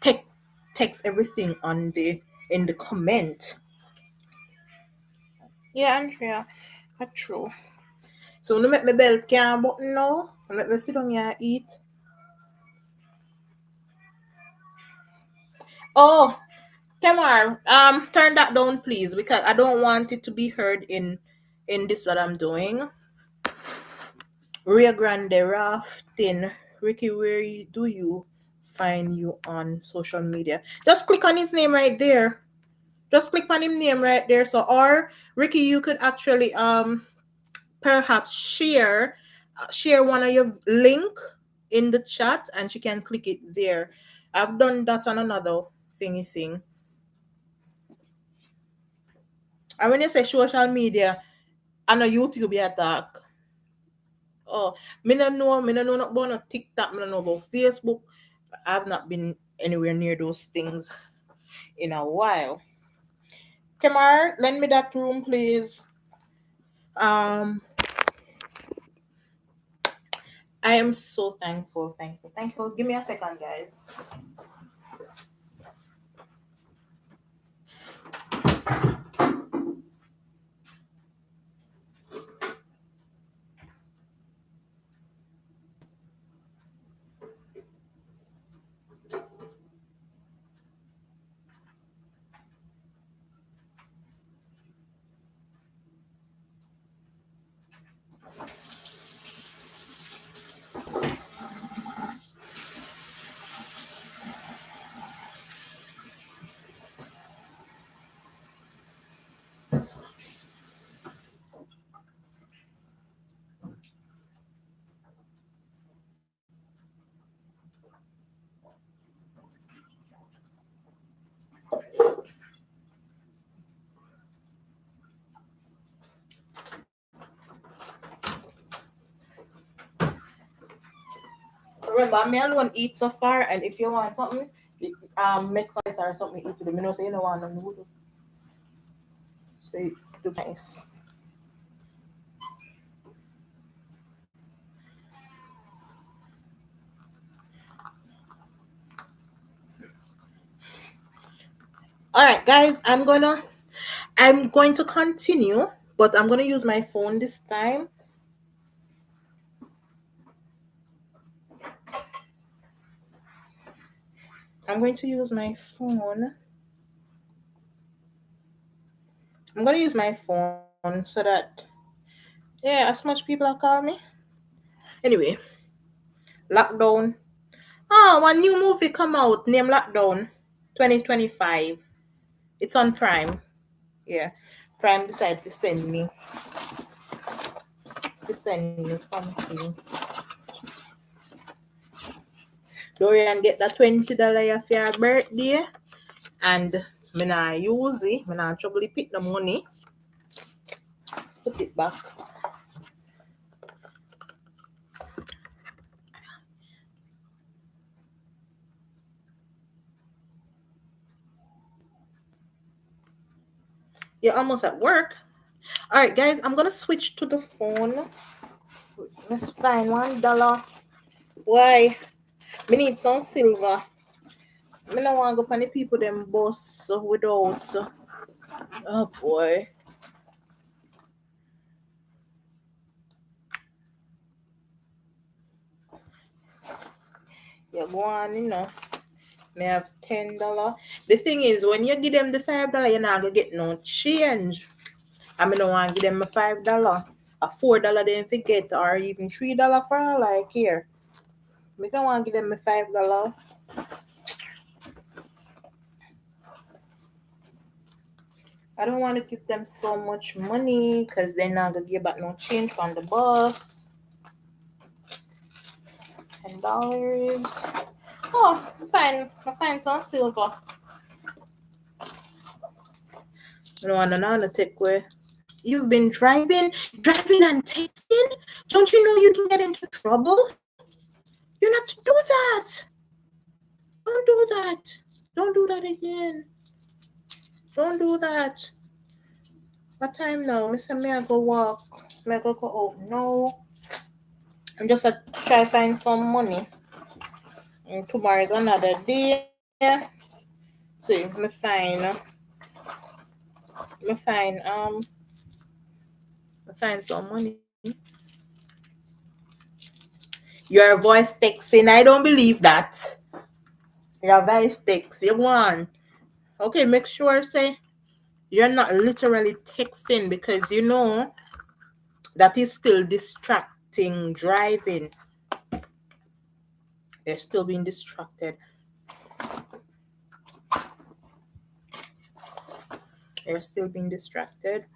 take text everything on the in the comment. Yeah, Andrea, that's true. So no make my belt can button now. Let me sit down here and eat. Oh, Tamar, turn that down please because I don't want it to be heard in this that I'm doing. Rio Grande rafting. Ricky, do you find you on social media? Just click on his name right there. Just click on him name right there. So, or Ricky, you could actually perhaps share one of your link in the chat, and she can click it there. I've done that on another thingy thing. And when you say social media, I know YouTube be attack. Oh, me no know not about no TikTok, me no know about Facebook. I've not been anywhere near those things in a while. Kamar, lend me that room, please. Um, I am so thankful, thankful, thankful. Give me a second, guys. Remember, me alone eat so far, and if you want something, make rice or something eat with them. You know, say you don't want no noodle. So it do nice. All right, guys, I'm going to continue, but I'm gonna use my phone this time. I'm going to use my phone. I'm gonna use my phone so that yeah, as much people are calling me. Anyway, lockdown. Oh, one new movie come out named Lockdown 2025. It's on Prime. Yeah. Prime decided to send me something. Dorian get that $20 for your birthday, and me not use it. Me not trouble pick the money. Put it back. You're almost at work. All right, guys, I'm gonna switch to the phone. Let's find $1. Why? Me need some silver. Me no want to go for the people them boss without. Oh boy. Yeah, go on, May have $10. The thing is, when you give them the $5, you're not gonna get no change. I mean, don't want to give them a $5, a $4 they forget, or even $3 for all like here. Me don't want to give them a $5. I don't want to give them so much money because they're not gonna give back no change from the boss. $10. Oh, I find some silver. I don't want to take away. You've been driving and texting. Don't you know you can get into trouble? You're not to do that. Don't do that. Don't do that again. Don't do that. What time now? Mr. May I go walk? May I go out? No. I'm just try find some money. And tomorrow is another day. See, me find some money. Your voice texting. I don't believe that. Your voice text. You want. Okay, make sure say you're not literally texting, because you know that is still distracting driving. You're still being distracted. You're still being distracted.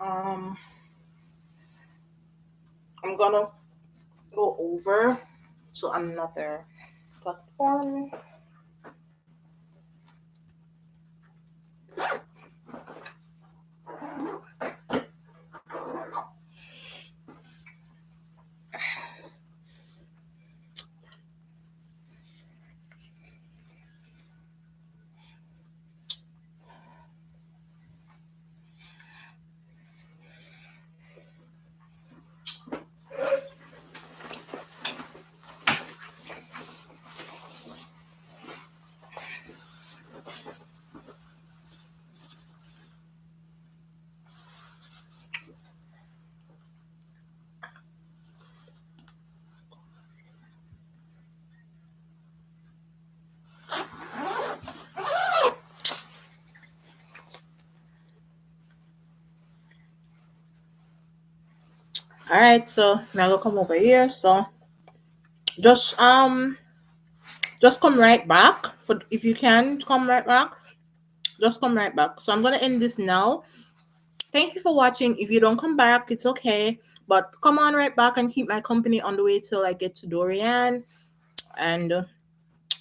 Um, I'm gonna go over to another platform. All right, so now I'll come over here. So just just come right back for if you can come right back. Just come right back. So I'm gonna end this now. Thank you for watching. If you don't come back, it's okay. But come on right back and keep my company on the way till I get to Dorian, and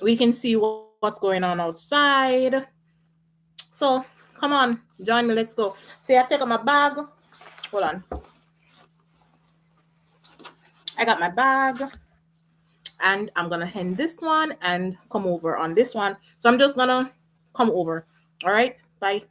we can see what's going on outside. So come on, join me. Let's go. See, I take out my bag. Hold on. I got my bag, and I'm gonna end this one and come over on this one. So I'm just gonna come over. All right. Bye.